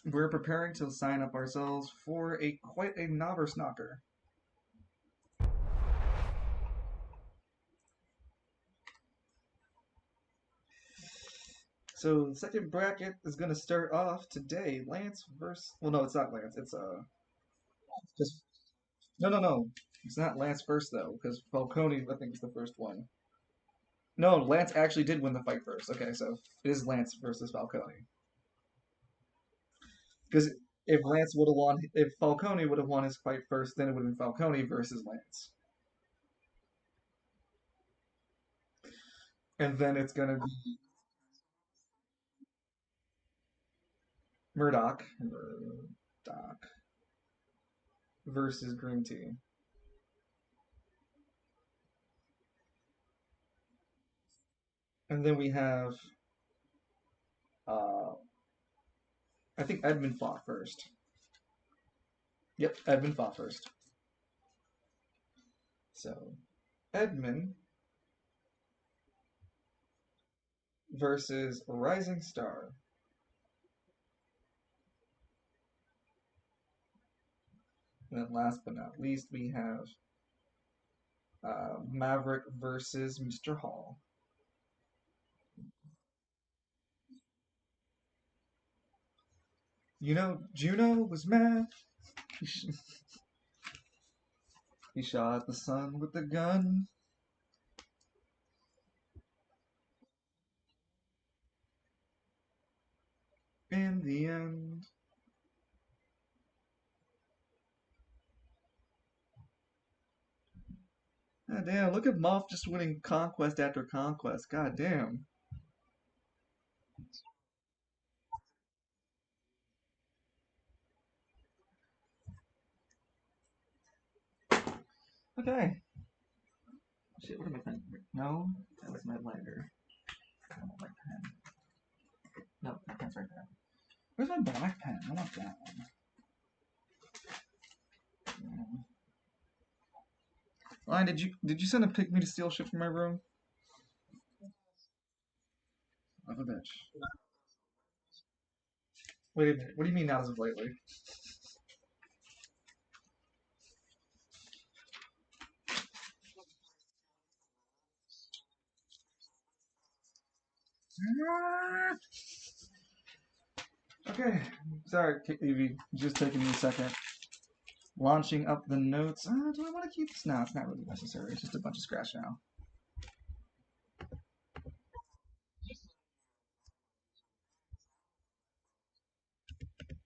We're preparing to sign up ourselves for a quite a novice knocker. So the second bracket is going to start off today. Lance versus. Well, no, it's not Lance. It's just no. It's not Lance first though, because Falcone I think is the first one. No, Lance actually did win the fight first. Okay, so it is Lance versus Falcone. Because if Falcone would have won his fight first, then it would have been Falcone versus Lance, and then it's gonna be Murdoch versus Green Tea. And then we have, uh, I think Edmund fought first. Yep, Edmund fought first. So, Edmund versus Rising Star. And then last but not least, we have Maverick versus Mr. Hall. You know, Juno was mad. He shot the sun with the gun. In the end. God damn, look at Moff just winning conquest after conquest. God damn. Okay. Shit, what am I pen? No, that was my lighter. I don't like pen. No, that pen's right there. Where's my black pen? I want that one. Yeah. Lion, did you send a pick me to steal shit from my room? Of a bitch. Wait a minute. What do you mean not as of lately? Okay. Sorry, Evie. Just taking me a second. Launching up the notes. Do I want to keep this? No, it's not really necessary. It's just a bunch of scratch now.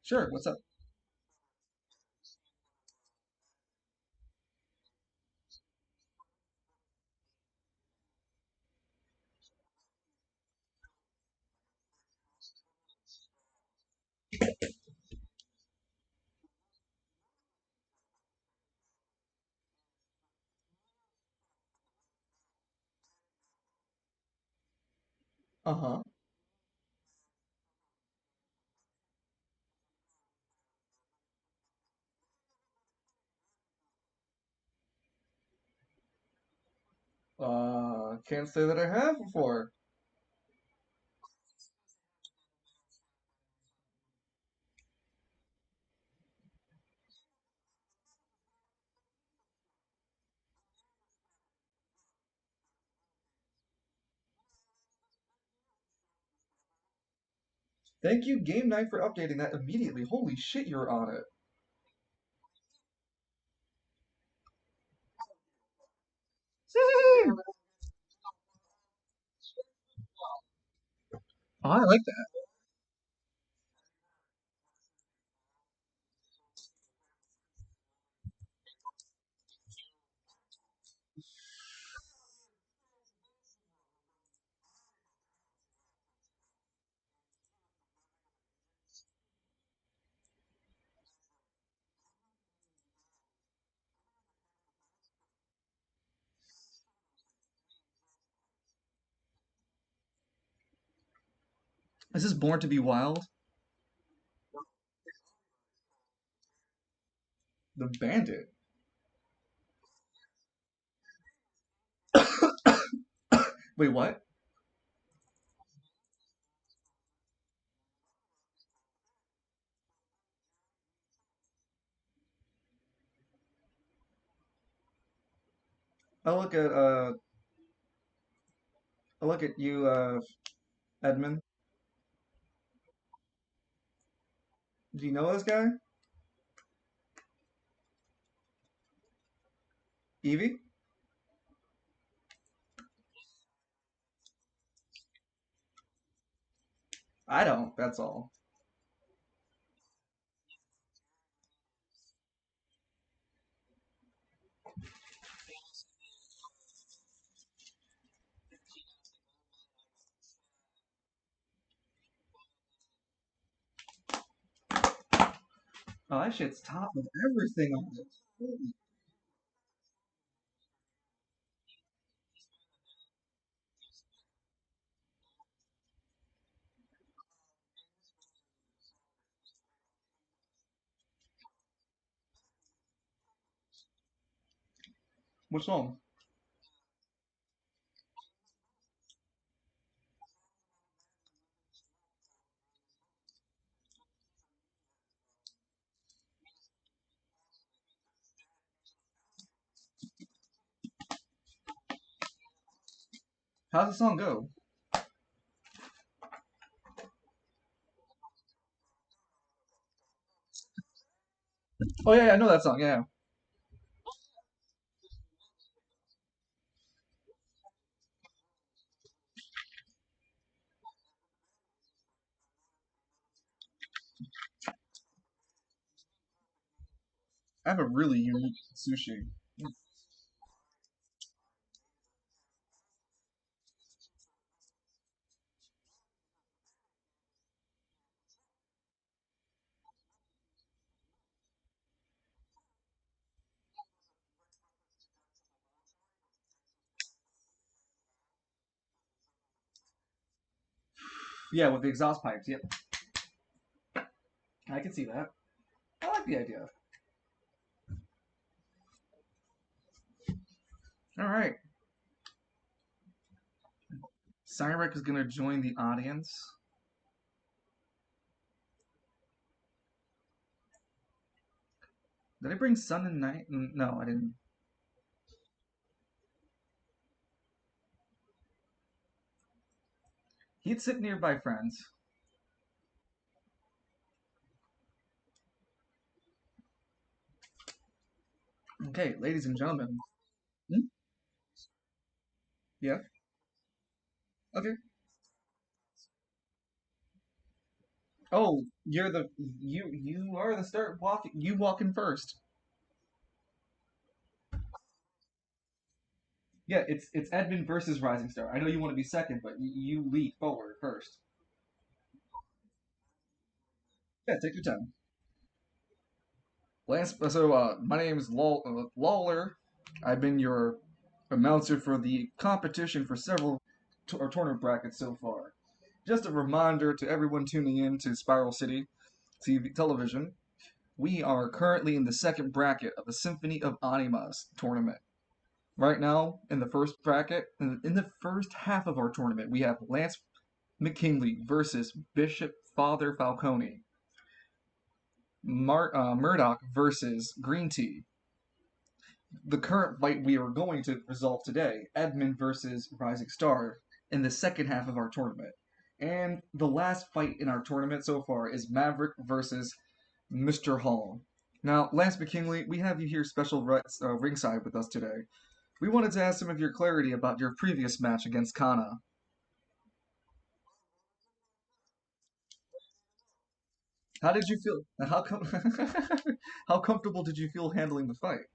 Sure. What's up? Uh huh. Can't say that I have before. Thank you, Game Night, for updating that immediately. Holy shit, you're on it. Oh, I like that. Is this Born to Be Wild? The Bandit. Wait, what? I look at I look at you, Edmund. Do you know this guy? Evie? I don't. That's all. Oh, that shit's top of everything on it. Holy- Which song? How's the song go? Oh yeah, yeah, I know that song. Yeah, I have a really unique sushi. Yeah, with the exhaust pipes. Yep, I can see that. I like the idea. All right, Cyrek is gonna join the audience. Did I bring Sun and Night? No, I didn't. He'd sit nearby friends. Okay, ladies and gentlemen. Hmm? Yeah. Okay. Oh, you are the start walking. You walking first. Yeah, it's Edmund versus Rising Star. I know you want to be second, but you lead forward first. Yeah, take your time. My name is Lawler. I've been your announcer for the competition for several tournament brackets so far. Just a reminder to everyone tuning in to Spiral City TV television. We are currently in the second bracket of the Symphony of Animas tournament. Right now, in the first bracket, in the first half of our tournament, we have Lance McKinley versus Bishop Father Falcone, Murdoch versus Green Tea. The current fight we are going to resolve today, Edmund versus Rising Star, in the second half of our tournament. And the last fight in our tournament so far is Maverick versus Mr. Hall. Now, Lance McKinley, we have you here ringside with us today. We wanted to ask some of your clarity about your previous match against Kana. How did you feel? How comfortable did you feel handling the fight?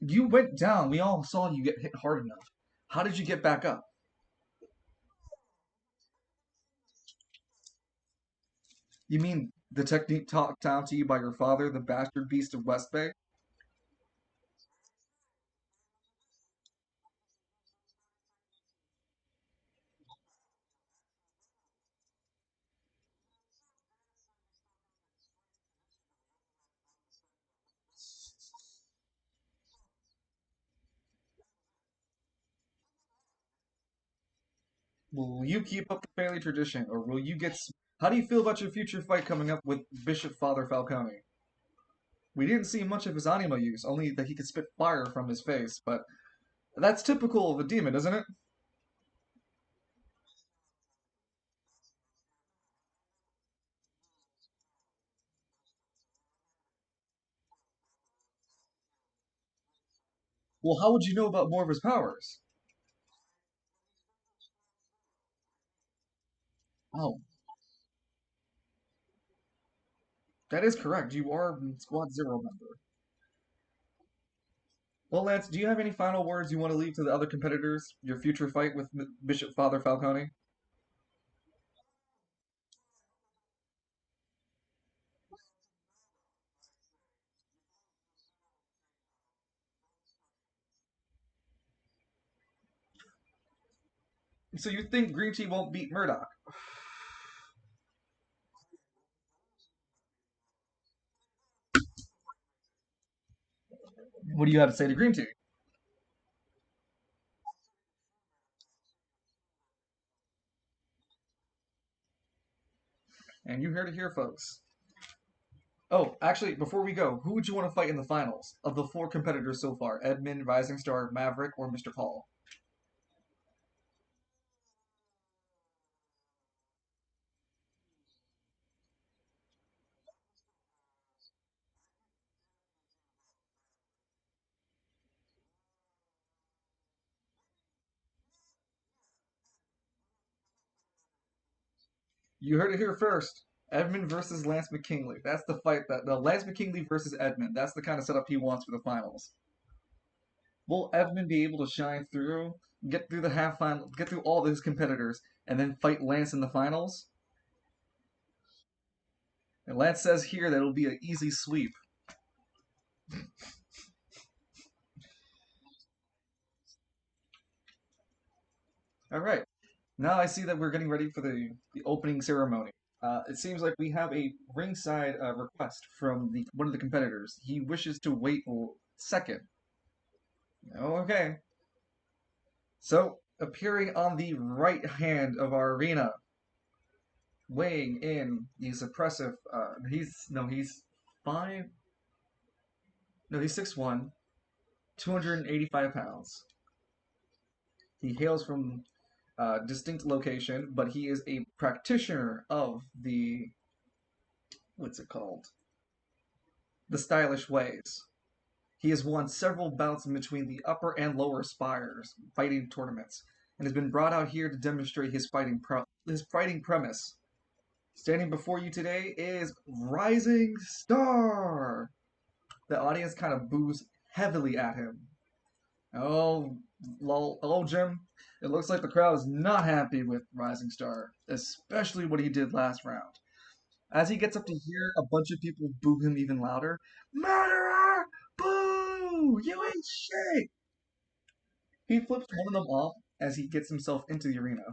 You went down. We all saw you get hit hard enough. How did you get back up? You mean the technique taught down to you by your father, the bastard beast of West Bay? Will you keep up the family tradition, or will you get? How do you feel about your future fight coming up with Bishop Father Falcone? We didn't see much of his anima use, only that he could spit fire from his face, but that's typical of a demon, isn't it? Well, how would you know about more of his powers? Oh, that is correct. You are Squad Zero member. Well, Lance, do you have any final words you want to leave to the other competitors? Your future fight with Bishop Father Falcone? So you think Green Tea won't beat Murdoch? What do you have to say to Green Tea? And you heard it here, folks. Oh, actually, before we go, who would you want to fight in the finals of the four competitors so far? Edmund, Rising Star, Maverick, or Mr. Paul? You heard it here first. Edmund versus Lance McKinley. That's the fight that the Lance McKinley versus Edmund. That's the kind of setup he wants for the finals. Will Edmund be able to shine through, get through the half final, get through all of his competitors, and then fight Lance in the finals? And Lance says here that it'll be an easy sweep. All right. Now I see that we're getting ready for the opening ceremony. It seems like we have a ringside request from the one of the competitors. He wishes to wait second. Okay. So, appearing on the right hand of our arena, weighing in, he's oppressive. He's five. No, he's 6'1", 285 pounds. He hails from a distinct location, but he is a practitioner of the what's it called? The stylish ways. He has won several bouts in between the upper and lower spires fighting tournaments, and has been brought out here to demonstrate his fighting premise. Standing before you today is Rising Star. The audience kind of boos heavily at him. Oh, lol, oh, Jim. It looks like the crowd is not happy with Rising Star, especially what he did last round. As he gets up to here, a bunch of people boo him even louder. Murderer! Boo! You ain't shit! He flips one of them off as he gets himself into the arena.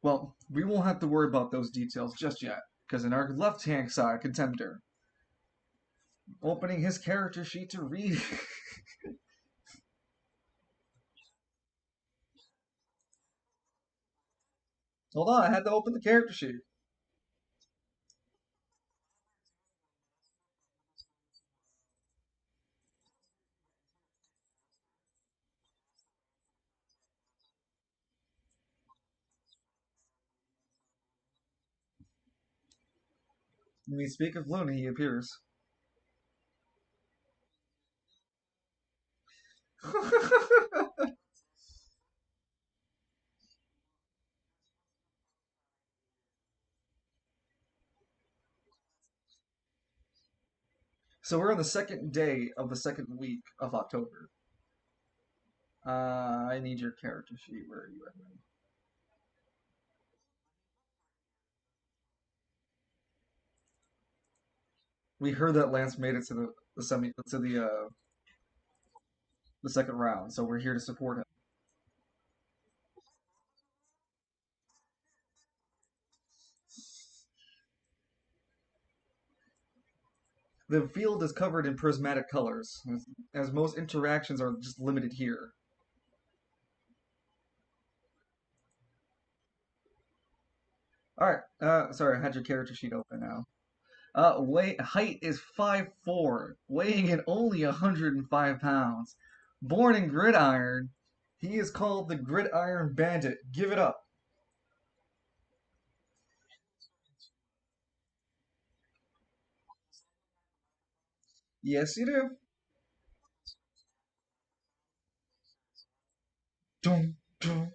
Well, we won't have to worry about those details just yet, because in our left-hand side contender, opening his character sheet to read. Hold on, I had to open the character sheet. When we speak of Looney, he appears. So we're on the second day of the second week of October. I need your character sheet. Where are you at? We heard that Lance made it to the semi to the the second round, so we're here to support him. The field is covered in prismatic colors, as most interactions are just limited here. All right. Sorry, I had your character sheet open now. Height is 5'4", weighing in only 105 pounds. Born in Gridiron, he is called the Gridiron Bandit. Give it up. Yes, you do. Dum, dum.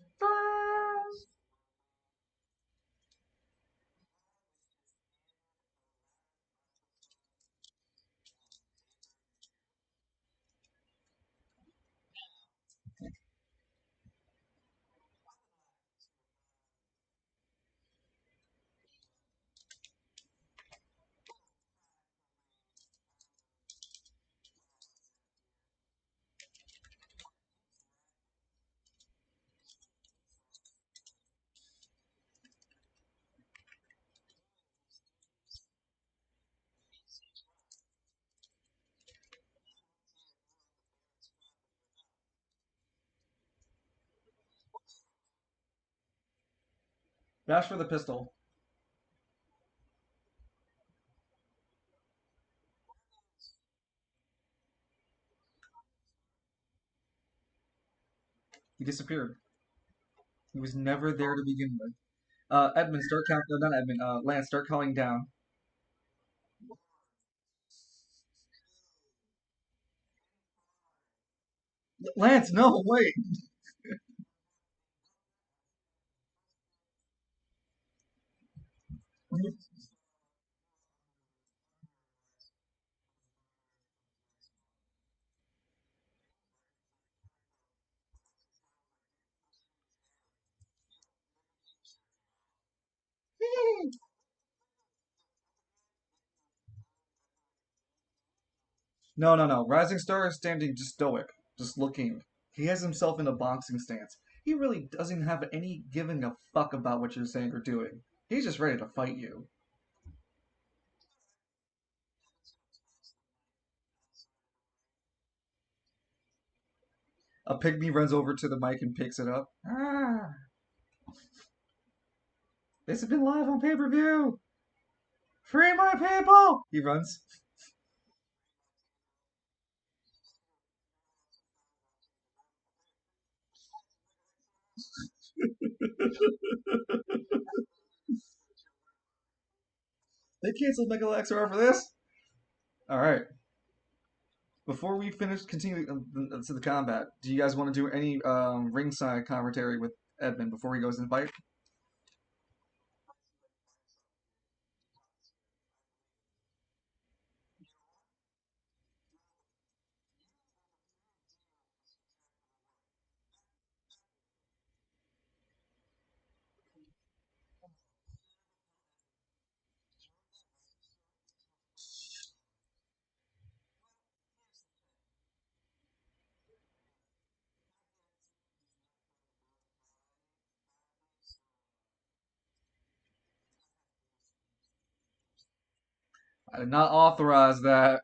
Dash for the pistol. He disappeared. He was never there to begin with. Edmund, start counting. No, not Edmund. Lance, start counting down. Lance, no, wait. No, no, no. Rising Star is standing just stoic, just looking. He has himself in a boxing stance. He really doesn't have any giving a fuck about what you're saying or doing. He's just ready to fight you. A pygmy runs over to the mic and picks it up. Ah, this has been live on pay-per-view. Free my people! He runs. They canceled Mega XR for this. All right. Before we finish, continue to the combat. Do you guys want to do any ringside commentary with Edmund before he goes in the fight? I did not authorize that.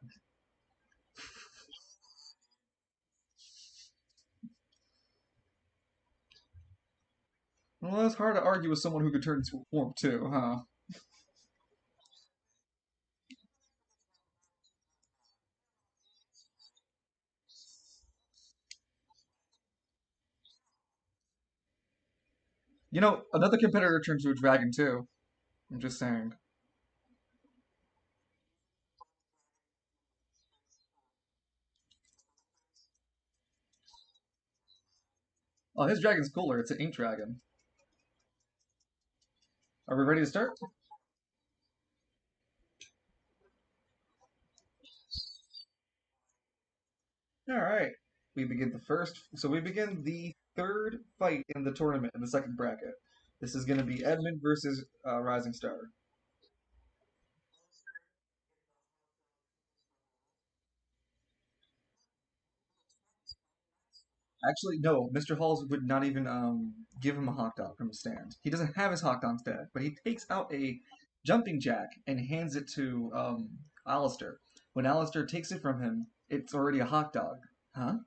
Well, it's hard to argue with someone who could turn into a form too, huh? You know, another competitor turned into a dragon too. I'm just saying. Oh, his dragon's cooler. It's an ink dragon. Are we ready to start? All right. We begin the first. So we begin the third fight in the tournament in the second bracket. This is going to be Edmund versus Rising Star. Actually, no. Mr. Halls would not even give him a hot dog from the stand. He doesn't have his hot dog stand, but he takes out a jumping jack and hands it to Alistair. When Alistair takes it from him, it's already a hot dog. Huh?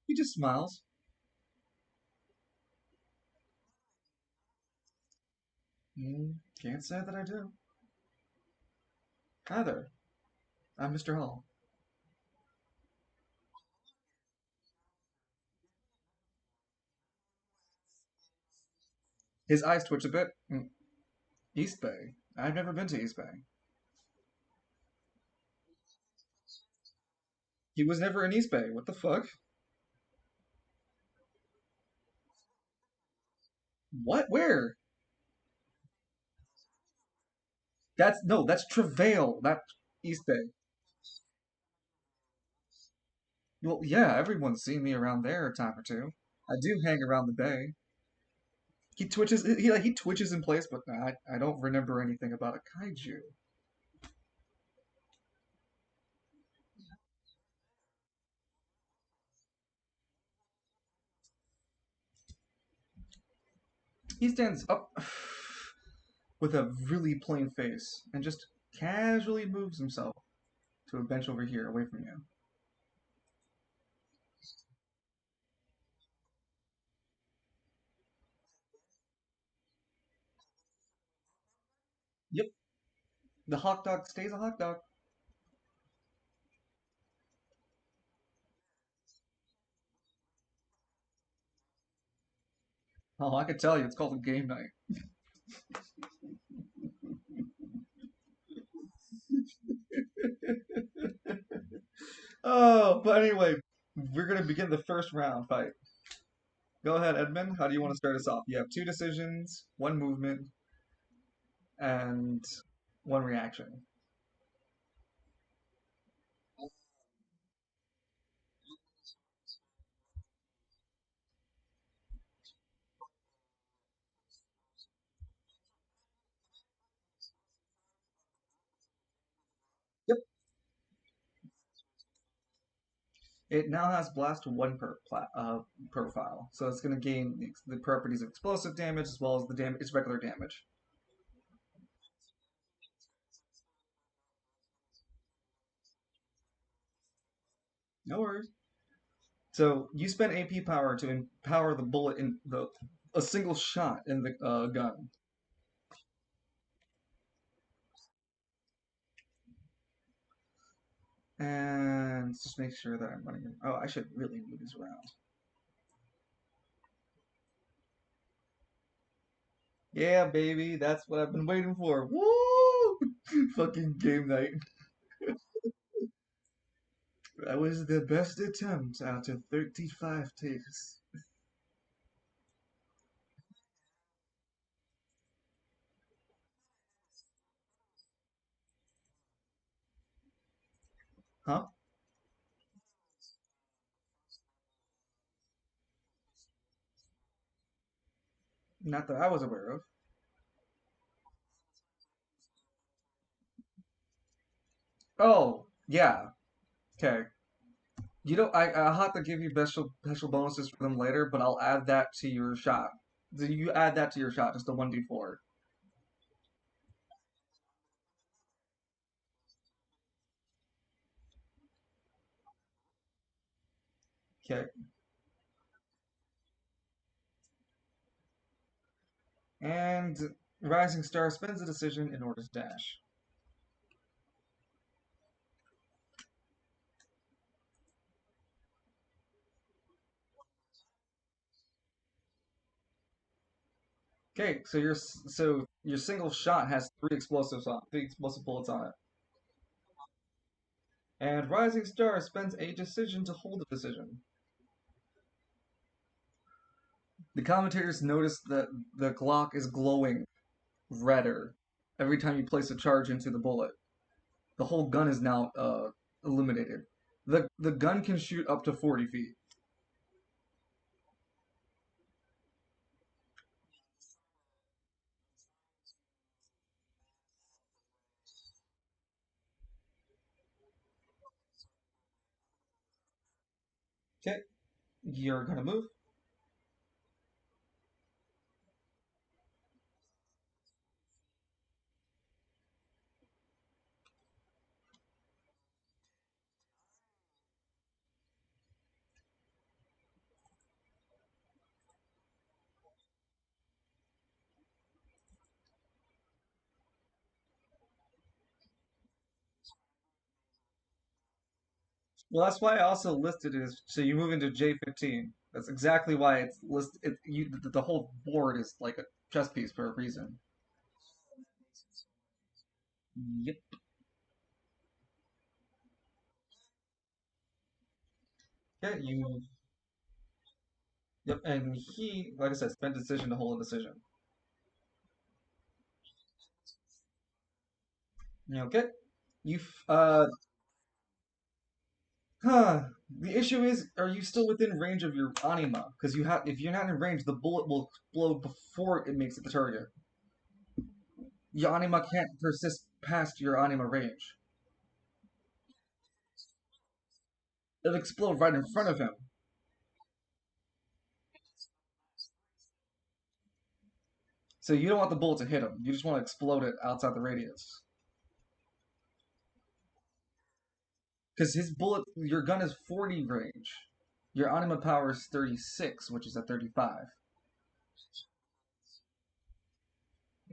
He just smiles. Can't say that I do. Either. I'm Mr. Hall. His eyes twitch a bit. East Bay. I've never been to East Bay. He was never in East Bay. What the fuck? What? Where? That's no. That's Travail. Not East Bay. Well, yeah. Everyone's seen me around there a time or two. I do hang around the bay. He twitches. He twitches in place, but I don't remember anything about a kaiju. He stands up with a really plain face and just casually moves himself to a bench over here, away from you. Yep. The hot dog stays a hot dog. Oh, I could tell you, it's called a game night. Oh, but anyway, we're gonna begin the first round fight. Go ahead, Edmund. How do you want to start us off? You have two decisions, one movement, and one reaction. Yep. It now has blast one profile, so it's going to gain the properties of explosive damage as well as the damage its regular damage. No worries. So you spend AP power to empower the bullet in the a single shot in the gun. And let's just make sure that I'm running. Oh, I should really move these around. Yeah, baby, that's what I've been waiting for. Woo! Fucking game night. That was the best attempt out of 35 takes. Huh? Not that I was aware of. Oh, yeah. Okay. You know, I'll have to give you special bonuses for them later, but I'll add that to your shot. So you add that to your shot, just a 1d4. Okay. And Rising Star spends a decision in order to dash. Okay, so your single shot has three explosive bullets on it. And Rising Star spends a decision to hold the decision. The commentators notice that the Glock is glowing redder every time you place a charge into the bullet. The whole gun is now illuminated. The gun can shoot up to 40 feet. Okay, you're gonna move. Well, that's why I also listed it as so you move into J15. That's exactly why it's listed. The whole board is like a chess piece for a reason. Yep. Okay, you. Yep, and he, like I said, spent decision to hold a decision. Okay. You. Huh. The issue is, are you still within range of your anima? Because if you're not in range, the bullet will explode before it makes it the target. Your anima can't persist past your anima range. It'll explode right in front of him. So you don't want the bullet to hit him. You just want to explode it outside the radius. Because his bullet, your gun is 40 range. Your anima power is 36, which is at 35.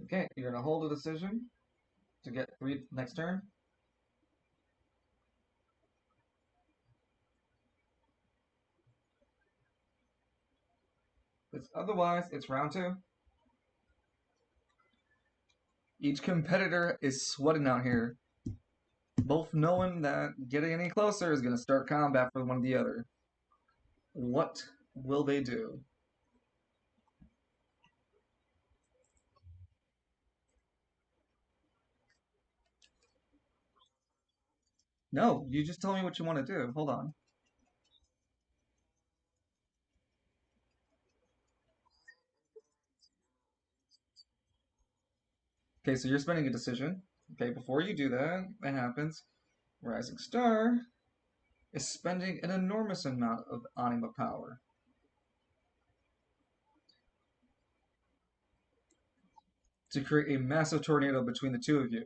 Okay, you're gonna hold a decision to get three next turn. Otherwise, it's round two. Each competitor is sweating out here, both knowing that getting any closer is gonna start combat for one or the other. What will they do? No, you just tell me what you want to do. Hold on. Okay, so you're spending a decision. Okay, before you do that, that happens. Rising Star is spending an enormous amount of anima power to create a massive tornado between the two of you.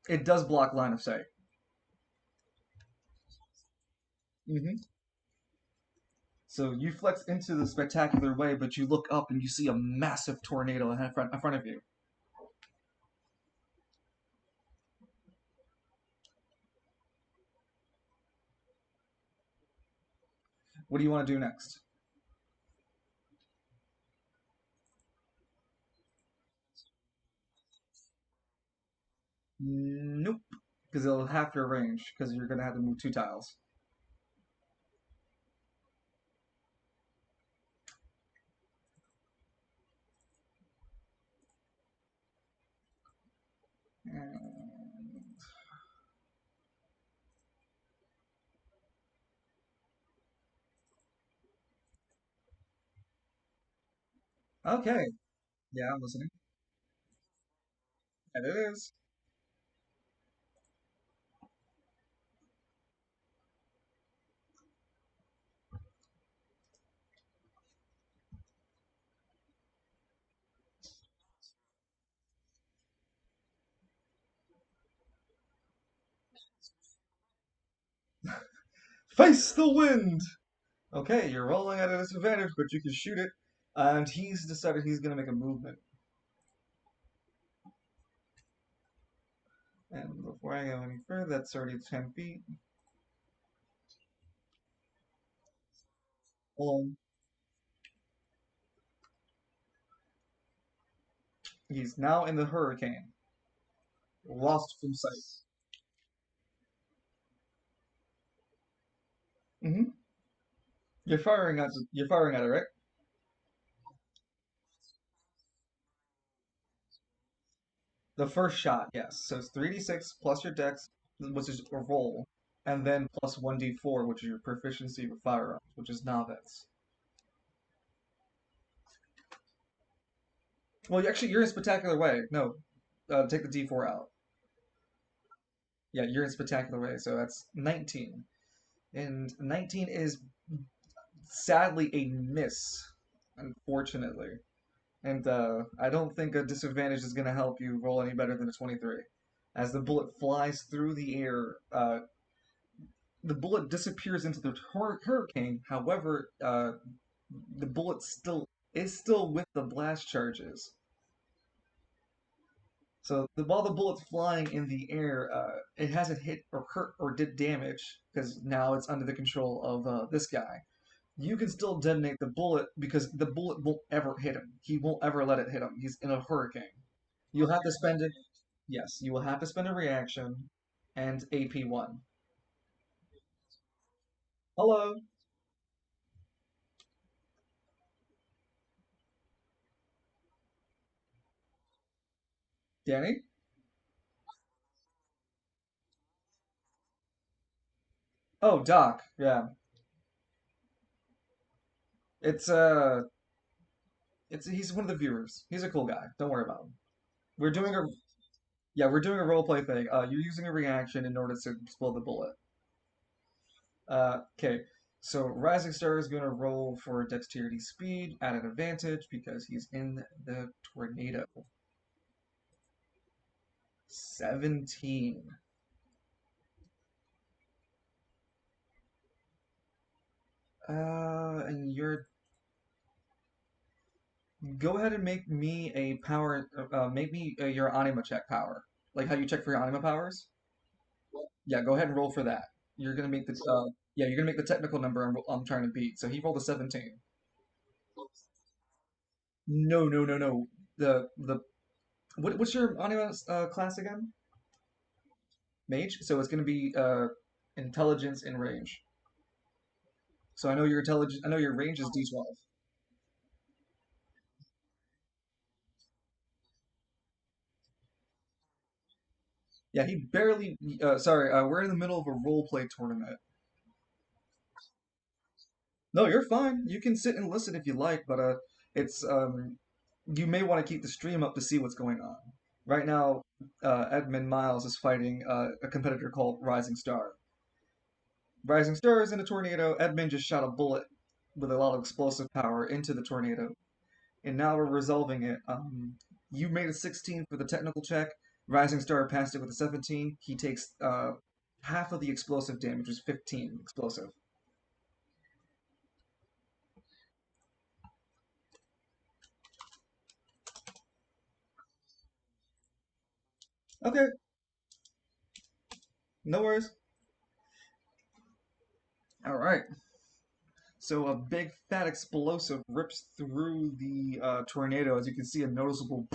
It does block line of sight. Hmm. So you flex into the spectacular way, but you look up and you see a massive tornado in front of you. What do you want to do next? Nope, because it'll half your range because you're gonna have to move two tiles. And... Okay, yeah, I'm listening. And it is. Face the wind! Okay, you're rolling at a disadvantage, but you can shoot it. And he's decided he's going to make a movement. And before I go any further, that's already 10 feet. Um, he's now in the hurricane, lost from sight. Hmm. You're firing at it, right? The first shot, yes. So it's 3d6 plus your dex, which is a roll, and then plus 1d4, which is your proficiency with firearms, which is novice. Well, actually, you're in a spectacular way. No, take the d4 out. Yeah, you're in spectacular way, so that's 19. And 19 is sadly a miss, unfortunately. And I don't think a disadvantage is going to help you roll any better than a 23. As the bullet flies through the air, the bullet disappears into the hurricane. However, the bullet still is still with the blast charges. So while the bullet's flying in the air, it hasn't hit or hurt or did damage because now it's under the control of this guy. You can still detonate the bullet because the bullet won't ever hit him. He won't ever let it hit him. He's in a hurricane. You'll have to spend it. Yes, you will have to spend a reaction and AP1. Hello, Danny. Oh, Doc. Yeah, it's it's he's one of the viewers. He's a cool guy. Don't worry about him. We're doing a Yeah, we're doing a role play thing. You're using a reaction in order to explode the bullet. Okay. So Rising Star is going to roll for dexterity speed at an advantage because he's in the tornado. 17. And you're Go ahead and make me a power. Make me your anima check power, like how you check for your anima powers. Yeah, go ahead and roll for that. You're gonna make the yeah, you're gonna make the technical number I'm trying to beat. So he rolled a 17. No, no, no, no. What's your anima class again? Mage. So it's gonna be intelligence and range. So I know your intelligence. I know your range is D12. Yeah, he barely. Sorry, we're in the middle of a role play tournament. No, you're fine. You can sit and listen if you like, but it's you may want to keep the stream up to see what's going on. Right now, Edmund Miles is fighting a competitor called Rising Star. Rising Star is in a tornado. Edmund just shot a bullet with a lot of explosive power into the tornado, and now we're resolving it. You made a 16 for the technical check. Rising Star passed it with a 17. He takes half of the explosive damage, which is 15 explosive. Okay, no worries. All right. So a big fat explosive rips through the tornado. As you can see, a noticeable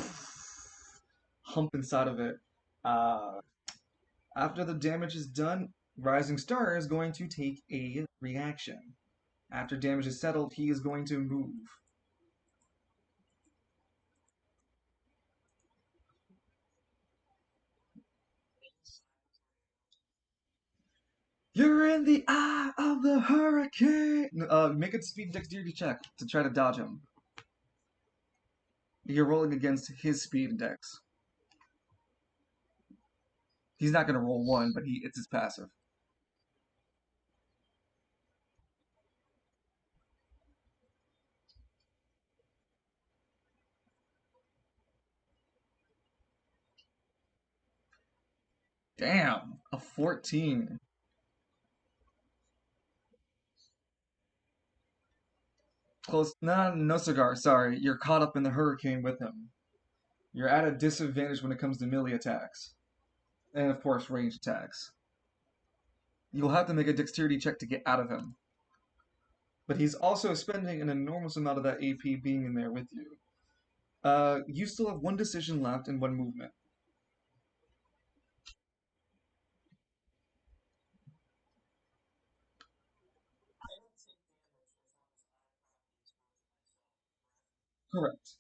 hump inside of it. After the damage is done, Rising Star is going to take a reaction. After damage is settled, he is going to move. You're in the eye of the hurricane. Make a speed dexterity check to try to dodge him. You're rolling against his speed and dex. He's not going to roll one, but it's his passive. Damn, a 14. Close. Nah, no cigar. Sorry, you're caught up in the hurricane with him. You're at a disadvantage when it comes to melee attacks, and of course range attacks. You'll have to make a dexterity check to get out of him. But he's also spending an enormous amount of that AP being in there with you. You still have one decision left and one movement. Correct.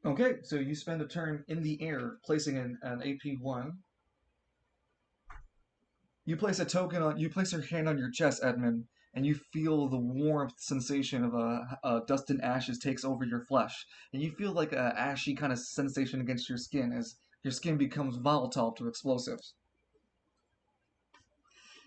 Okay, so you spend a turn in the air, placing an AP1. You place your hand on your chest, Edmund, and you feel the warmth sensation of a dust and ashes takes over your flesh, and you feel like a ashy kind of sensation against your skin as your skin becomes volatile to explosives.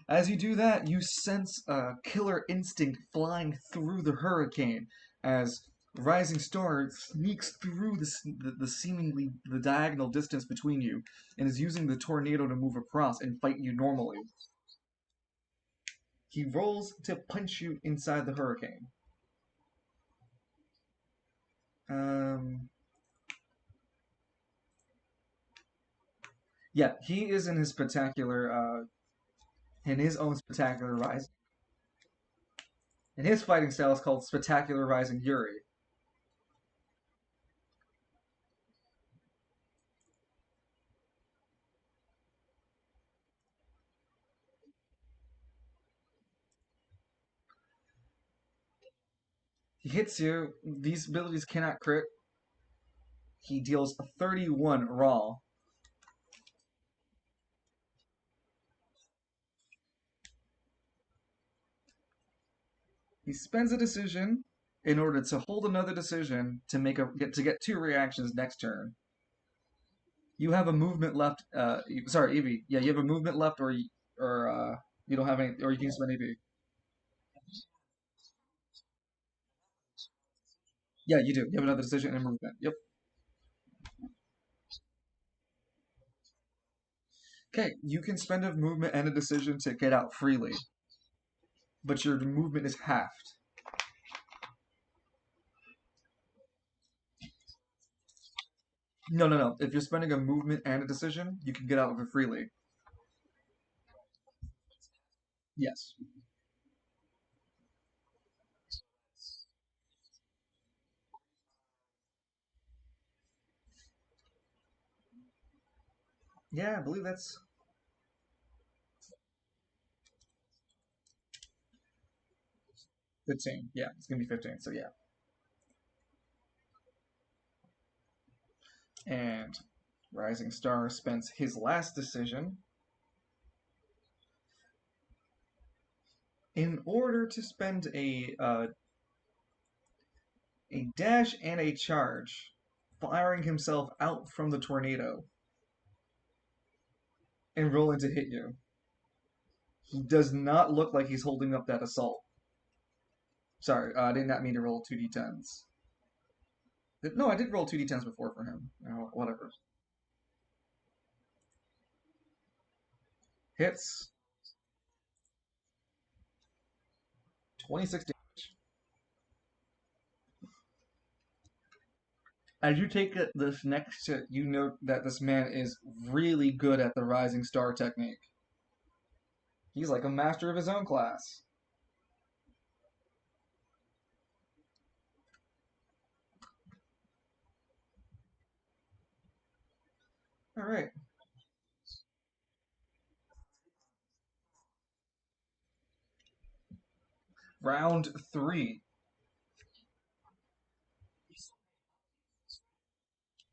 As you do that, you sense a killer instinct flying through the hurricane as Rising Star sneaks through the seemingly the diagonal distance between you and is using the tornado to move across and fight you normally. He rolls to punch you inside the hurricane. Um, yeah, he is in his spectacular, in his own spectacular rise. And his fighting style is called Spectacular Rising Yuri. He hits you. These abilities cannot crit. He deals 31 raw. He spends a decision in order to hold another decision to get two reactions next turn. You have a movement left. Sorry, Evie. Yeah, you have a movement left, or you don't have any, or you can spend EV. Yeah, you do. You have another decision and a movement. Yep. Okay, you can spend a movement and a decision to get out freely, but your movement is halved. No, no, no. If you're spending a movement and a decision, you can get out of it freely. Yes. Yeah, I believe that's 15. Yeah, it's gonna be 15. So yeah. And Rising Star spends his last decision in order to spend a dash and a charge, firing himself out from the tornado and rolling to hit you. He does not look like he's holding up that assault. Sorry, I did not mean to roll 2d10s. No, I did roll 2d10s before for him. Whatever. Hits 26 damage. As you take this next hit, you note that this man is really good at the Rising Star technique. He's like a master of his own class. All right, round three.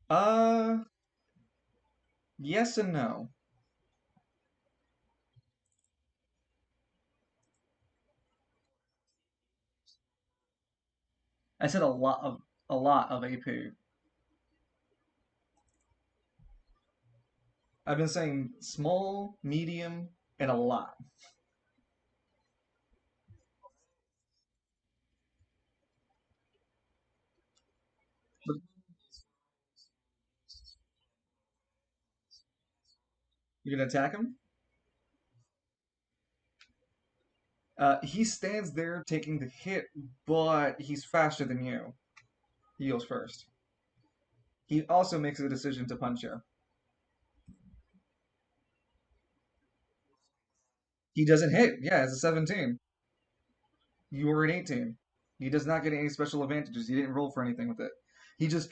Uh, yes and no. I said a lot of AP. I've been saying small, medium, and a lot. But you're gonna attack him? He stands there taking the hit, but he's faster than you. He goes first. He also makes a decision to punch you. He doesn't hit. Yeah, it's a 17. You were an 18. He does not get any special advantages. He didn't roll for anything with it. He just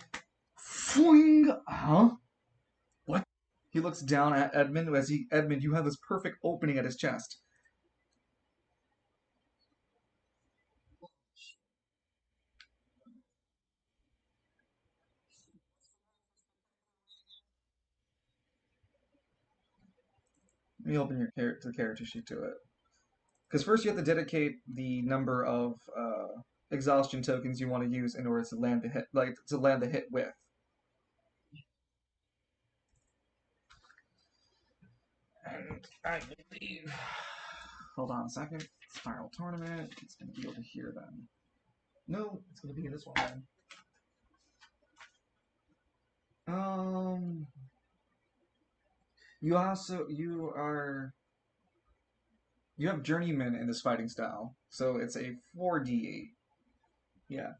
fling. Huh? What? He looks down at Edmund as he Edmund, you have this perfect opening at his chest. Let me open your character sheet to it. Because first you have to dedicate the number of exhaustion tokens you want to use in order to land the hit, like to land the hit with. And I believe. Hold on a second. Spiral tournament. It's gonna be over here then. No, it's gonna be in this one then. Um, you have journeyman in this fighting style, so it's a 4d8. Yeah,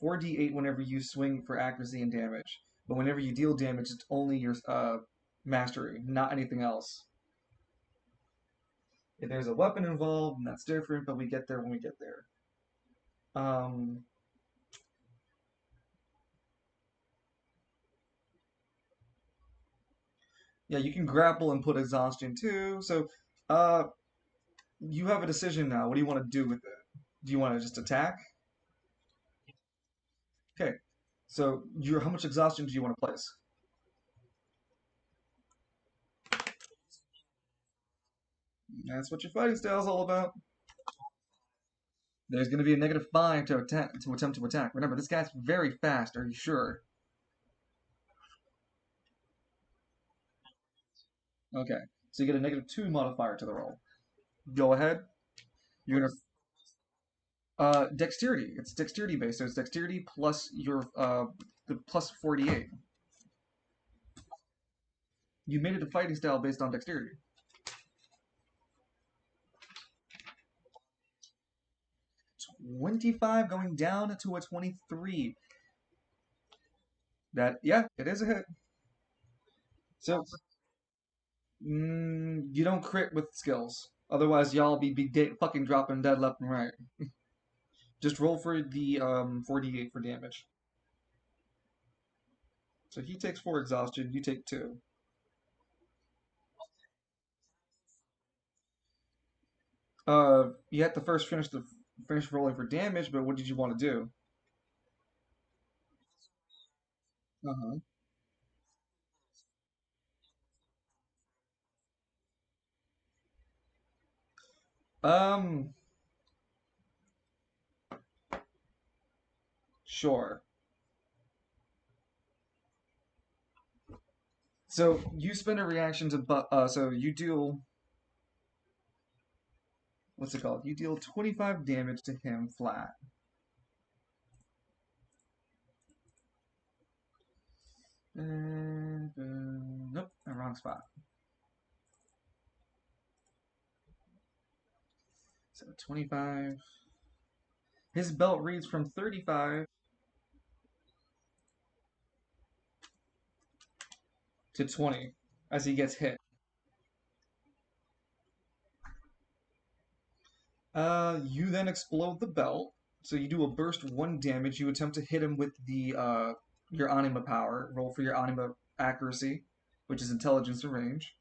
4d8 whenever you swing for accuracy and damage. But whenever you deal damage, it's only your mastery, not anything else. If there's a weapon involved, then that's different, but we get there when we get there. Um, yeah, you can grapple and put exhaustion too. So, uh, you have a decision now. What do you want to do with it? Do you want to just attack? Okay. So, how much exhaustion do you want to place? That's what your fighting style is all about. There's going to be a -5 to attack to attempt to attack. Remember, this guy's very fast. Are you sure? Okay. So you get a -2 modifier to the roll. Go ahead. You're gonna dexterity. It's dexterity based, so it's dexterity plus your the plus 48. You made it a fighting style based on dexterity. 25 going down to a 23. That yeah, it is a hit. So you don't crit with skills. Otherwise, y'all be fucking dropping dead left and right. Just roll for the 48 for damage. So he takes 4 exhaustion. You take 2. You have to first finish rolling for damage. But what did you want to do? Uh huh. Um, sure. So you spend a reaction to so you deal what's it called? You deal 25 damage to him flat. And nope, wrong spot. So 25. His belt reads from 35 to 20 as he gets hit. You then explode the belt. So you do a burst 1 damage. You attempt to hit him with the your anima power. Roll for your anima accuracy, which is intelligence and range.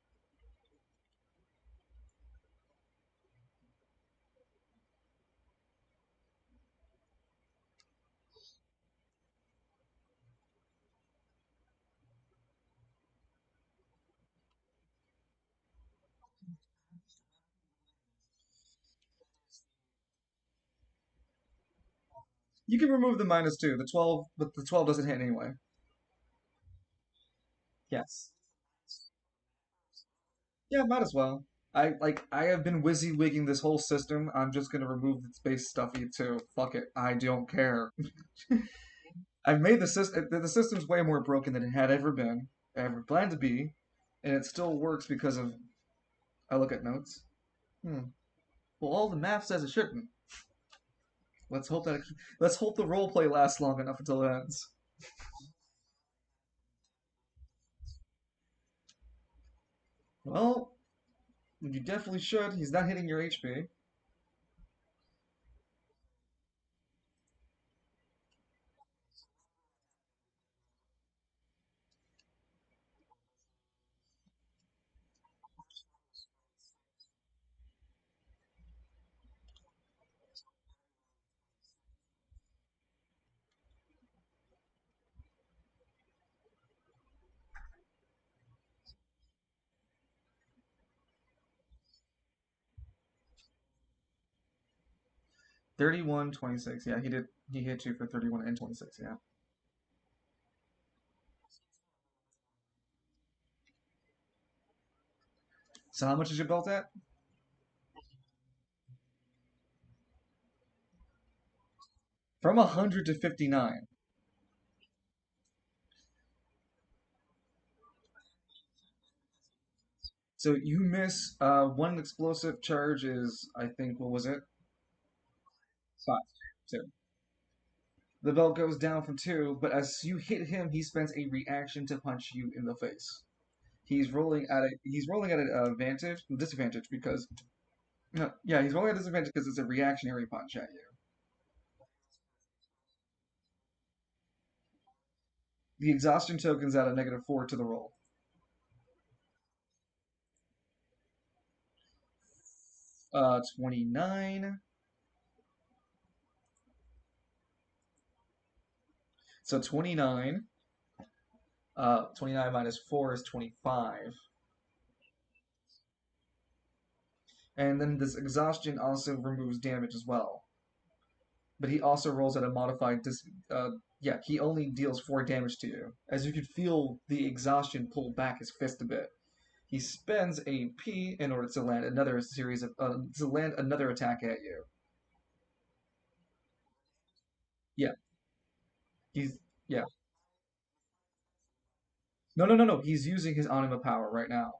You can remove the -2, the 12, but the 12 doesn't hit anyway. Yes. Yeah, might as well. I have been WYSIWYGing this whole system. I'm just gonna remove the space stuffy too. Fuck it. I don't care. I've made the system. The system's way more broken than it had ever been, ever planned to be, and it still works because of. I look at notes. Hmm. Well, all the math says it shouldn't. Let's hope that. Let's hope the roleplay lasts long enough until it ends. Well, you definitely should. He's not hitting your HP. 31, 26. Yeah, he did. He hit you for 31 and 26. Yeah. So how much is your belt at? From 100 to 59. So you miss one explosive charge is, I think, what was it? Five. Two. The belt goes down from two, but as you hit him, he spends a reaction to punch you in the face. He's rolling at an advantage, disadvantage because no, yeah, he's rolling at a disadvantage because it's a reactionary punch at you. The exhaustion token's at a -4 to the roll. 29. So 29. 29 minus 4 is 25. And then this exhaustion also removes damage as well. But he also rolls at a modified yeah, he only deals 4 damage to you. As you can feel the exhaustion pull back his fist a bit. He spends a P in order to land another series of to land another attack at you. Yeah, he's yeah. No, no, no, no. He's using his anima power right now,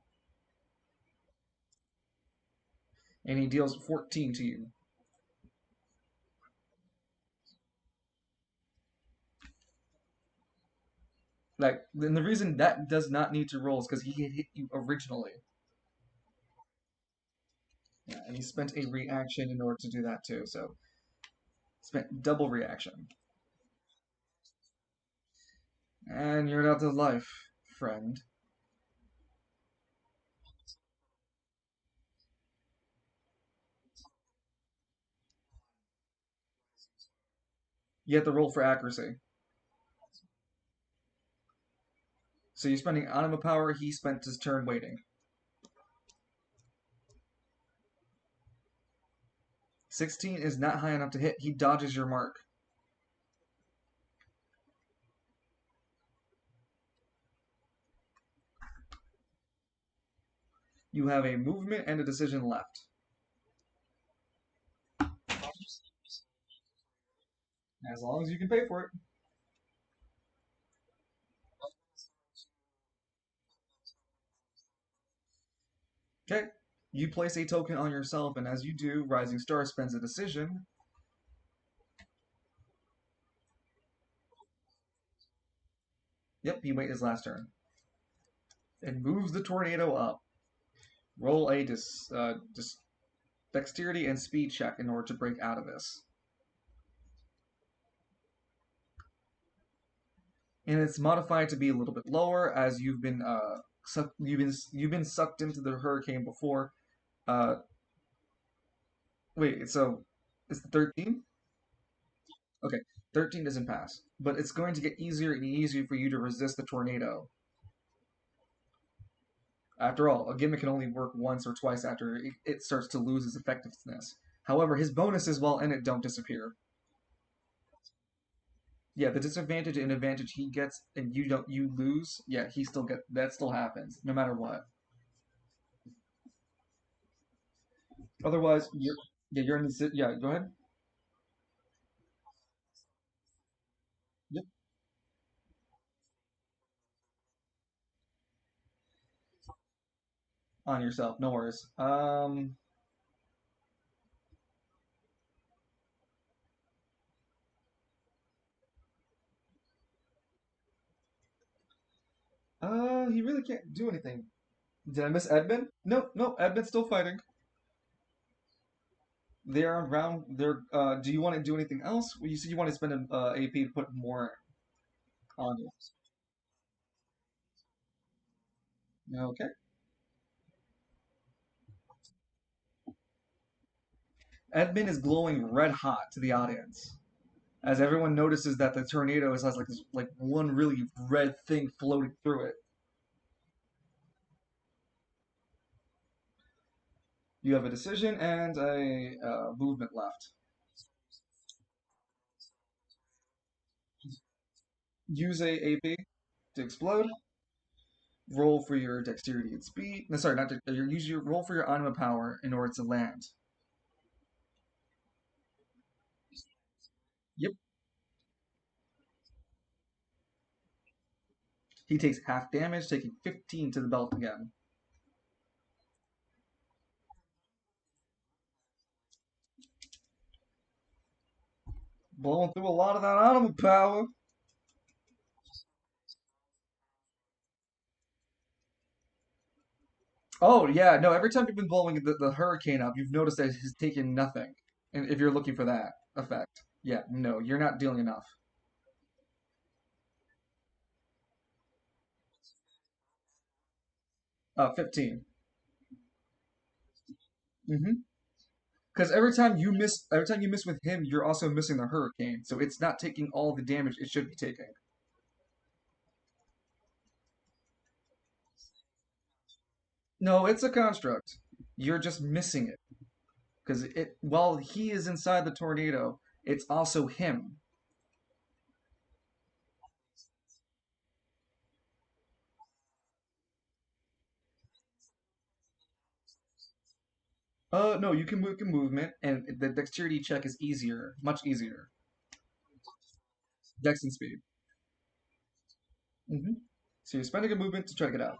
and he deals 14 to you. Like, and the reason that does not need to roll is because he had hit you originally. Yeah, and he spent a reaction in order to do that too. So spent double reaction, and you're out of life, friend. You have to roll for accuracy. So you're spending anima power. He spent his turn waiting. 16 is not high enough to hit. He dodges your mark. You have a movement and a decision left. As long as you can pay for it. Okay. You place a token on yourself, and as you do, Rising Star spends a decision. Yep, he waited his last turn. And moves the tornado up. Roll a dexterity and speed check in order to break out of this. And it's modified to be a little bit lower as you've been sucked into the hurricane before. Uh, wait, so it's the 13? Okay, 13 doesn't pass, but it's going to get easier and easier for you to resist the tornado. After all, a gimmick can only work once or twice after it starts to lose its effectiveness. However, his bonuses while in it don't disappear. Yeah, the disadvantage and advantage he gets and you lose, yeah, he still get that still happens, no matter what. Otherwise, you're in the yeah, go ahead. Yep. On yourself, no worries. He really can't do anything. Did I miss Edmund? No, no, Edmund's still fighting. They are around. Do you want to do anything else? Well, you said you want to spend an AP to put more on you. Okay. Edmund is glowing red hot to the audience as everyone notices that the tornado has like this like one really red thing floating through it. You have a decision and a movement left. Use a AP to explode. Roll for your dexterity and speed. No, sorry, not use your roll for your anima power in order to land. Yep. He takes half damage, taking 15 to the belt again. Blowing through a lot of that anima power. Oh yeah, no. Every time you've been blowing the hurricane up, you've noticed that it's taken nothing. And if you're looking for that effect, yeah, no, you're not dealing enough. 15. Mm-hmm. Because every time you miss with him, you're also missing the hurricane. So it's not taking all the damage it should be taking. No, it's a construct. You're just missing it because it while he is inside the tornado, it's also him. No, you can move your movement, and the dexterity check is easier, much easier. Dex and speed. Mm-hmm. So you're spending a movement to try to get out.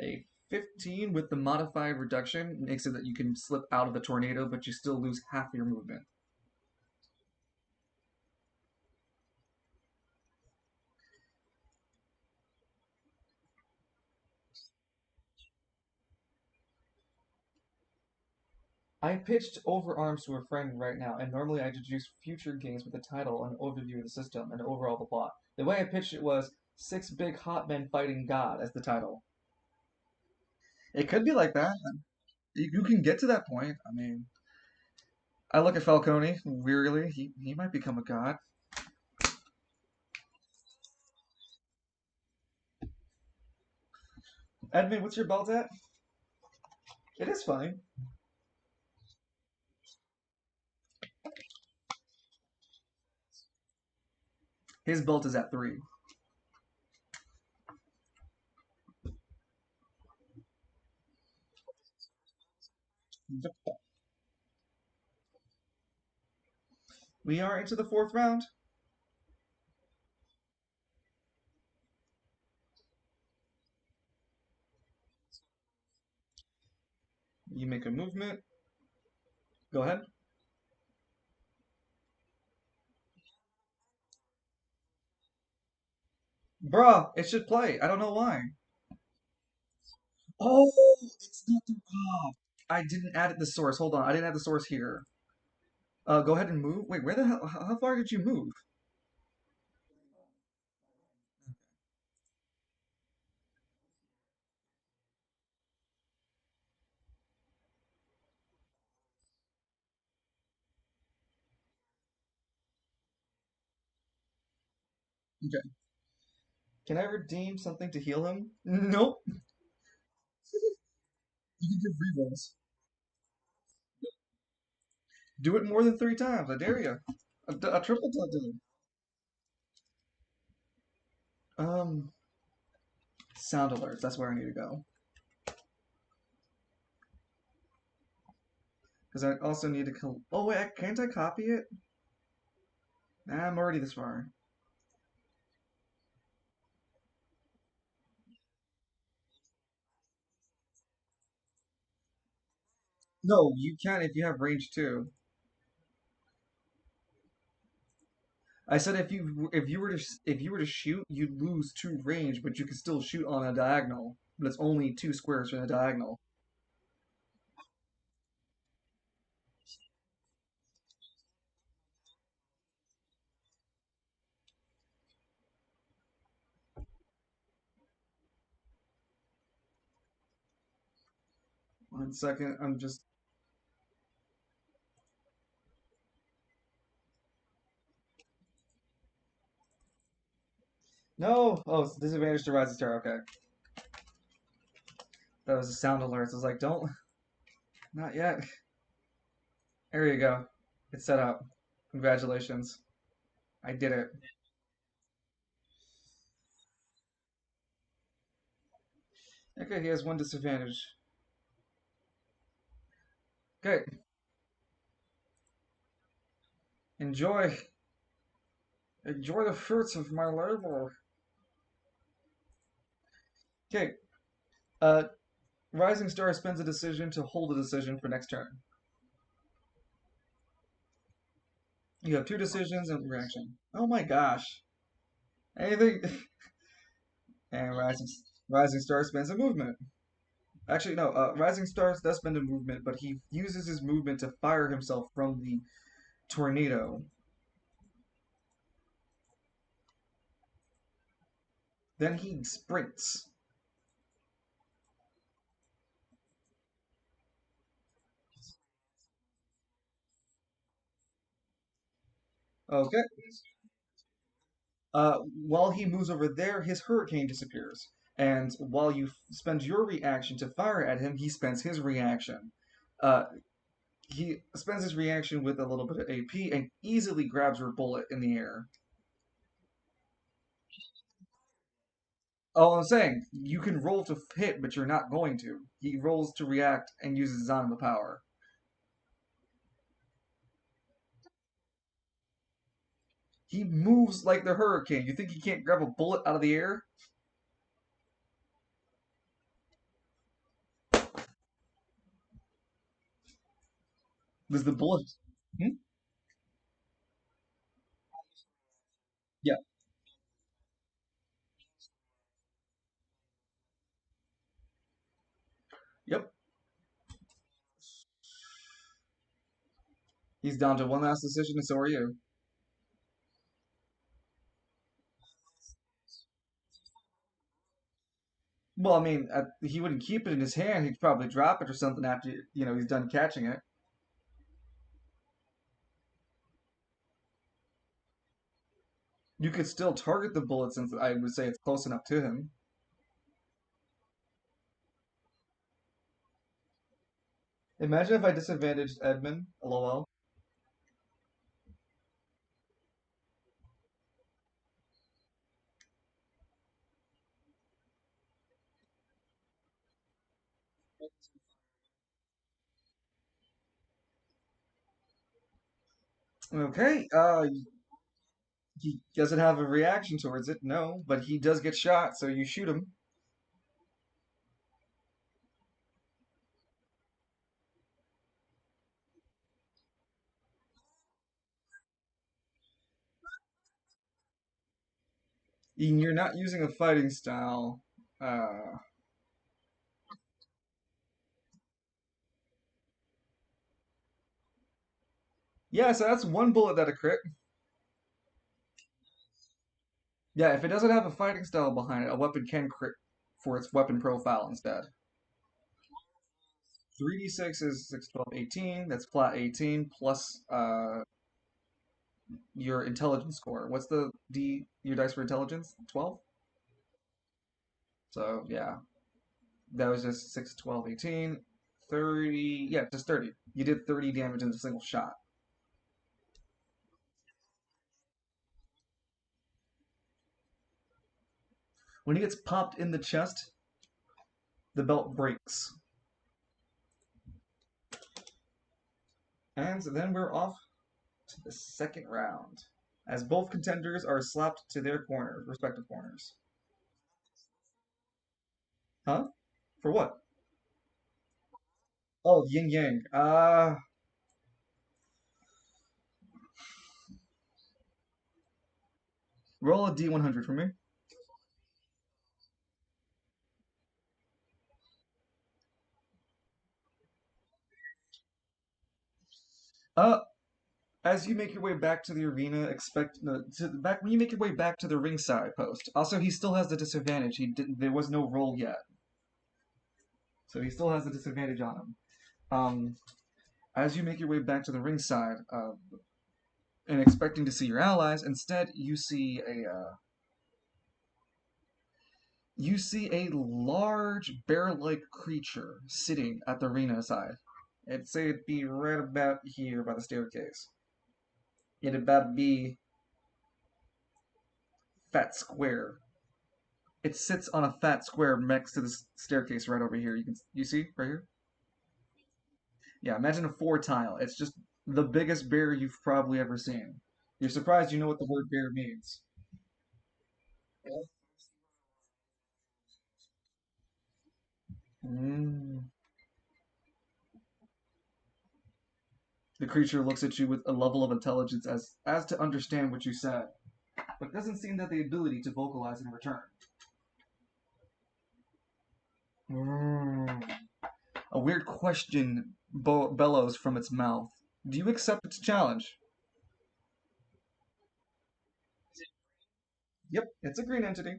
A 15 with the modified reduction makes it that you can slip out of the tornado, but you still lose half your movement. I pitched Overarms to a friend right now, and normally I introduce future games with a title, an overview of the system, and overall the plot. The way I pitched it was Six Big Hot Men Fighting God as the title. It could be like that. You can get to that point. I mean, I look at Falcone wearily. He might become a god. Edmund, what's your belt at? It is fine. His belt is at 3. We are into the fourth round. You make a movement. Go ahead. Bruh, it should play. I don't know why. Oh, it's not the. Oh, I didn't add the source. Hold on. I didn't add the source here. Go ahead and move. Wait, where the hell? How far did you move? Okay. Can I redeem something to heal him? Nope. You can give rerolls. Do it more than 3 times. I dare you. A triple to sound alerts. That's where I need to go. Because I also need to. Oh wait, can't I copy it? Nah, I'm already this far. No, you can if you have range too. I said if you were to shoot, you'd lose 2 range, but you could still shoot on a diagonal. But it's only 2 squares from the diagonal. 1 second, I'm just no. Oh, it's disadvantage to rise star. Okay, that was a sound alert. I was like, don't, not yet. There you go. It's set up. Congratulations. I did it. Okay, he has one disadvantage. Okay, enjoy. Enjoy the fruits of my labor. Okay, uh, Rising Star spends a decision to hold a decision for next turn. You have two decisions and reaction. Oh my gosh. Anything. And Rising Star spends a movement. Actually, no. Rising Star does spend a movement, but he uses his movement to fire himself from the tornado. Then he sprints. Okay. While he moves over there, his hurricane disappears. And while you spend your reaction to fire at him, he spends his reaction. Uh, he spends his reaction with a little bit of AP and easily grabs your bullet in the air. Oh, I'm saying you can roll to hit, but you're not going to. He rolls to react and uses his anima power. He moves like the hurricane. You think he can't grab a bullet out of the air? Does the bullet? Hmm? Yeah. Yep. He's down to one last decision, and so are you. Well, I mean, he wouldn't keep it in his hand. He'd probably drop it or something after he's done catching it. You could still target the bullet since I would say it's close enough to him. Imagine if I disadvantaged Edmund. LOL. Okay. He doesn't have a reaction towards it, no, but he does get shot, so you shoot him. And you're not using a fighting style. Uh, yeah, so that's one bullet that a crit. Yeah, if it doesn't have a fighting style behind it, a weapon can crit for its weapon profile instead. 3d6 is 6, 12, 18. That's flat 18 plus your intelligence score. What's your dice for intelligence? 12? So, yeah, that was just 6, 12, 18, 30. Yeah, just 30. You did 30 damage in a single shot. When he gets popped in the chest, the belt breaks. And then we're off to the second round, as both contenders are slapped to their corners, respective corners. Huh? For what? Oh, yin yang. Roll a d100 for me. Uh, as you make your way back to the arena, expect no, to back when you make your way back to the ringside post. Also, he still has the disadvantage. He didn't. There was no roll yet, so he still has the disadvantage on him. As you make your way back to the ringside, and expecting to see your allies, instead you see a large bear-like creature sitting at the arena side. I'd say it'd be right about here by the staircase. It'd about be fat square. It sits on a fat square next to the staircase right over here. You see right here? Yeah, imagine a four tile. It's just the biggest bear you've probably ever seen. You're surprised you know what the word bear means. Mm. The creature looks at you with a level of intelligence as to understand what you said, but doesn't seem to have the ability to vocalize in return. Mm. A weird question bellows from its mouth. Do you accept its challenge? Yep, it's a green entity.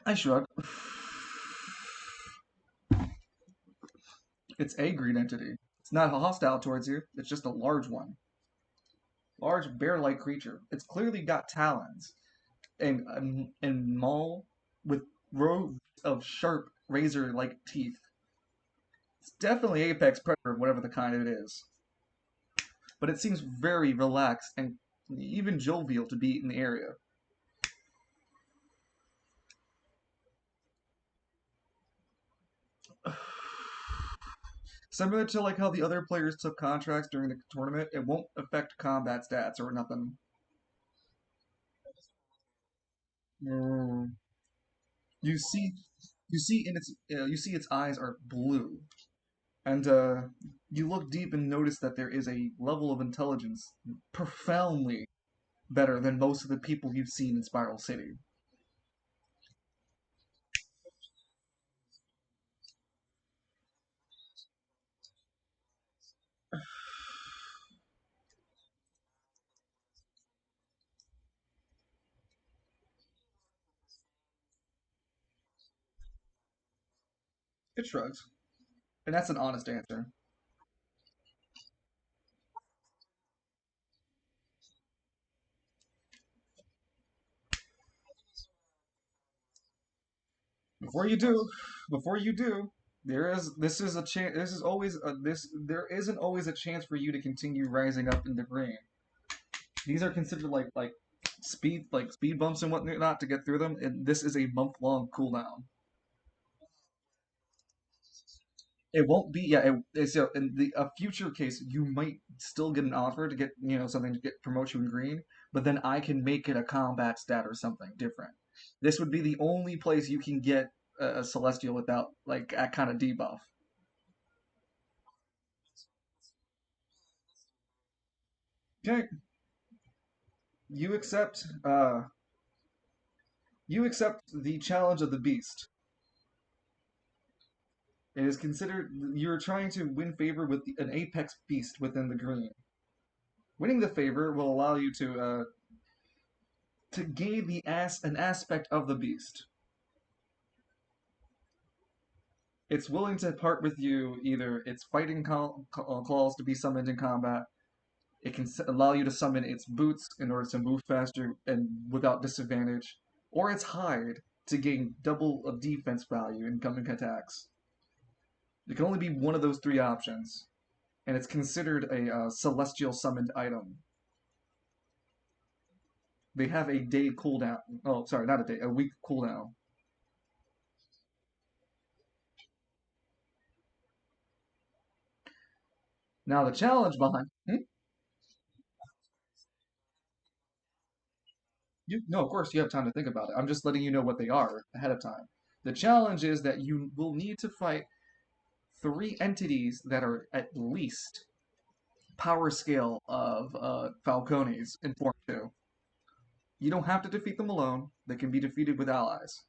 I shrug. It's a green entity. It's not hostile towards you. It's just a large one. Large bear-like creature. It's clearly got talons and maul with rows of sharp razor-like teeth. It's definitely apex predator, whatever the kind it is. But it seems very relaxed and even jovial to be in the area. Similar to like how the other players took contracts during the tournament, it won't affect combat stats or nothing. Mm. You see, you see its eyes are blue, and you look deep and notice that there is a level of intelligence profoundly better than most of the people you've seen in Spiral City. It shrugs, and that's an honest answer. Before you do, before you do, there is this is a chance. This is always this. There isn't always a chance for you to continue rising up in the green. These are considered like speed bumps and whatnot to get through them, and this is a month-long cooldown. It won't be, yeah. It's in the a future case, you might still get an offer to get something to get promote you in green, but then I can make it a combat stat or something different. This would be the only place you can get a celestial without like that kind of debuff. Okay, you accept you accept the challenge of the beast. It is considered you're trying to win favor with an apex beast within the green. Winning the favor will allow you to gain an aspect of the beast. It's willing to part with you either its fighting claws to be summoned in combat. It can allow you to summon its boots in order to move faster and without disadvantage, or its hide to gain double of defense value in incoming attacks. It can only be one of those three options, and it's considered a celestial summoned item. They have a day cooldown. Oh, sorry, not a day, a week cooldown. Now the challenge behind no, of course you have time to think about it. I'm just letting you know what they are ahead of time. The challenge is that you will need to fight three entities that are at least power scale of Falcones in Form 2. You don't have to defeat them alone. They can be defeated with allies.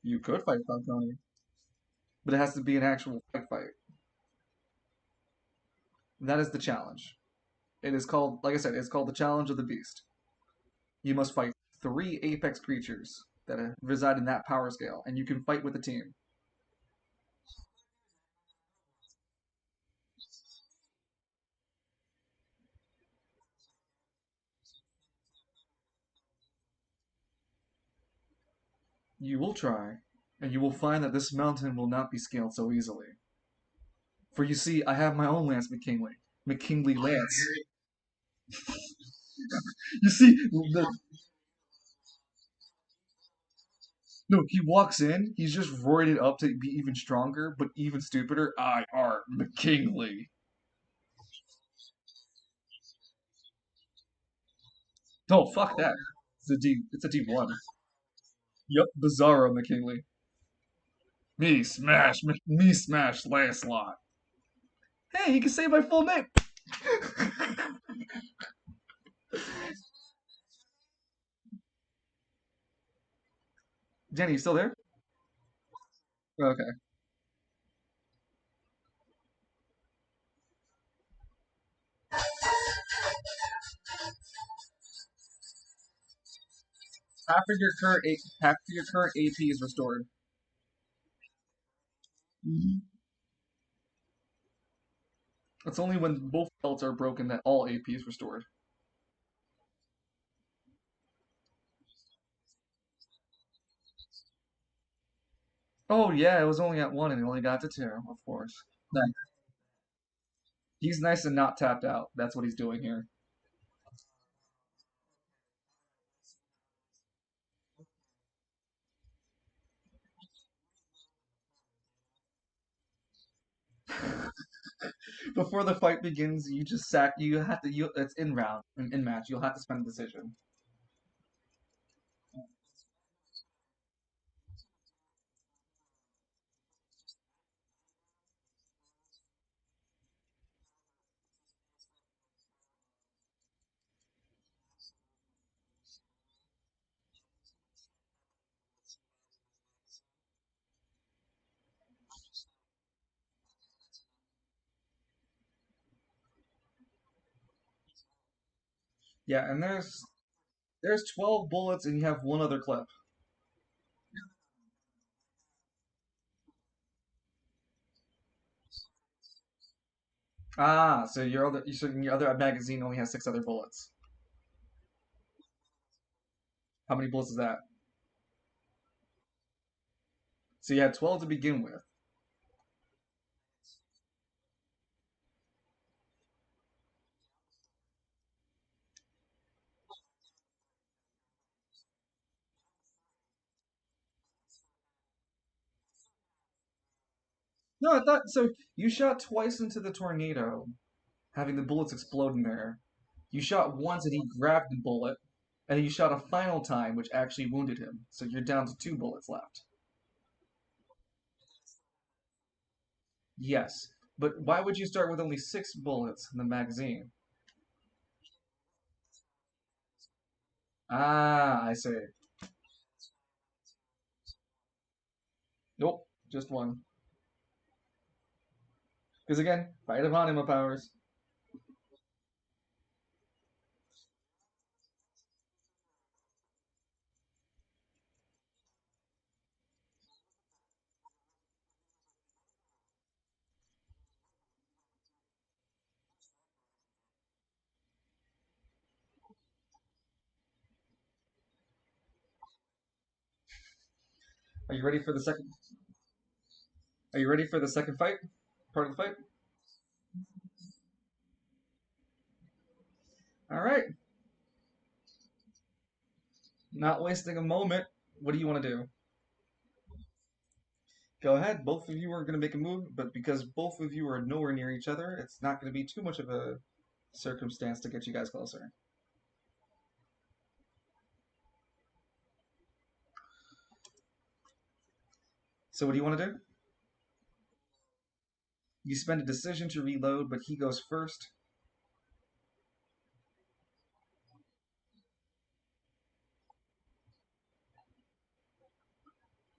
You could fight Falcone, but it has to be an actual fight. That is the challenge. It is called, like I said, it's called the Challenge of the Beast. You must fight three apex creatures that reside in that power scale, and you can fight with a team. You will try. and you will find that this mountain will not be scaled so easily. For you see, I have my own Lance McKinley. McKinley Lance. You see, no, he walks in, he's just roided up to be even stronger, but even stupider. I are McKinley. Oh, fuck that. It's a D1. Yup, Bizarro McKinley. Me smash Lancelot. Hey, you can say my full name. Jenny, you still there? Okay. Half of your current AP is restored. Mhm. It's only when both belts are broken that all AP is restored. Oh yeah, it was only at one and it only got to two, of course. Nice. He's nice and not tapped out. That's what he's doing here. Before the fight begins, you just sack. You have to. It's in round, in match. You'll have to spend a decision. Yeah, and there's 12 bullets, and you have one other clip. Ah, so your other magazine only has six other bullets. How many bullets is that? So you had 12 to begin with. No, I thought so. You shot twice into the tornado, having the bullets explode in there. You shot once and he grabbed the bullet, and then you shot a final time, which actually wounded him. So you're down to two bullets left. Yes, but why would you start with only six bullets in the magazine? Ah, I see. Nope, just one. Because again, fight of anima powers. Are you ready for the second? Are you ready for the second fight? Part of the fight. All right. Not wasting a moment. What do you want to do? Go ahead. Both of you are going to make a move, but because both of you are nowhere near each other, it's not going to be too much of a circumstance to get you guys closer. So what do you want to do? You spend a decision to reload, but he goes first.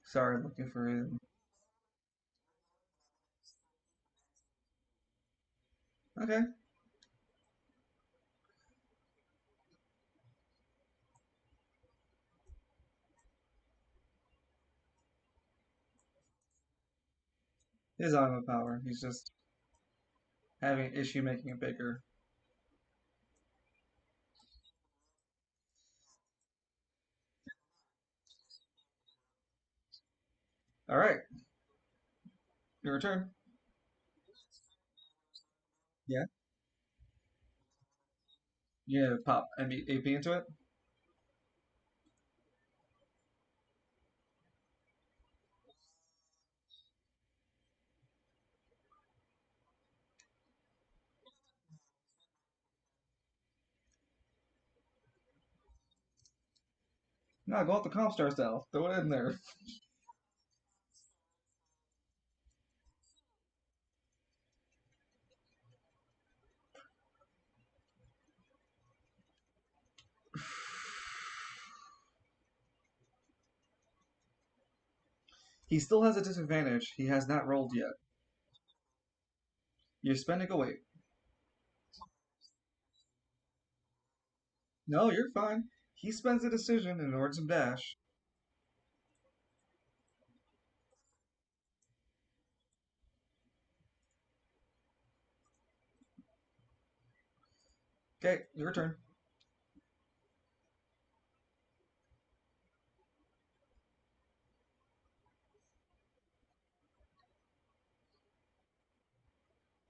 Sorry, I'm looking for it. Okay. His anima power. He's just having an issue making it bigger. All right, your turn. Yeah. Yeah, pop AP into it. No, go off the comp star style. Throw it in there. He still has a disadvantage. He has not rolled yet. You're spending a weight. No, you're fine. He spends a decision in order to dash. Okay, your turn.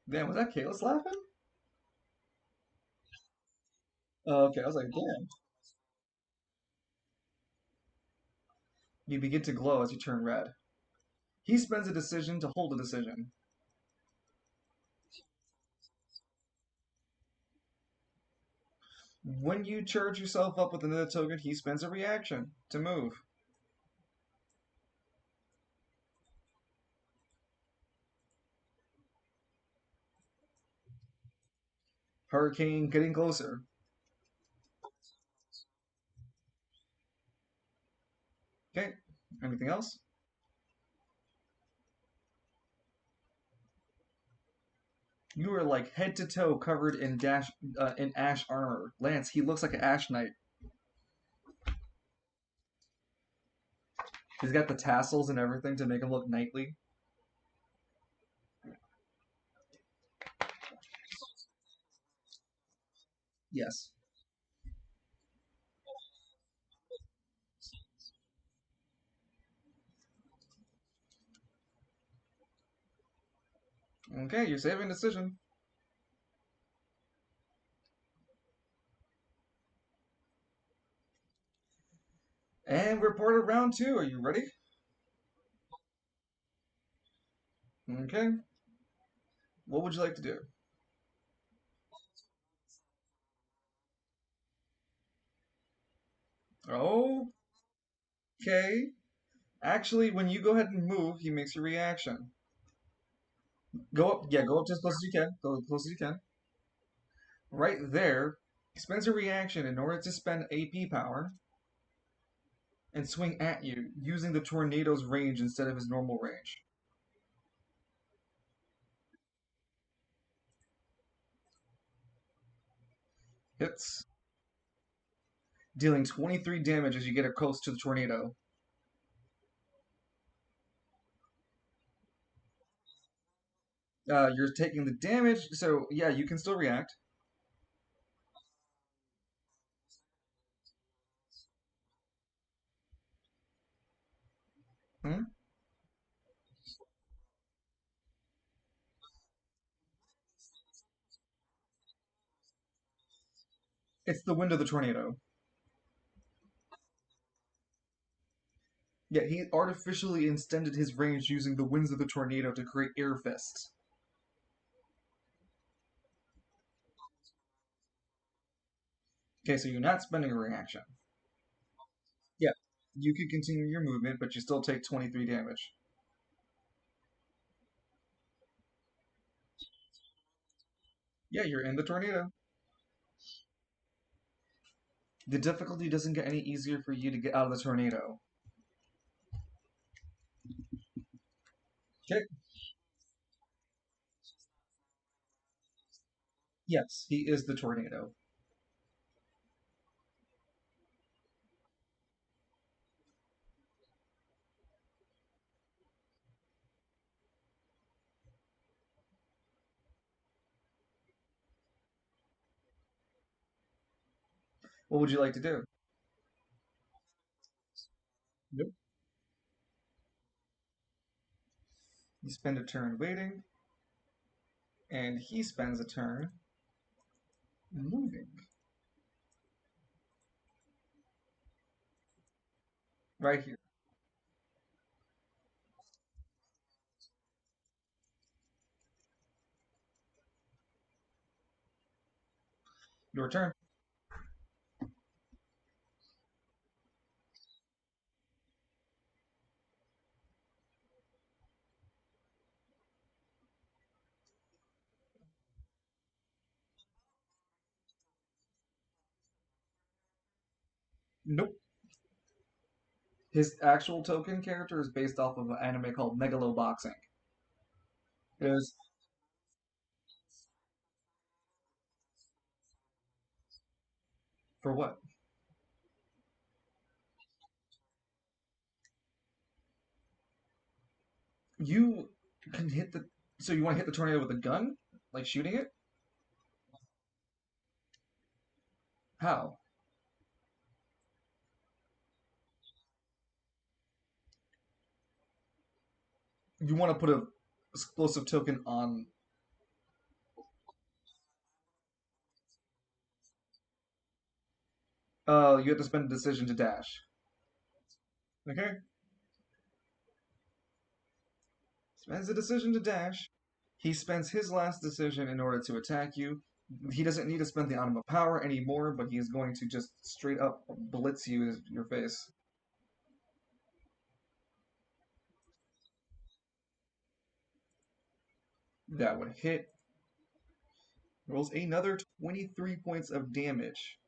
Damn, was that Kayla's laughing? Oh, okay, I was like, damn. You begin to glow as you turn red. He spends a decision to hold a decision. When you charge yourself up with another token, he spends a reaction to move. Hurricane getting closer. Okay, anything else? You are like head to toe covered in ash armor. Lance, he looks like an ash knight. He's got the tassels and everything to make him look knightly. Yes. Okay, you're saving decision. And we're bored of round two. Are you ready? Okay. What would you like to do? Okay. Actually, when you go ahead and move, he makes a reaction. Go up, yeah, go up to as close as you can. Go as close as you can. Right there, he spends a reaction in order to spend AP power and swing at you using the tornado's range instead of his normal range. Hits, dealing 23 damage as you get close to the tornado. You're taking the damage, so yeah, you can still react. Hmm? It's the wind of the tornado. Yeah, he artificially extended his range using the winds of the tornado to create air fists. Okay, so you're not spending a reaction. Yeah, you can continue your movement, but you still take 23 damage. Yeah, you're in the tornado. The difficulty doesn't get any easier for you to get out of the tornado. Okay. Yes, he is the tornado. What would you like to do? Nope. You spend a turn waiting, and he spends a turn moving. Right here. Your turn. Nope. His actual token character is based off of an anime called Megaloboxing. It is for what? You can hit the. So you want to hit the tornado with a gun, like shooting it? How? You want to put a explosive token on. You have to spend a decision to dash. Okay. Spends a decision to dash. He spends his last decision in order to attack you. He doesn't need to spend the Anima power anymore, but he is going to just straight up blitz you in your face. That would hit. Rolls another 23 points of damage.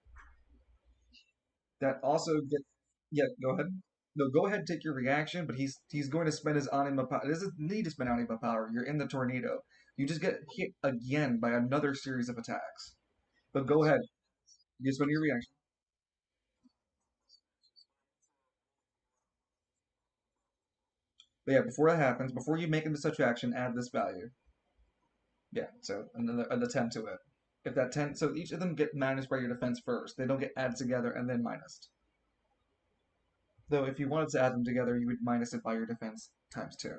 That also gets. Yeah, go ahead. No, go ahead and take your reaction, but he's going to spend his anima power. He doesn't need to spend anima power. You're in the tornado. You just get hit again by another series of attacks. But go ahead. You spend your reaction. But yeah, before that happens, before you make into such action, add this value. Yeah, so another 10 to it. If that 10, so each of them get minus by your defense first. They don't get added together and then minus. Though if you wanted to add them together, you would minus it by your defense times 2.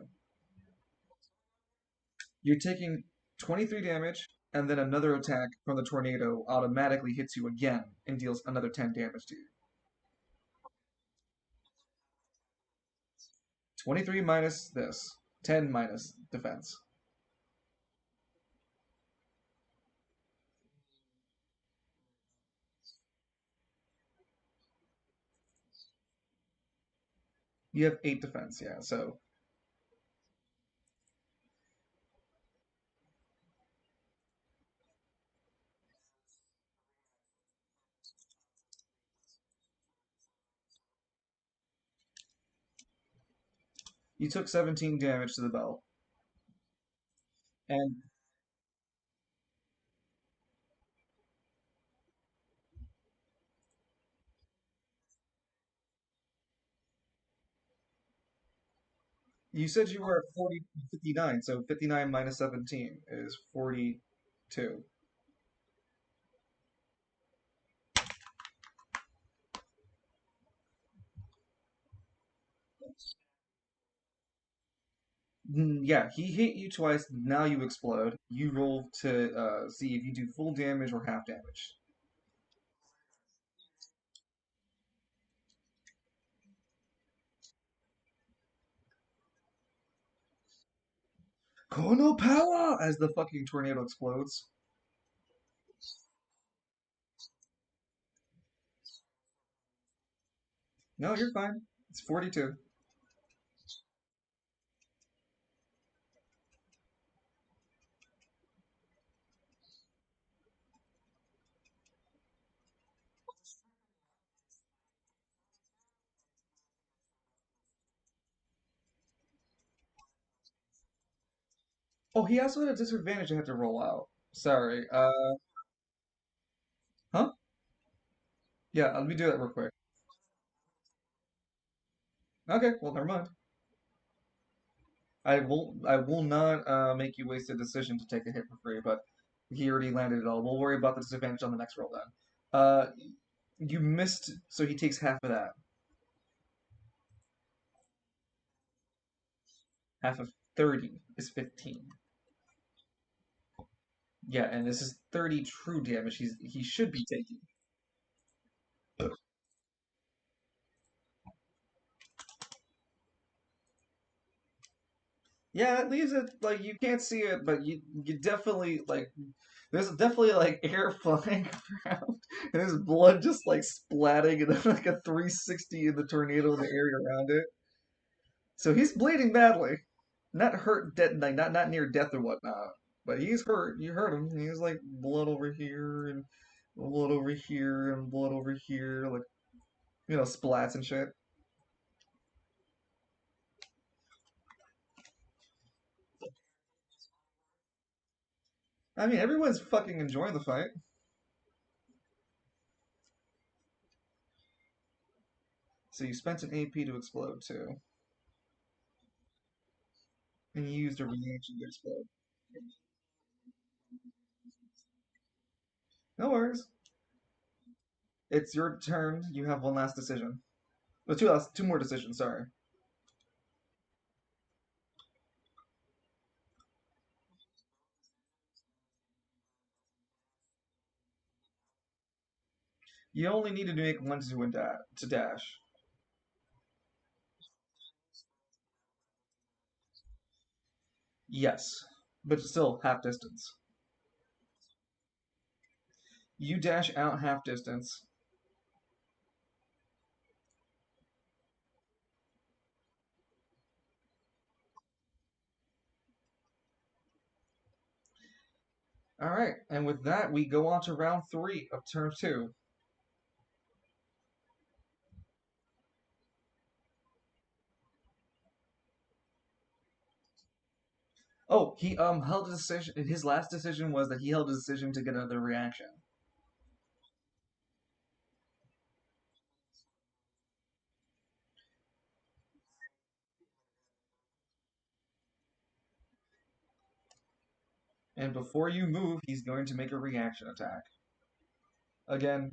You're taking 23 damage, and then another attack from the tornado automatically hits you again and deals another 10 damage to you. 23 minus this, 10 minus defense. You have 8 defense, yeah, so you took 17 damage to the belt. And you said you were at 40, 59, so 59 minus 17 is 42. Yeah, he hit you twice, now you explode. You roll to see if you do full damage or half damage. Kono power! As the fucking tornado explodes. No, you're fine. It's 42. Oh, he also had a disadvantage I had to roll out. Sorry. Huh? Yeah, let me do that real quick. Okay, well, never mind. I will not make you waste a decision to take a hit for free, but he already landed it all. We'll worry about the disadvantage on the next roll then. You missed, so he takes half of that. Half of. 30 is 15. Yeah, and this is 30 true damage he should be taking. Yeah, it leaves it like you can't see it, but you definitely like there's definitely like air flying around, and there's blood just like splatting, and then like a 360 in the tornado in the area around it. So he's bleeding badly, not hurt, dead, like not near death or whatnot, but he's hurt. You heard him. He's like blood over here and blood over here and blood over here, like splats and shit. I mean, everyone's fucking enjoying the fight. So you spent an AP to explode too, and you used a reaction to explode. No worries. It's your turn. You have one last decision. Well, two more decisions. Sorry. You only need to make one to dash. Yes, but still half distance. You dash out half distance. All right, and with that, we go on to round three of turn two. Oh, he held a decision. His last decision was that he held a decision to get another reaction. And before you move, he's going to make a reaction attack. Again,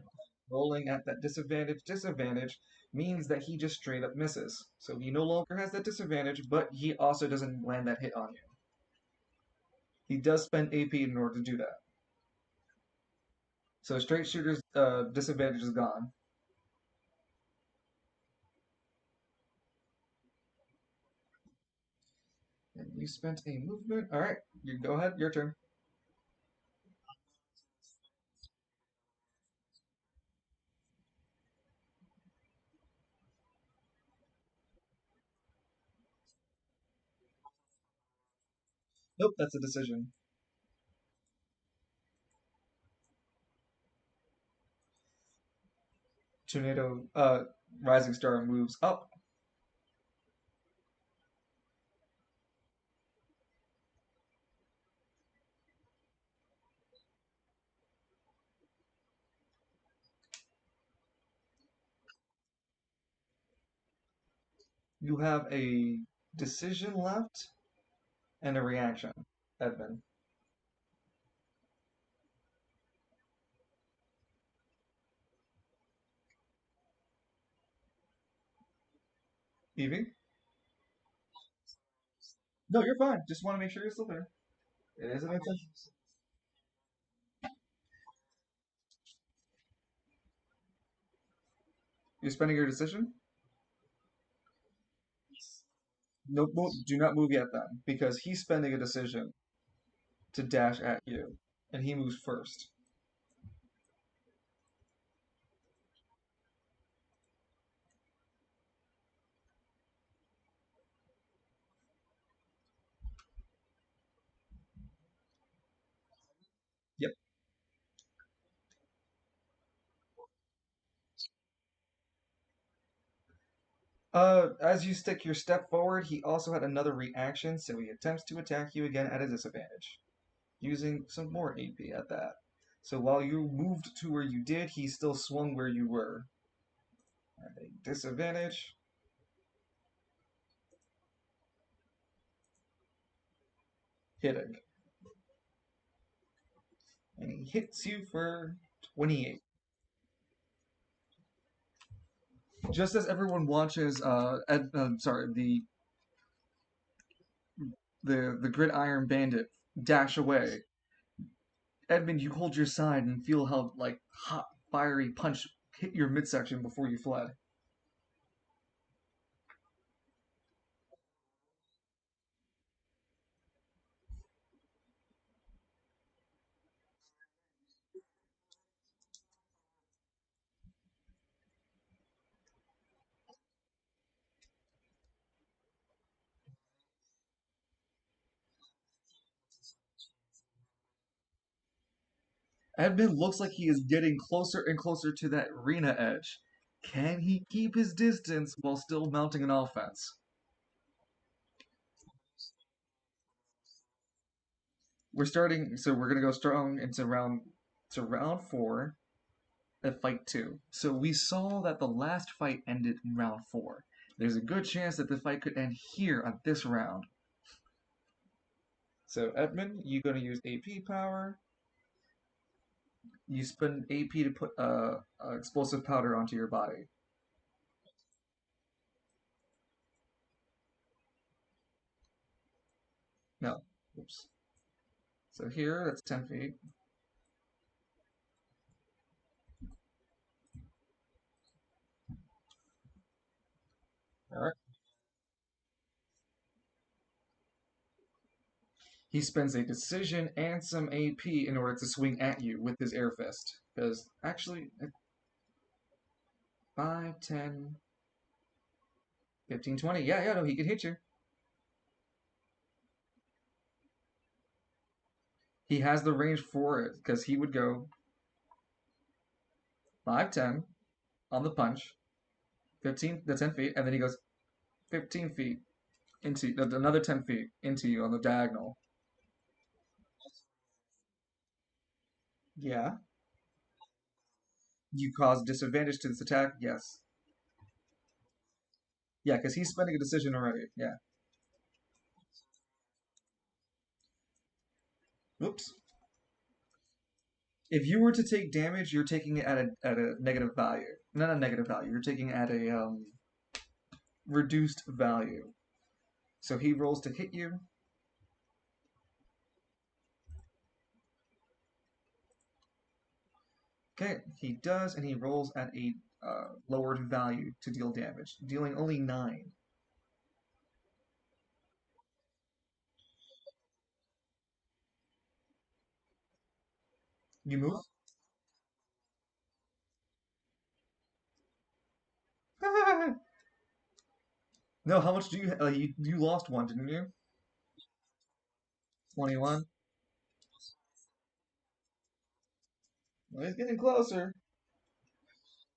rolling at that disadvantage. Disadvantage means that he just straight up misses. So he no longer has that disadvantage, but he also doesn't land that hit on you. He does spend AP in order to do that. So straight shooter's disadvantage is gone. And you spent a movement. All right, you go ahead. Your turn. Nope, that's a decision. Tornado. Rising star moves up. You have a decision left and a reaction, Edmund. Evie? No, you're fine. Just want to make sure you're still there. It is an intention. You're spending your decision? No, do not move yet then, because he's spending a decision to dash at you, and he moves first. Yep. As you stick your step forward, he also had another reaction, so he attempts to attack you again at a disadvantage, using some more AP at that. So while you moved to where you did, he still swung where you were. At a disadvantage, hitting. And he hits you for 28. Just as everyone watches, sorry, the the gridiron bandit dash away. Edmund, you hold your side and feel how like hot, fiery punch hit your midsection before you fled. Edmund looks like he is getting closer and closer to that arena edge. Can he keep his distance while still mounting an offense? So we're gonna go strong into round four of fight two. So we saw that the last fight ended in round four. There's a good chance that the fight could end here on this round. So Edmund, you're gonna use AP power. You spend AP to put explosive powder onto your body. No, oops. So here, that's 10 feet. All right. He spends a decision and some AP in order to swing at you with his air fist. Because actually, 5, 10, 15, 20. Yeah, yeah, no, he can hit you. He has the range for it because he would go 5, 10 on the punch, 15, the 10 feet, and then he goes 15 feet into another 10 feet into you on the diagonal. Yeah. You cause disadvantage to this attack? Yes. Yeah, because he's spending a decision already. Yeah. Oops. If you were to take damage, you're taking it at a negative value. Not a negative value. You're taking it at a reduced value. So he rolls to hit you. Okay, he does, and he rolls at a lowered value to deal damage, dealing only 9. You move? No, how much do you lost one, didn't you? 21. Well, he's getting closer.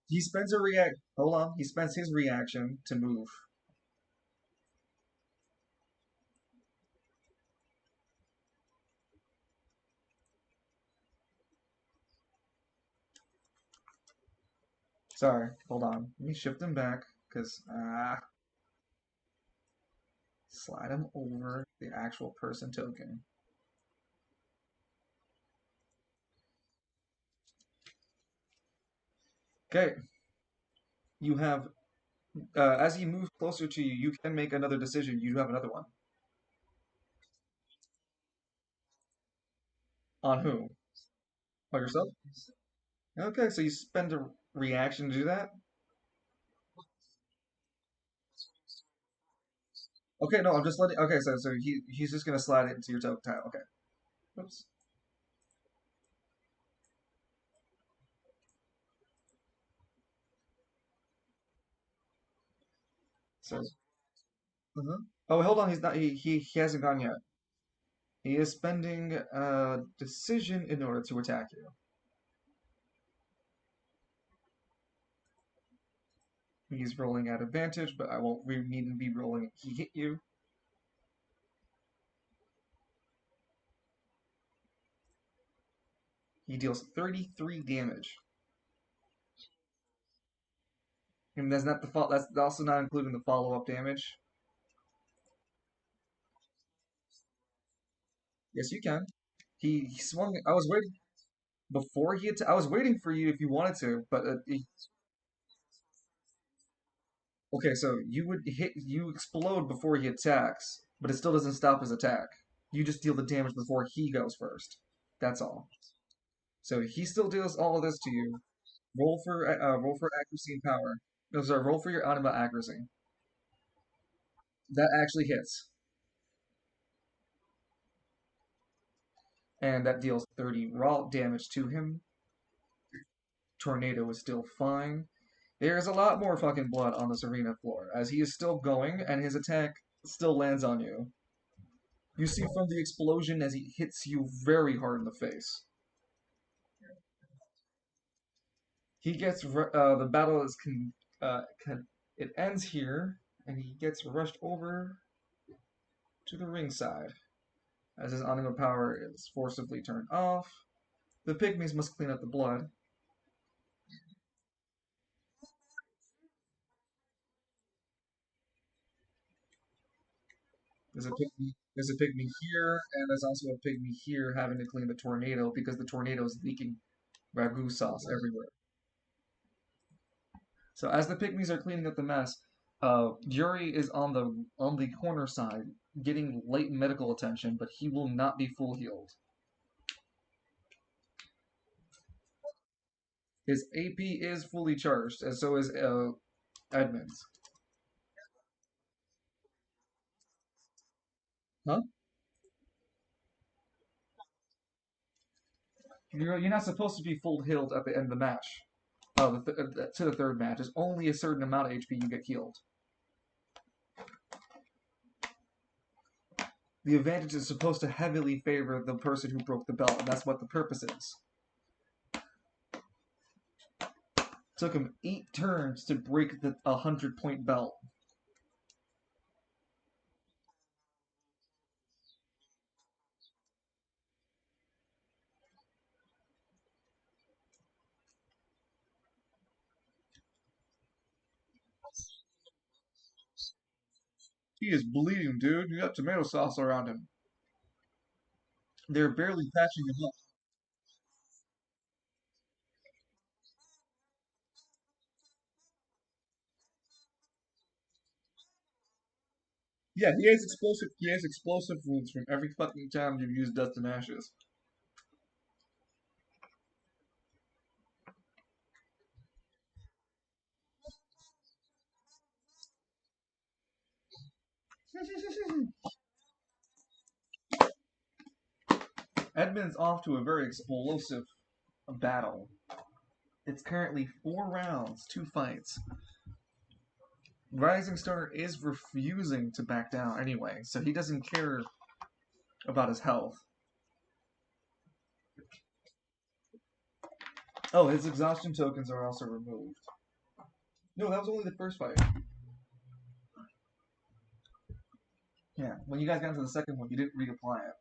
He spends a react. Hold on. He spends his reaction to move. Sorry. Hold on. Let me shift him back because slide him over the actual person token. Okay. You have as he moves closer to you, you can make another decision. You have another one. On who? On yourself? Okay, so you spend a reaction to do that? Okay, no, I'm just letting. Okay, so he's just gonna slide it into your toe tile. Okay. Oops. So. Uh-huh. Oh, hold on. He's not. He hasn't gone yet. He is spending a decision in order to attack you. He's rolling at advantage, but I won't need to be rolling. He hit you. He deals 33 damage. And that's not the fault. That's also not including the follow-up damage. Yes, you can. He swung. I was waiting before he. I was waiting for you if you wanted to, but okay. So you would hit. You explode before he attacks, but it still doesn't stop his attack. You just deal the damage before he goes first. That's all. So he still deals all of this to you. Roll for accuracy and power. No, sorry, roll for your anima accuracy. That actually hits, and that deals 30 raw damage to him. Tornado is still fine. There's a lot more fucking blood on this arena floor as he is still going, and his attack still lands on you. You see from the explosion as he hits you very hard in the face. He gets the battle is it ends here, and he gets rushed over to the ringside as his anima power is forcibly turned off. The pygmies must clean up the blood. There's a pygmy here, and there's also a pygmy here having to clean the tornado because the tornado is leaking ragu sauce everywhere. So as the pygmies are cleaning up the mess, Yuri is on the corner side getting late medical attention, but he will not be full healed. His AP is fully charged, and so is Edmund's. Huh? You're not supposed to be full healed at the end of the match. To the third match, there's only a certain amount of HP you get healed. The advantage is supposed to heavily favor the person who broke the belt, and that's what the purpose is. Took him 8 turns to break the 100-point belt. He is bleeding, dude. You got tomato sauce around him. They're barely patching him up. Yeah, he has explosive. He has explosive wounds from every fucking time you've used Dust and Ashes. Edmund's off to a very explosive battle. It's currently 4 rounds, 2 fights. Rising Star is refusing to back down anyway, so he doesn't care about his health. Oh, his exhaustion tokens are also removed. No, that was only the first fight. Yeah, when you guys got into the second one, you didn't reapply it.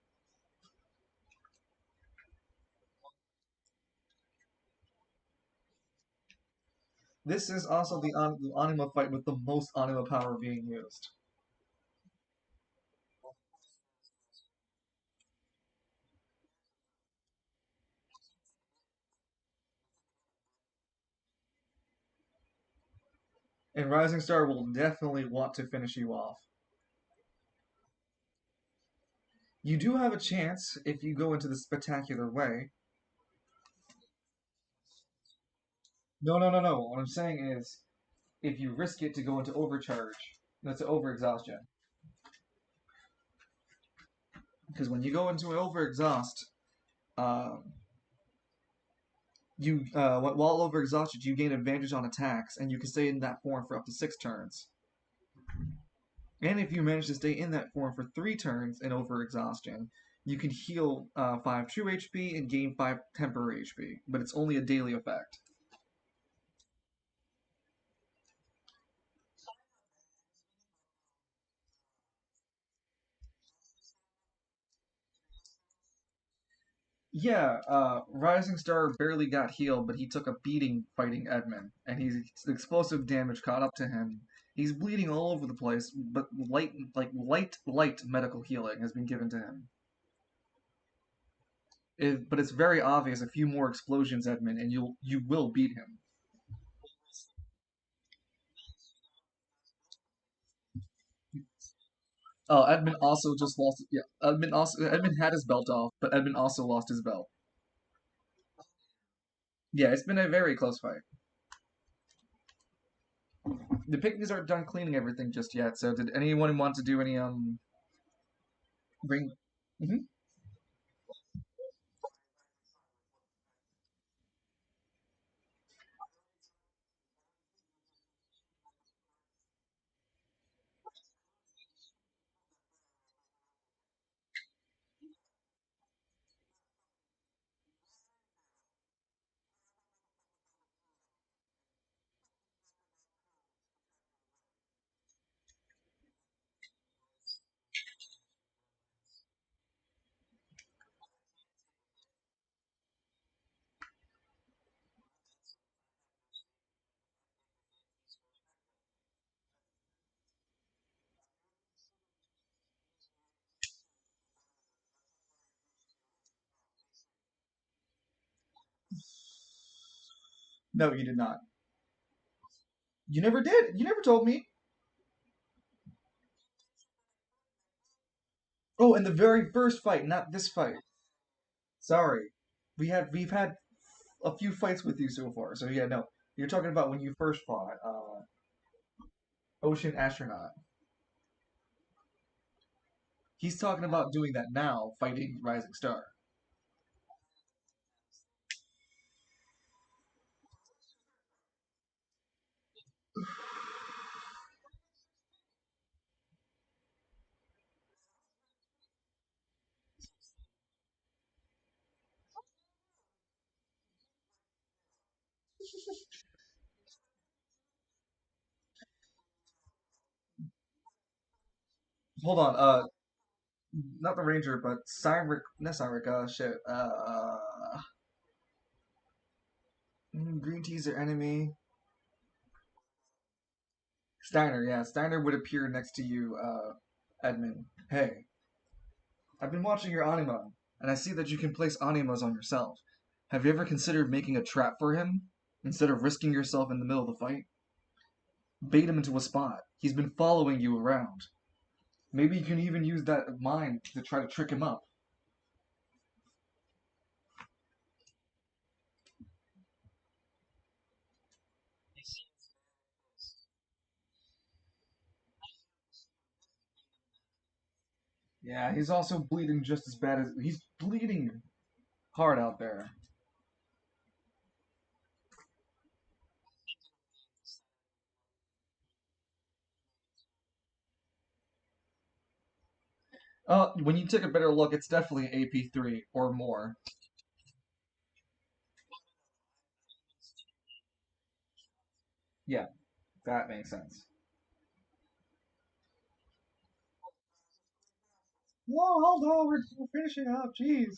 This is also the Anima fight with the most Anima power being used. And Rising Star will definitely want to finish you off. You do have a chance if you go into the spectacular way. No, no, no, no. What I'm saying is, if you risk it to go into overcharge, that's overexhaustion. Because when you go into an overexhaust, um, while overexhausted, you gain advantage on attacks, and you can stay in that form for up to 6 turns. And if you manage to stay in that form for 3 turns in overexhaustion, you can heal 5 true HP and gain 5 temporary HP, but it's only a daily effect. Yeah, Rising Star barely got healed, but he took a beating fighting Edmund, and explosive damage caught up to him. He's bleeding all over the place, but light medical healing has been given to him. But it's very obvious. A few more explosions, Edmund, and you will beat him. Oh, Edmund also just lost. Yeah, Edmund had his belt off, but Edmund also lost his belt. Yeah, it's been a very close fight. The picnics aren't done cleaning everything just yet. So, did anyone want to do any bring? Hmm. No, you did not. You never did. You never told me. Oh, in the very first fight, not this fight. Sorry. We've had a few fights with you so far. So yeah, no. You're talking about when you first fought Ocean Astronaut. He's talking about doing that now, fighting Rising Star. Hold on, not the Ranger, but Cyric, not Cyric, shit, Green Tea's their enemy. Steiner, yeah, Steiner would appear next to you, Edmund. Hey, I've been watching your anima, and I see that you can place animas on yourself. Have you ever considered making a trap for him? Instead of risking yourself in the middle of the fight? Bait him into a spot. He's been following you around. Maybe you can even use that mind to try to trick him up. Yeah, he's also bleeding just as bad as he's bleeding hard out there. When you take a better look, it's definitely AP3 or more. Yeah, that makes sense. No, hold on, we're finishing up. Jeez,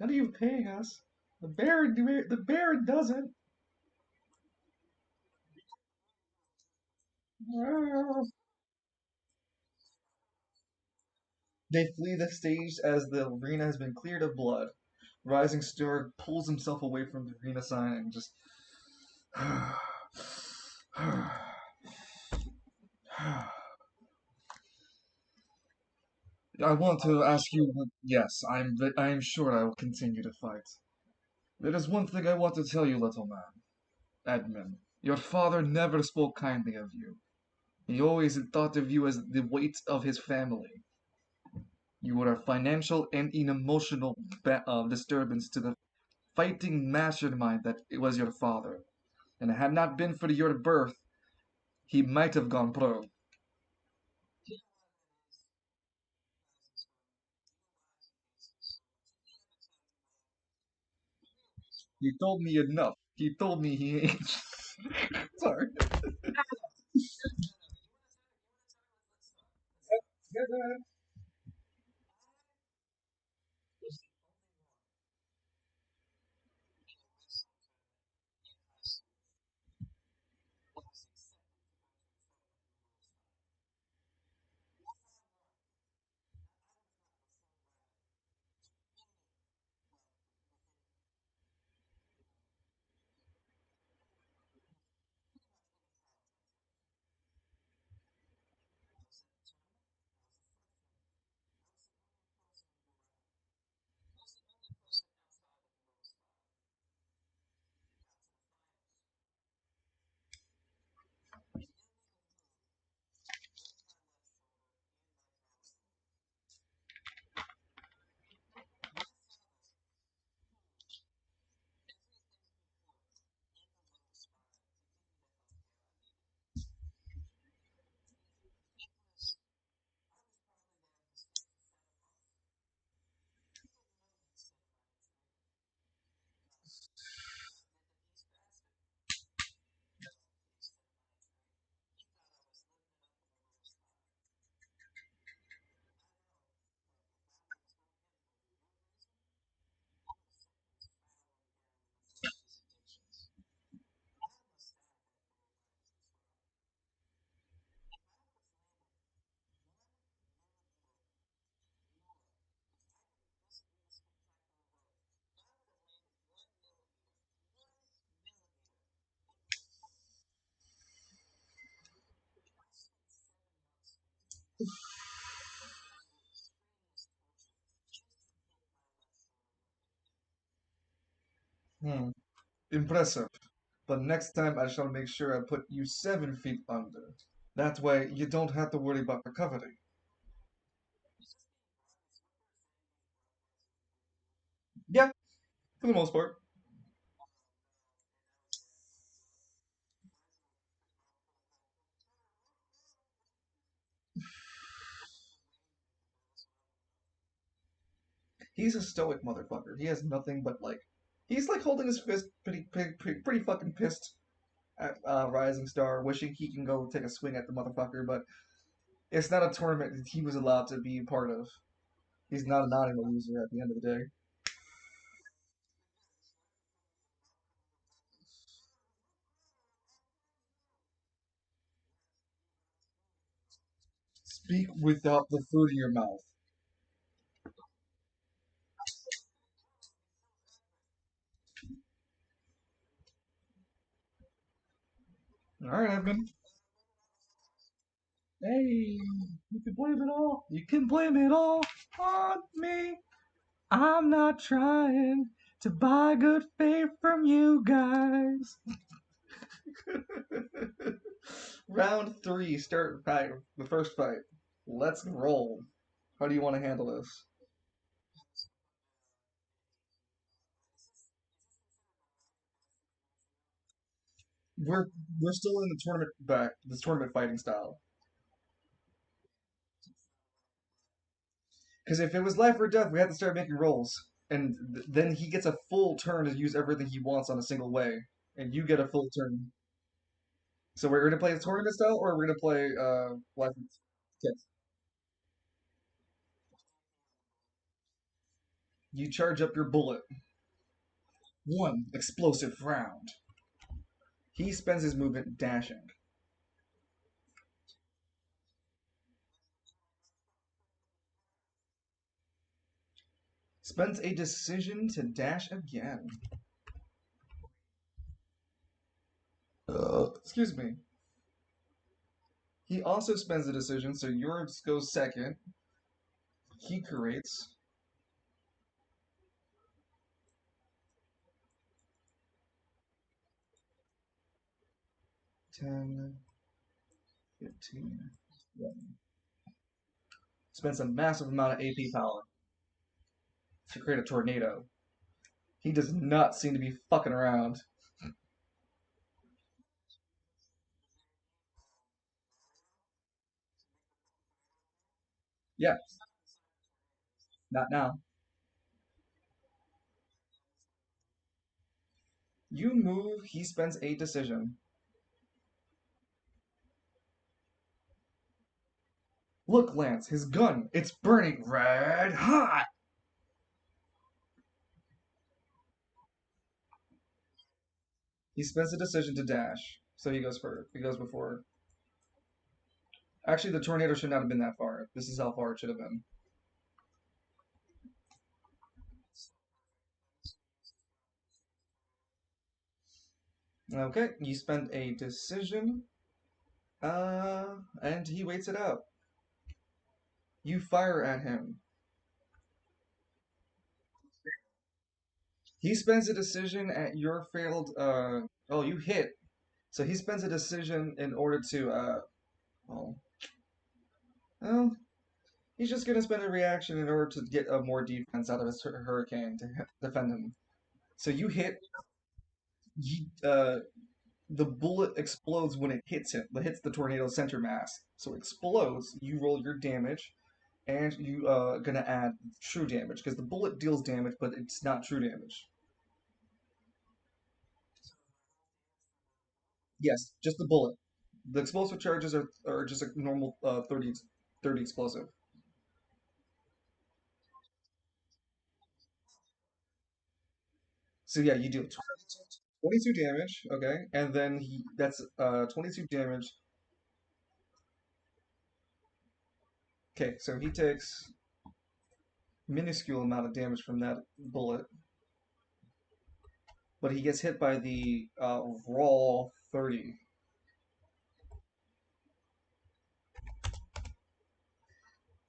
none of you paying us. The Baron doesn't. They flee the stage as the arena has been cleared of blood. Rising Star pulls himself away from the arena sign and just. I want to ask you. Yes, I am sure I will continue to fight. There is one thing I want to tell you, little man. Edmund, your father never spoke kindly of you. He always thought of you as the weight of his family. You were a financial and an emotional disturbance to the fighting mastermind that it was your father. And had not been for your birth, he might have gone pro. He told me enough. He told me he ain't. Sorry. Hmm. Impressive. But next time I shall make sure I put you 7 feet under. That way you don't have to worry about recovery. Yeah, for the most part. He's a stoic motherfucker. He has nothing but like, he's like holding his fist, pretty fucking pissed at Rising Star, wishing he can go take a swing at the motherfucker, but it's not a tournament that he was allowed to be part of. He's not a not a loser at the end of the day. Speak without the food in your mouth. All right, Evan. Hey, you can blame it all. You can blame it all on me. I'm not trying to buy good faith from you guys. Round three, start fight. The first fight. Let's roll. How do you want to handle this? We're we're still in the tournament back. This tournament fighting style. Because if it was life or death, we had to start making rolls, and then he gets a full turn to use everything he wants on a single way, and you get a full turn. So we're gonna play the tournament style, or we're gonna play life. Okay. You charge up your bullet. One explosive round. He spends his movement dashing. Spends a decision to dash again. Excuse me. He also spends a decision, so yours goes second. He creates 10, 15, 20. Spends a massive amount of AP power to create a tornado. He does not seem to be fucking around. Yeah, not now. You move, he spends a decision. Look, Lance, his gun, it's burning red hot. He spends a decision to dash, so he goes first. He goes before. Actually, the tornado should not have been that far. This is how far it should have been. Okay, you spend a decision, and he waits it out. You fire at him. He spends a decision at your failed. Oh, you hit. So he spends a decision in order to. Well, well, he's just gonna spend a reaction in order to get a more defense out of his hurricane to defend him. So you hit. He, the bullet explodes when it hits him. It hits the tornado's center mass. So it explodes. You roll your damage, and you gonna add true damage because the bullet deals damage, but it's not true damage. Yes, just the bullet. The explosive charges are just a normal 30 explosive. So yeah, you deal 22 damage, okay, and then that's 22 damage. Okay, so he takes minuscule amount of damage from that bullet, but he gets hit by the raw 30.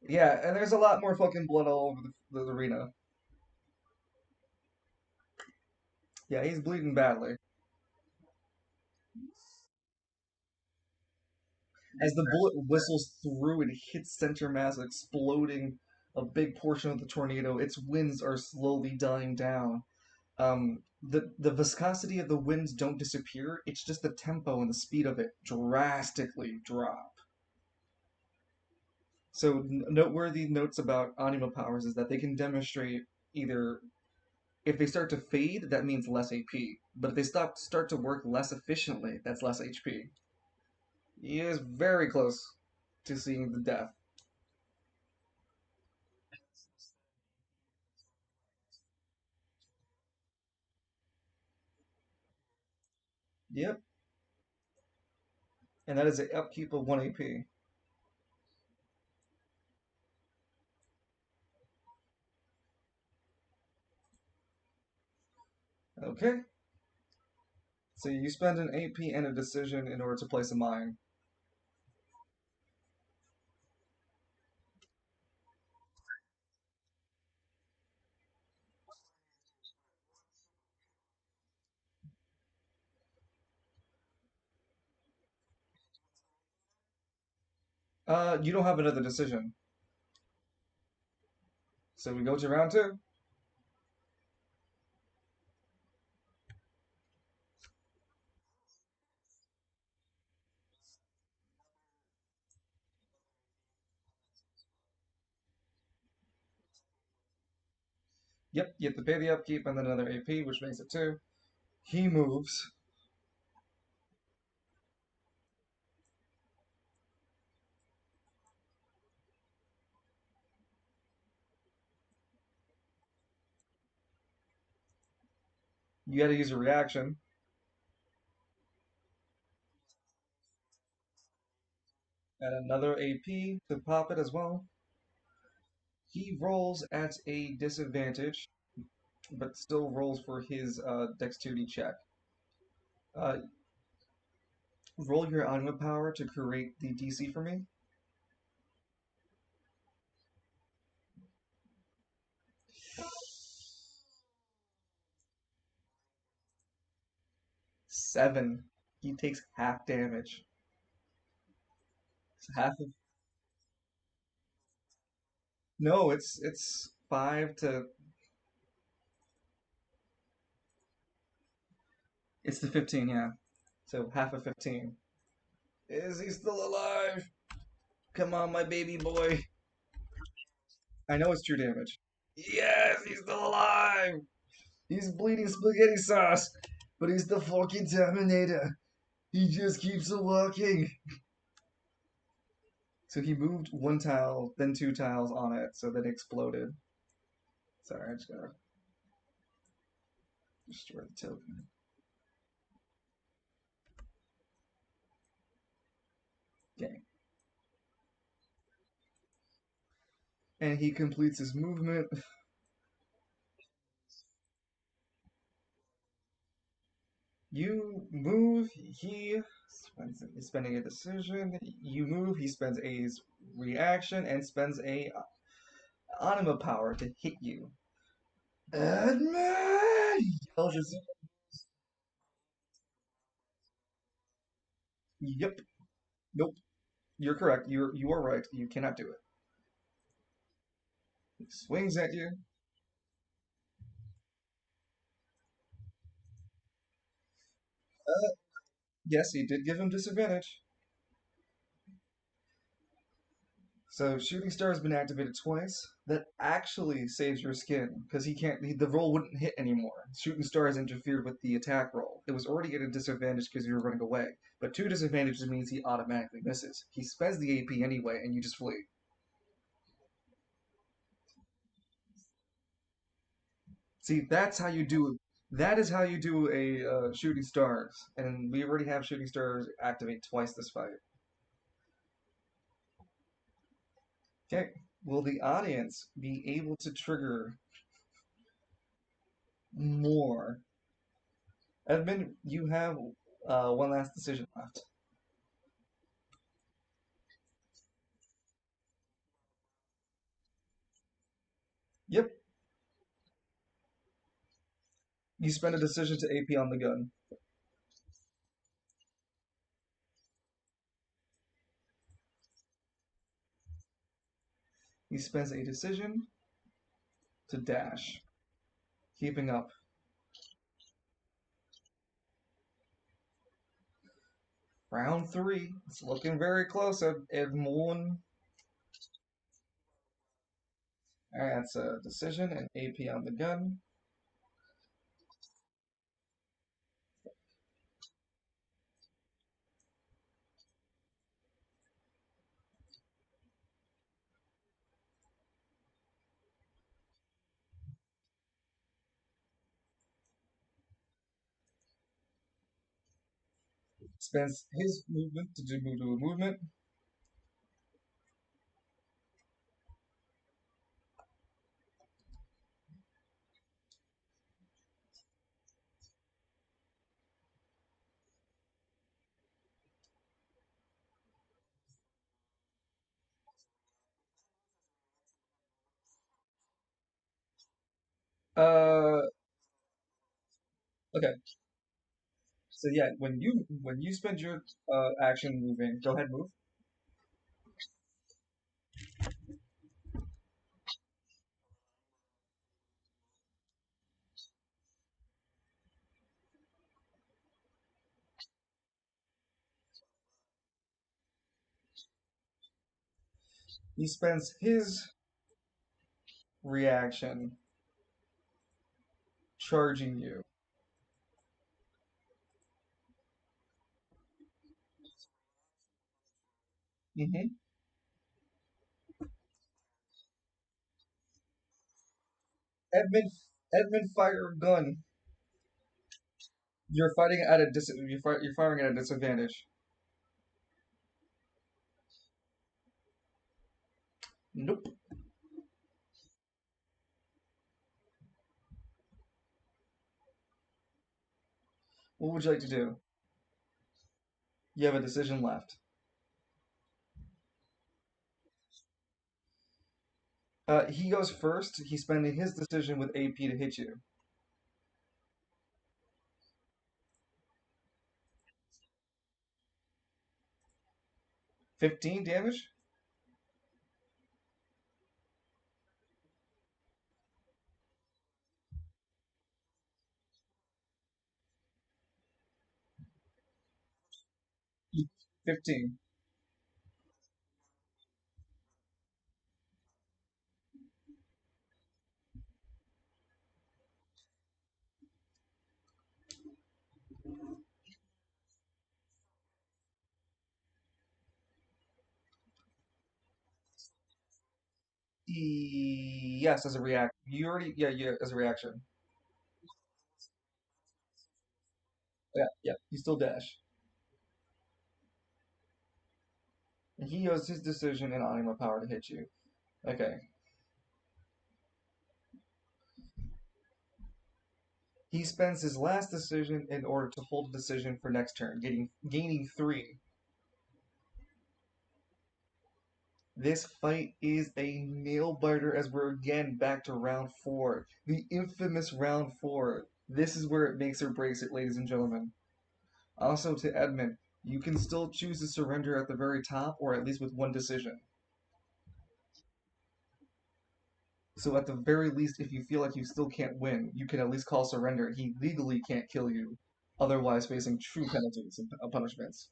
Yeah, and there's a lot more fucking blood all over the arena. Yeah, he's bleeding badly. As the bullet whistles through and hits center mass, exploding a big portion of the tornado, its winds are slowly dying down. The viscosity of the winds don't disappear. It's just the tempo and the speed of it drastically drop. So noteworthy notes about anima powers is that they can demonstrate either if they start to fade, that means less AP. But if they start to work less efficiently, that's less HP. He is very close to seeing the death. Yep, and that is an upkeep of 1 AP. Okay, so you spend an AP and a decision in order to place a mine. You don't have another decision. So we go to round two. Yep, you have to pay the upkeep and then another AP, which makes it two. He moves. You got to use a reaction and another AP to pop it as well. He rolls at a disadvantage, but still rolls for his dexterity check. Uh, Roll your anima power to create the DC for me. 7. He takes half damage. It's half of no, it's 5 to it's the 15, yeah. So half of 15. Is he still alive? Come on, my baby boy. I know it's true damage. Yes, he's still alive. He's bleeding spaghetti sauce, but he's the fucking Terminator. He just keeps a walking. So he moved one tile, then two tiles on it, so that it exploded. Sorry, I just gotta destroy the token. Okay. And he completes his movement. You move, he is spending a decision. You move, he spends a reaction and spends a anima power to hit you. Edmund! Yells his, yep. Nope. You're correct. You are right. You cannot do it. He swings at you. Uh, yes, he did give him disadvantage. So shooting star has been activated twice. That actually saves your skin because he can't. The roll wouldn't hit anymore. Shooting star has interfered with the attack roll. It was already at a disadvantage because you were running away. But two disadvantages means he automatically misses. He spends the AP anyway, and you just flee. See, that's how you do. That is how you do a shooting stars, and we already have shooting stars activate twice this fight. Okay. Will the audience be able to trigger more? Edmund, you have one last decision left. Yep. You spend a decision to AP on the gun. He spends a decision to dash. Keeping up. Round three. It's looking very close at one. Alright, that's a decision and AP on the gun. Spends his movement to do a movement. Uh, okay. So yeah, when you spend your action moving, go ahead, move. He spends his reaction charging you. Mm-hmm. Edmund, Edmund, fire a gun. You're fighting at a you're firing at a disadvantage. Nope. What would you like to do? You have a decision left. He goes first. He's spending his decision with AP to hit you. 15 damage. 15. Yes, as a react. You already yeah as a reaction. Yeah. You still dash. And he used his decision and anima power to hit you. Okay. He spends his last decision in order to hold a decision for next turn, gaining 3. This fight is a nail biter as we're again back to round 4. The infamous round 4. This is where it makes or breaks it, ladies and gentlemen. Also to Edmund, you can still choose to surrender at the very top or at least with one decision. So at the very least, if you feel like you still can't win, you can at least call surrender. He legally can't kill you, otherwise facing true penalties and punishments.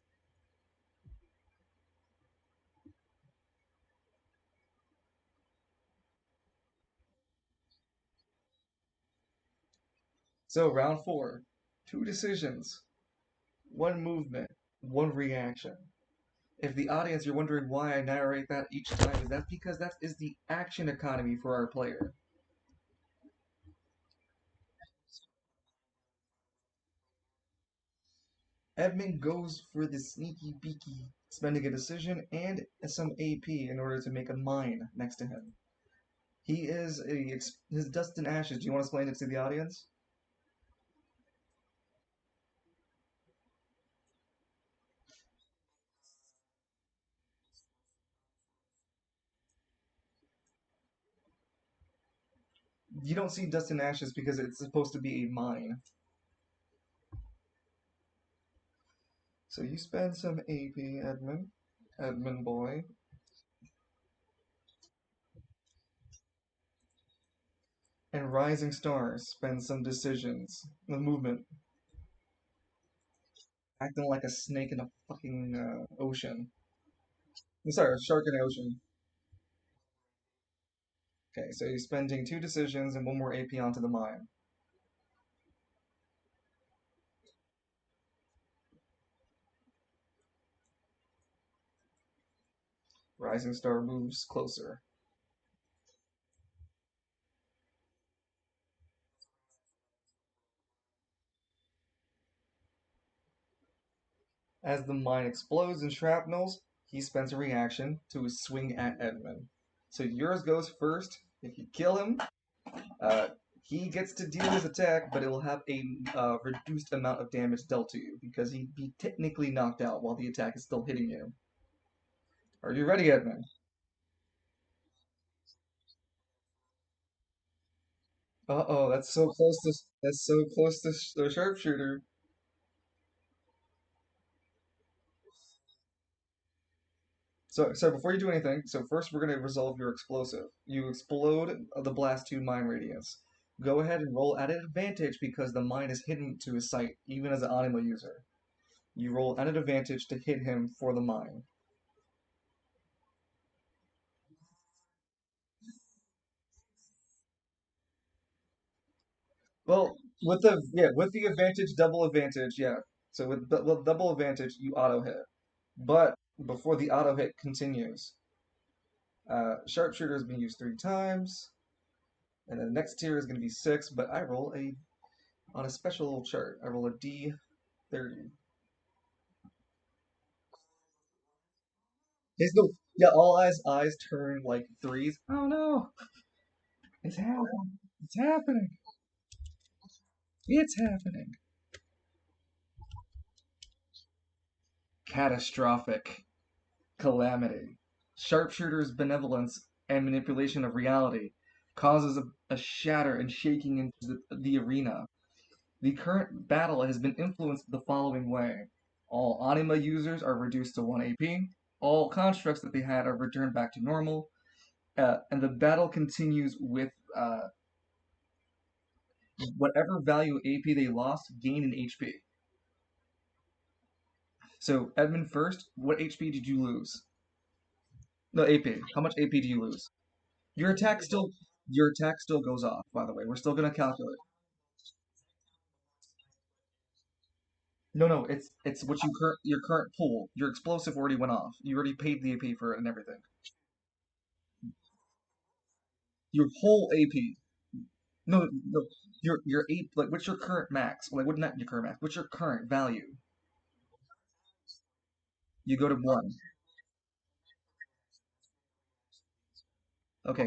So round 4, 2 decisions, 1 movement, 1 reaction. If the audience, you're wondering why I narrate that each time, is that because that is the action economy for our player. Edmund goes for the sneaky beaky, spending a decision and some AP in order to make a mine next to him. He is his dust and ashes. Do you want to explain it to the audience? you don't see Dust and Ashes because it's supposed to be a mine. So you spend some AP, Edmund. Edmund boy. And Rising Stars spend some decisions. The movement. Acting like a snake in a fucking ocean. I'm sorry, a shark in the ocean. Okay, so you're spending two decisions and one more AP onto the mine. Rising Star moves closer. As the mine explodes in shrapnels, he spends a reaction to swing at Edmund. So yours goes first. If you kill him, uh, he gets to deal his attack, but it will have a reduced amount of damage dealt to you because he'd be technically knocked out while the attack is still hitting you. Are you ready, Edmund? Uh-oh, that's so close to the sharpshooter. So before you do anything, so first we're gonna resolve your explosive. You explode the blast 2 mine radius. Go ahead and roll at an advantage because the mine is hidden to his sight, even as an anima user. You roll at an advantage to hit him for the mine. Well, with the advantage, double advantage, yeah. So with double advantage, you auto hit. But before the auto hit continues, sharpshooter has been used 3 times, and the next tier is going to be 6. But I roll a on a special chart. I roll a D30. His no, yeah, all eyes turn like threes. Oh no, it's happening! It's happening! It's happening! Catastrophic calamity. Sharpshooter's benevolence and manipulation of reality causes a shatter and shaking into the arena. The current battle has been influenced the following way. All anima users are reduced to 1 AP. All constructs that they had are returned back to normal. And the battle continues with whatever value AP they lost gain in HP. So Edmund first, what HP did you lose? No AP. How much AP do you lose? Your attack still your attack still goes off, by the way. We're still gonna calculate. No, no, it's what you current your current pool. Your explosive already went off. You already paid the AP for it and everything. Your whole AP. No, no. Your AP like what's your current max? Like what not your current max? What's your current value? You go to 1. Okay.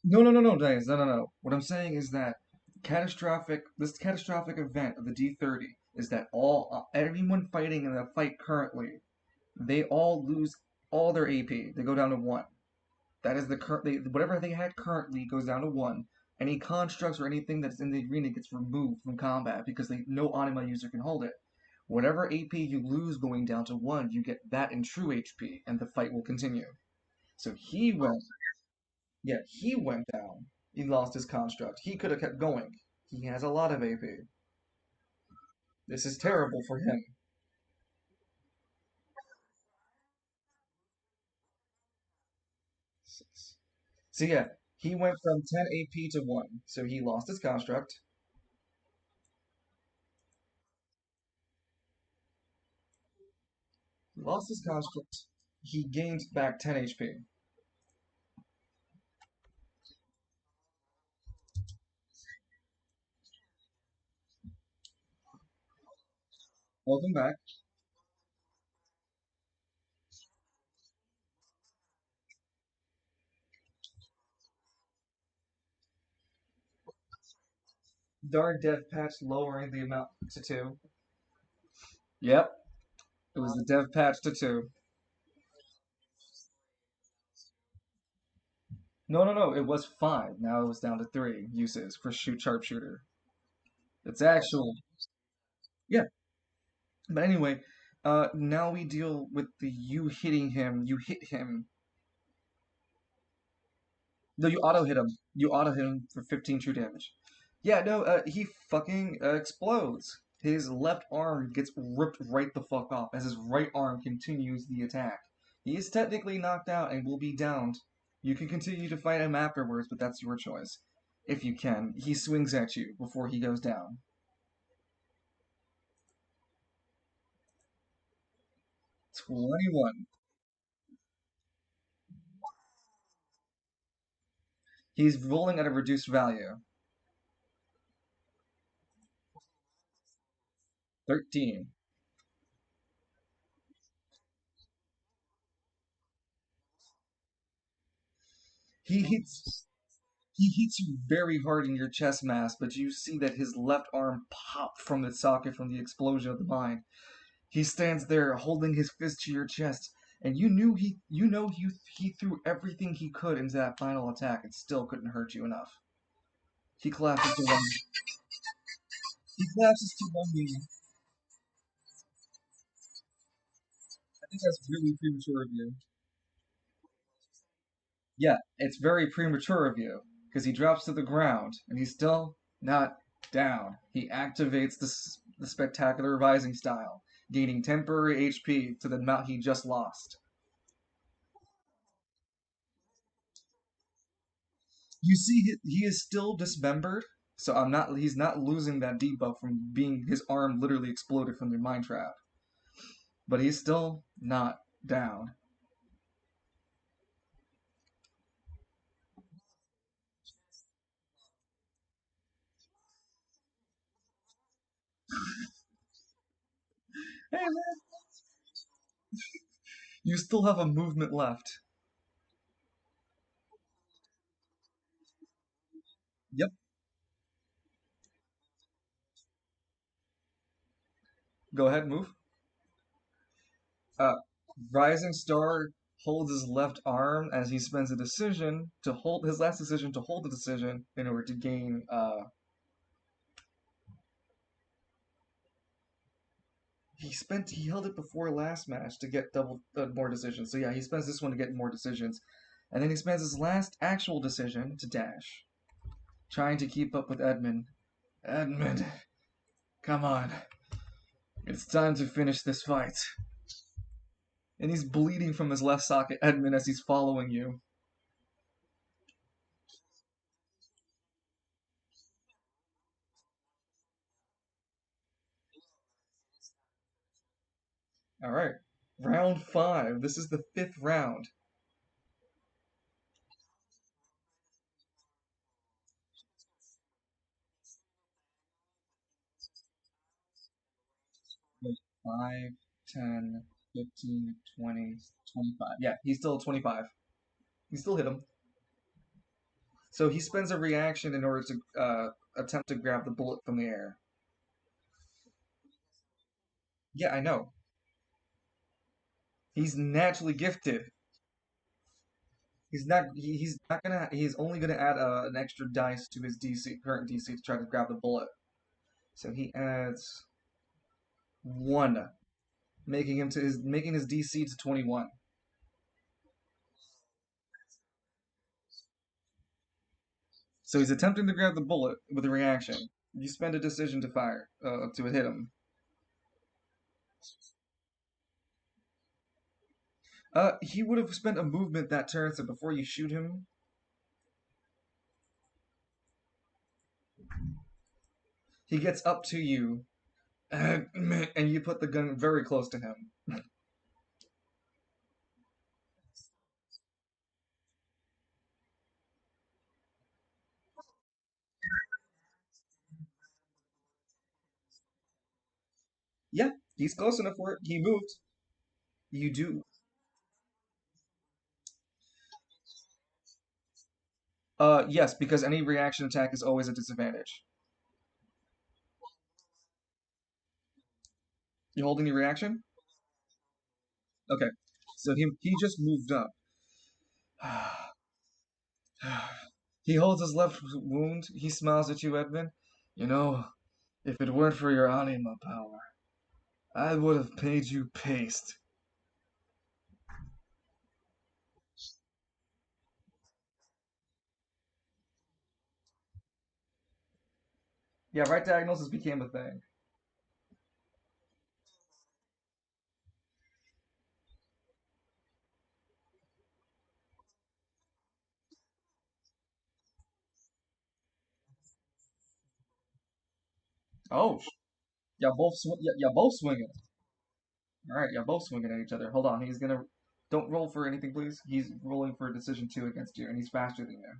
No, no, no, no, guys, no, no, no. What I'm saying is that this catastrophic event of the D30 is that everyone fighting in the fight currently, they all lose all their AP. They go down to 1. That is the current. Whatever they had currently goes down to 1. Any constructs or anything that's in the arena gets removed from combat because no anima user can hold it. Whatever AP you lose going down to 1, you get that in true HP, and the fight will continue. So he went down. He lost his construct. He could have kept going. He has a lot of AP. This is terrible for him. So yeah, he went from 10 AP to 1. So he lost his construct. He lost his construct. He gained back 10 HP. Welcome back. Dark dev patch lowering the amount to two. Yep, it was the dev patch to two. No, no, no. It was five. Now it was down to three uses for shoot sharpshooter. It's actual. Yeah, but anyway, now we deal with the you hitting him. You hit him. No, you auto hit him. You auto hit him for 15 true damage. Yeah, no, he fucking explodes. His left arm gets ripped right the fuck off as his right arm continues the attack. He is technically knocked out and will be downed. You can continue to fight him afterwards, but that's your choice. If you can. He swings at you before he goes down. 21. He's rolling at a reduced value. 13. He hits he hits you very hard in your chest mass, but you see that his left arm popped from the socket from the explosion of the mine. He stands there holding his fist to your chest, and he threw everything he could into that final attack and still couldn't hurt you enough. He collapses to one. He collapses to one knee. I think that's really premature of you. Yeah, it's very premature of you because he drops to the ground and he's still not down. He activates the spectacular rising style, gaining temporary HP to the amount he just lost. You see, he is still dismembered, so I'm not. He's not losing that debuff from being his arm literally exploded from the mine trap, but he's still not down. Hey man, you still have a movement left. Yep. Go ahead, move. Uh, Rising Star holds his left arm as he spends a decision to hold his last decision to hold the decision in order to gain. He held it before last match to get double more decisions. So yeah, he spends this one to get more decisions, and then he spends his last actual decision to dash, trying to keep up with Edmund. Edmund, come on, it's time to finish this fight. And he's bleeding from his left socket, Edmund, as he's following you. All right, round five. This is the fifth round. Wait, 5, 10, 15, 20, 25. Yeah, he's still 25. He still hit him. So he spends a reaction in order to attempt to grab the bullet from the air. Yeah, I know. He's naturally gifted. He's not gonna. He's only gonna add an extra dice to his DC current DC to try to grab the bullet. So he adds one, making his DC to 21. So he's attempting to grab the bullet with a reaction. You spend a decision to fire to hit him. He would have spent a movement that turn, so before you shoot him, he gets up to you, and you put the gun very close to him. Yeah, he's close enough for it. He moved. You do. Yes, because any reaction attack is always a disadvantage. You holding your reaction? Okay. So he just moved up. He holds his left wound. He smiles at you, Edmund. You know, if it weren't for your anima power, I would have made you paste. Yeah, right diagnosis became a thing. Oh, yeah, both swinging. All right, yeah, both swinging at each other. Hold on, he's gonna. Don't roll for anything, please. He's rolling for a decision two against you, and he's faster than you.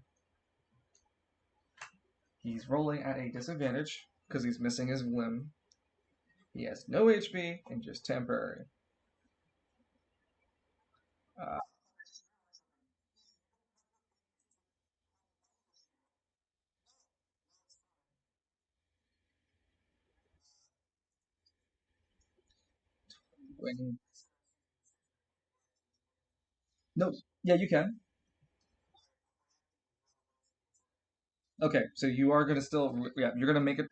He's rolling at a disadvantage because he's missing his limb. He has no HP and just temporary. Uh, when no, yeah, you can. Okay, so you are gonna still, yeah, you're gonna make it.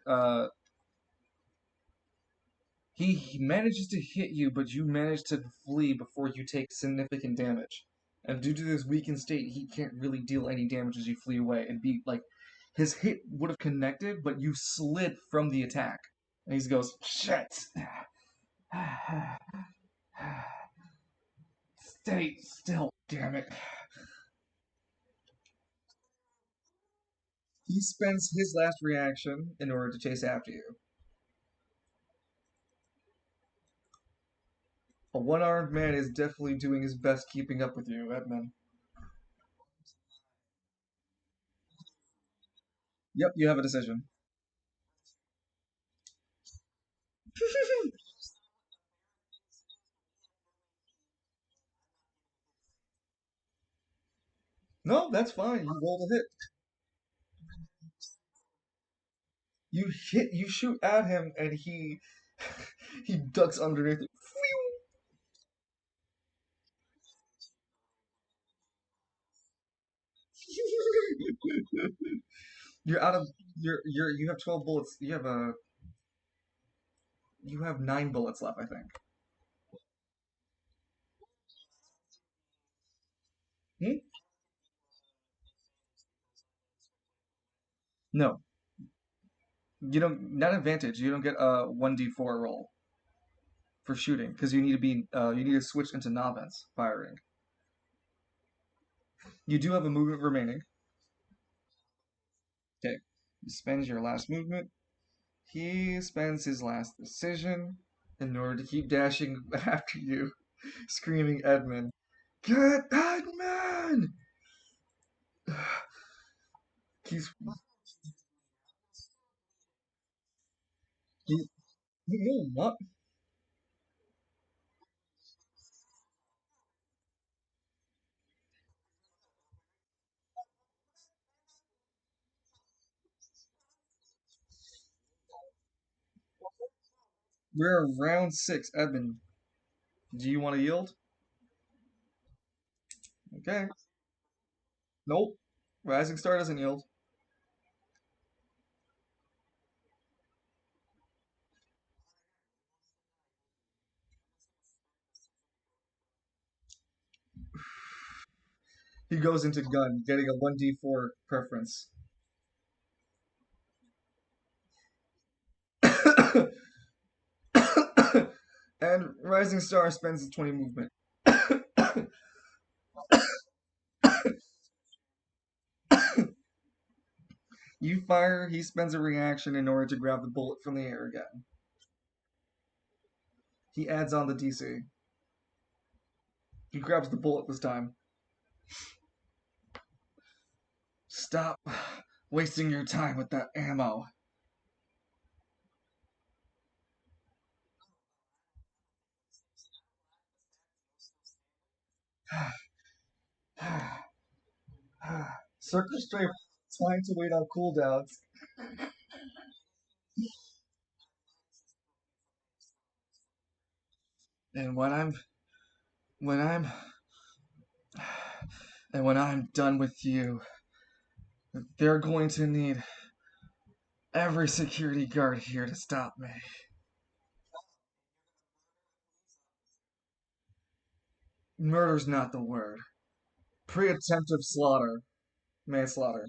He manages to hit you, but you manage to flee before you take significant damage. And due to this weakened state, he can't really deal any damage as you flee away. It'd be like his hit would have connected, but you slid from the attack. And he goes, shit. Stay still, damn it. He spends his last reaction in order to chase after you. A one-armed man is definitely doing his best keeping up with you, Edmund. Yep, you have a decision. No, that's fine. You rolled a hit. You shoot at him, and he he ducks underneath it. You're out of you have 12 bullets. You have 9 bullets left, I think. Hmm? No, you don't. Not advantage. You don't get a 1d4 roll for shooting because you need to switch into novice firing. You do have a movement remaining. Okay, you spend your last movement. He spends his last decision in order to keep dashing after you, screaming Edmund. Get Edmund! He's he, no, what? We're round six, Edmund. Do you want to yield? Okay. Nope. Rising Star doesn't yield. He goes into gun, getting a 1d4 preference. And Rising Star spends his 20 movement. You fire, he spends a reaction in order to grab the bullet from the air again. He adds on the DC. He grabs the bullet this time. Stop wasting your time with that ammo. Circle Strafe trying to wait on cooldowns. And when I'm and when I'm done with you, they're going to need every security guard here to stop me. Murder's not the word. Pre-attempted slaughter. Manslaughter.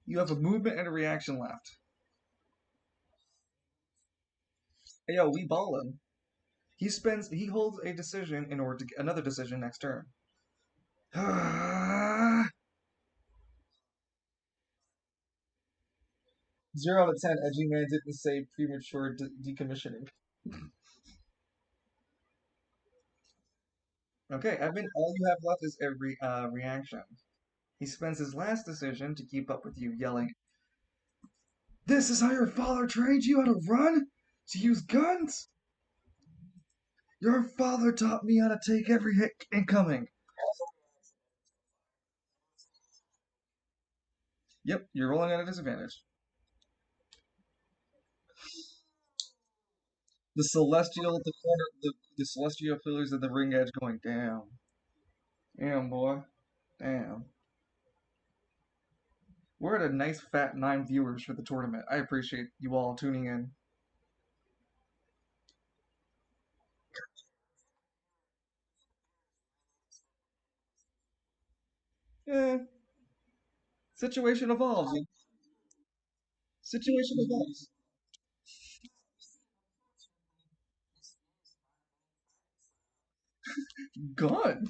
You have a movement and a reaction left. Hey, yo, we ballin'. He holds a decision in order to get another decision next turn. Zero out of 10. Edgy man didn't say premature decommissioning. Okay, Evan, all you have left is a reaction. He spends his last decision to keep up with you, yelling, "This is how your father trained you how to run? To use guns? Your father taught me how to take every hit incoming." Yep, you're rolling at a disadvantage. The celestial pillars of the ring edge going, damn. Damn, boy. Damn. We're at a nice fat 9 viewers for the tournament. I appreciate you all tuning in. Eh, situation evolves. Situation evolves. Gone.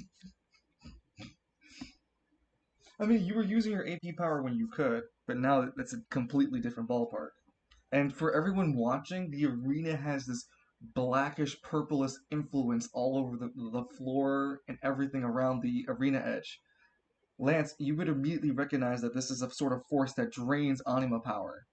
I mean, you were using your AP power when you could, but now that's a completely different ballpark. And for everyone watching, the arena has this blackish purplish influence all over the floor and everything around the arena edge. Lance, you would immediately recognize that this is a sort of force that drains anima power.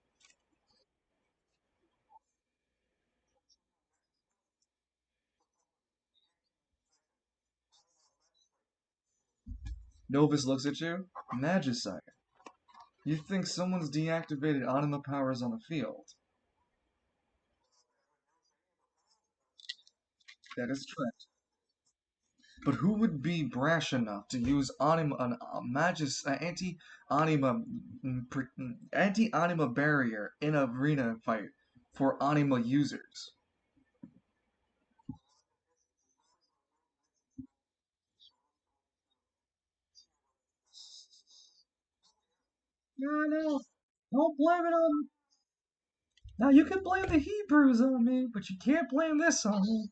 Novus looks at you. Magicite. You think someone's deactivated anima powers on the field. That is correct. But who would be brash enough to use anima, an magis, anti-anima, anti-anima barrier in a arena fight for anima users? No, no, don't blame it on. Now you can blame the Hebrews on me, but you can't blame this on me.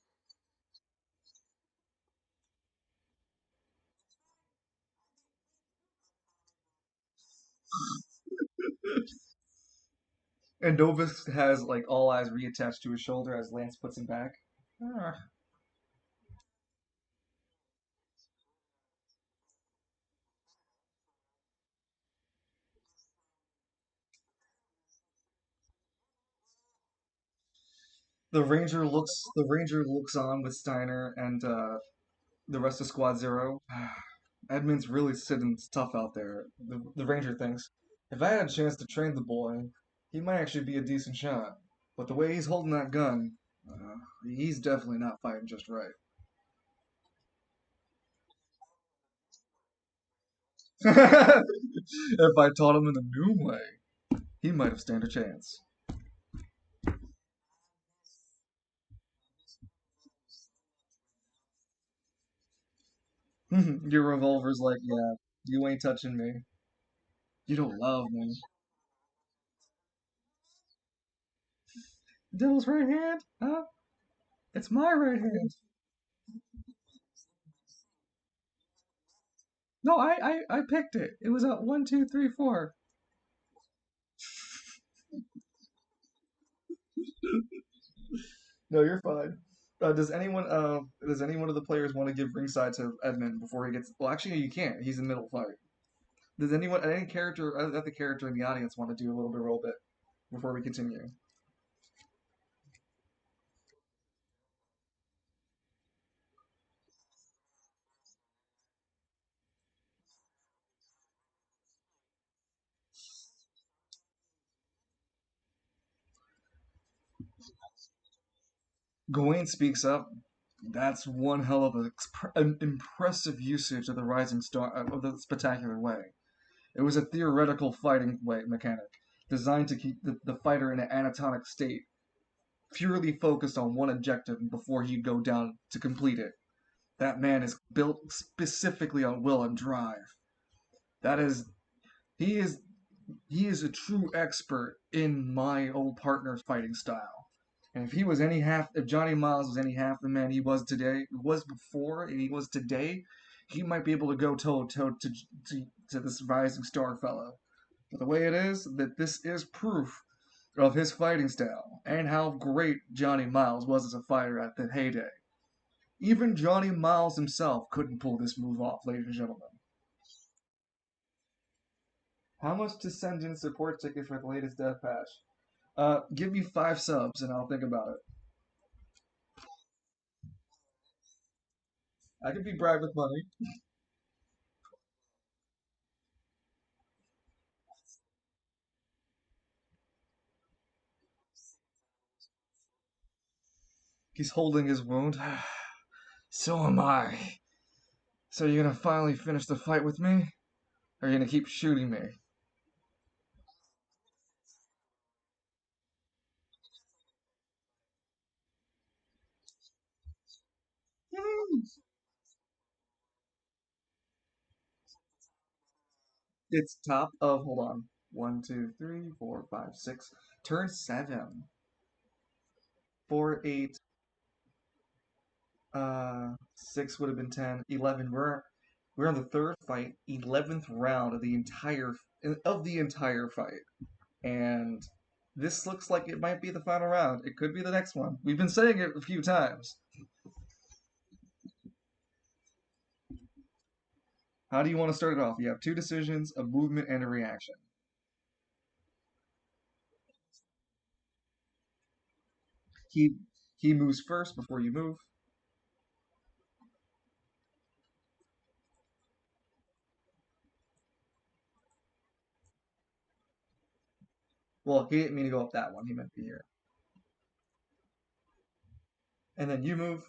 And Novus has like all eyes reattached to his shoulder as Lance puts him back. Ah. The Ranger looks on with Steiner and the rest of Squad Zero. Edmund's really sitting tough out there. The Ranger thinks, if I had a chance to train the boy, he might actually be a decent shot. But the way he's holding that gun, he's definitely not fighting just right. If I taught him in a new way, he might have stand a chance. Your revolver's like, yeah, you ain't touching me. You don't love me. Devil's right hand? Huh? It's my right hand. No, I picked it. It was a one, two, three, four. No, you're fine. Does anyone of the players want to give ringside to Edmund before he gets? Well, actually, you can't. He's in the middle of the fight. Does any character, other character in the audience, want to do a little bit roll bit before we continue? Gawain speaks up. That's one hell of an impressive usage of the rising star of the spectacular way. It was a theoretical fighting way mechanic designed to keep the fighter in an anatonic state, purely focused on one objective before he'd go down to complete it. That man is built specifically on will and drive. That is, he is he is a true expert in my old partner's fighting style. And if Johnny Miles was any half the man he was before, and he was today, he might be able to go toe to toe to this rising star fellow. But the way it is, that this is proof of his fighting style and how great Johnny Miles was as a fighter at the heyday. Even Johnny Miles himself couldn't pull this move off, ladies and gentlemen. How much to send in support ticket for the latest death patch? Give me 5 subs and I'll think about it. I could be bribed with money. He's holding his wound. So am I. So you're gonna finally finish the fight with me? Or are you gonna keep shooting me? It's top of, hold on. One, two, three, four, five, six. Turn 7. 4, 8, 6 would have been 10. 11. We're on the third fight, 11th round of the entire fight. And this looks like it might be the final round. It could be the next one. We've been saying it a few times. How do you want to start it off? You have two decisions, a movement, and a reaction. He he moves first before you move. Well, he didn't mean to go up that one. He meant to be here. And then you move.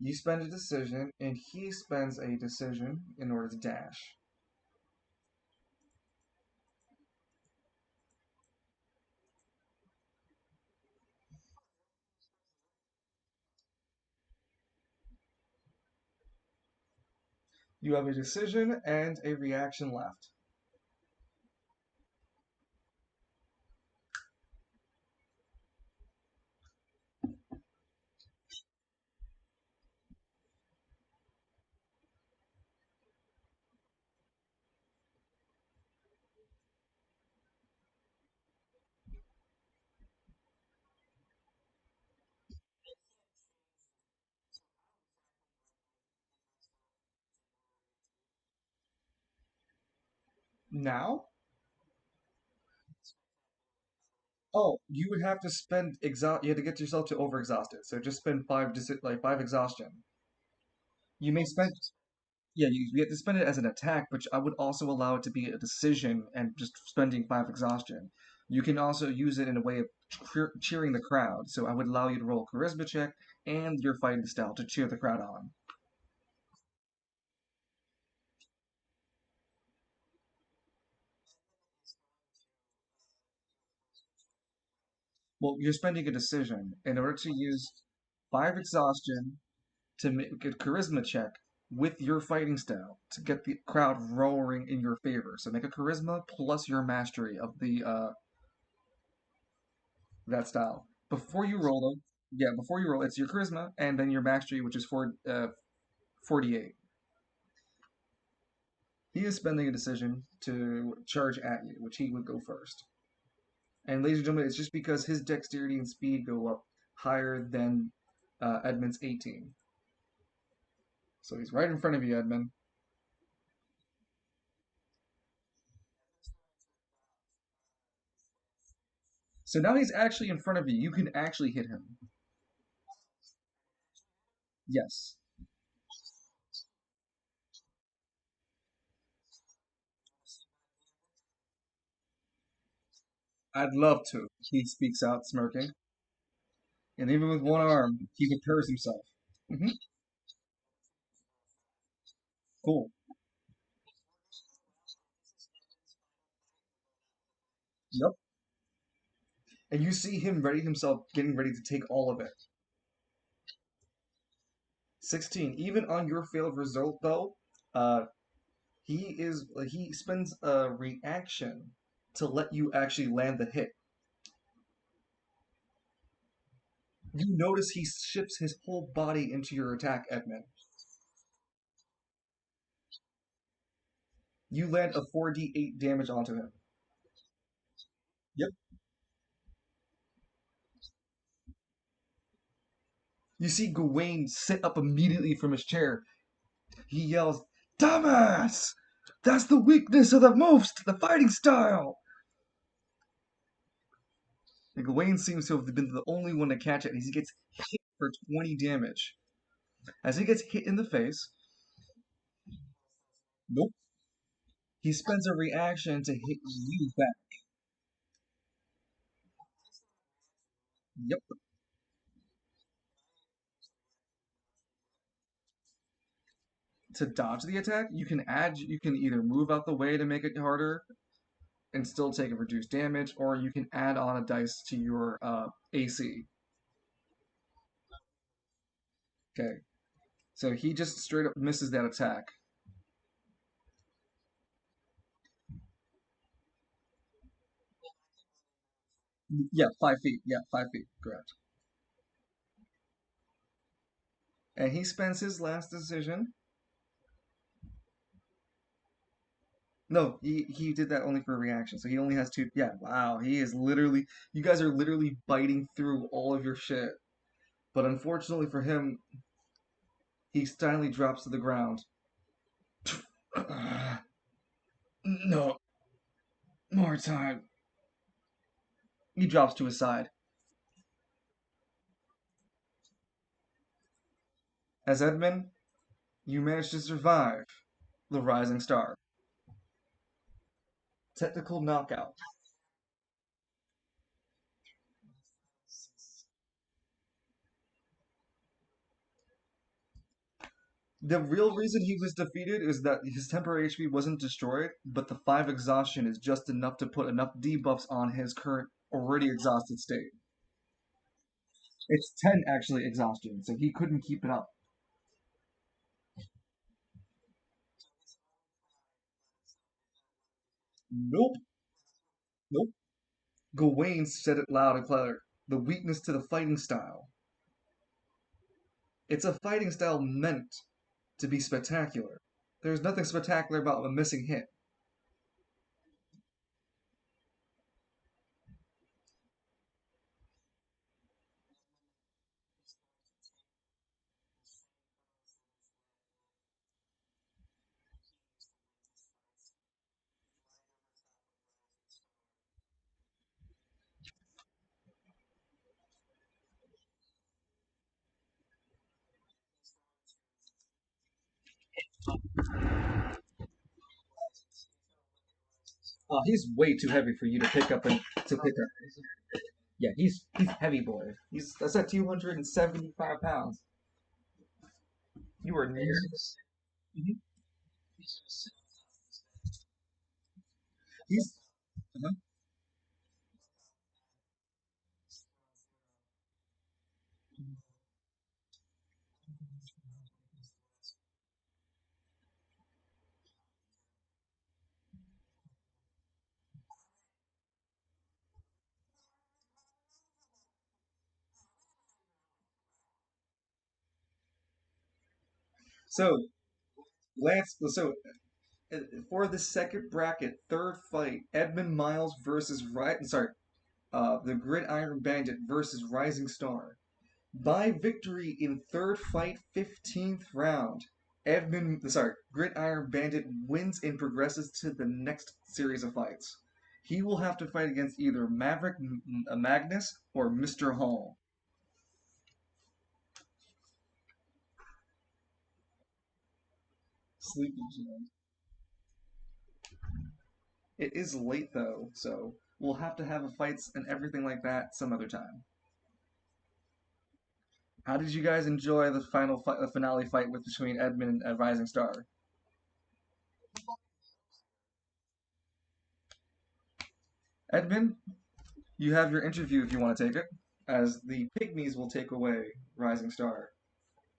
You spend a decision, and he spends a decision in order to dash. You have a decision and a reaction left. Now, oh, you would have to spend exhaust. You had to get yourself to over exhausted. So just spend like 5 exhaustion. You may spend Yeah, you have to spend it as an attack, but I would also allow it to be a decision and just spending 5 exhaustion. You can also use it in a way of cheering the crowd. So I would allow you to roll a charisma check and your fighting style to cheer the crowd on. Well, you're spending a decision in order to use 5 exhaustion to make a charisma check with your fighting style to get the crowd roaring in your favor. So make a charisma plus your mastery of the that style. Before you roll them, yeah, before you roll, it's your charisma and then your mastery, which is 48. He is spending a decision to charge at you, which he would go first. And ladies and gentlemen, it's just because his dexterity and speed go up higher than Edmund's 18. So he's right in front of you, Edmund. So now he's actually in front of you. You can actually hit him. Yes. I'd love to. He speaks out, smirking. And even with one arm, he prepares himself. Hmm. Cool. Yep. And you see him ready himself, getting ready to take all of it. 16. Even on your failed result, though, uh, he spends a reaction to let you actually land the hit. You notice he shifts his whole body into your attack, Edmund. You land a 4d8 damage onto him. Yep. You see Gawain sit up immediately from his chair. He yells, "Dumbass! That's the weakness of the most, the fighting style!" And Gawain seems to have been the only one to catch it. He gets hit for 20 damage. As he gets hit in the face, nope, he spends a reaction to hit you back. Yep. To dodge the attack, you can either move out the way to make it harder and still take a reduced damage, or you can add on a dice to your AC. Okay. So he just straight up misses that attack. Yeah, 5 feet. Yeah, 5 feet. Correct. And he spends his last decision. No, he did that only for a reaction, so he only has two. Yeah, wow, he is literally. You guys are literally biting through all of your shit. But unfortunately for him, he finally drops to the ground. No, more time. He drops to his side. As Edmund, you manage to survive the Rising Star. Technical knockout. The real reason he was defeated is that his temporary HP wasn't destroyed, but the 5 exhaustion is just enough to put enough debuffs on his current already exhausted state. It's 10 actually exhaustion, so he couldn't keep it up. Nope, nope. Gawain said it loud and clear. The weakness to the fighting style. It's a fighting style meant to be spectacular. There's nothing spectacular about a missing hit. He's way too heavy for you to pick up and to pick up. Yeah, he's heavy boy. He's that's at 275 pounds. You were near. Mhm. He's uh-huh. So Lance. So for the second bracket, third fight, Edmund Miles versus Sorry, the Gridiron Bandit versus Rising Star. By victory in third fight, 15th round, Gridiron Bandit wins and progresses to the next series of fights. He will have to fight against either Magnus or Mr. Hall. Sleeping Giant. It is late though, so we'll have to have a fights and everything like that some other time. How did you guys enjoy the the finale fight with between Edmund and Rising Star? Edmund, you have your interview if you want to take it, as the pygmies will take away Rising Star.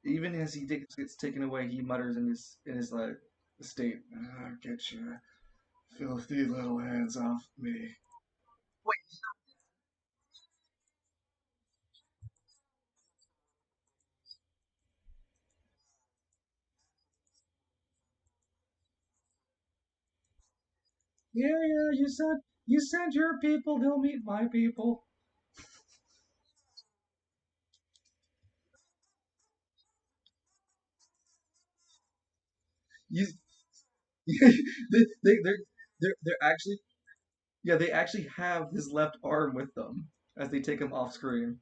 Even as gets taken away, he mutters in his like state, "Get your filthy little hands off me." Yeah, yeah, you sent your people, they'll meet my people. You, they're actually yeah, they actually have his left arm with them as they take him off screen.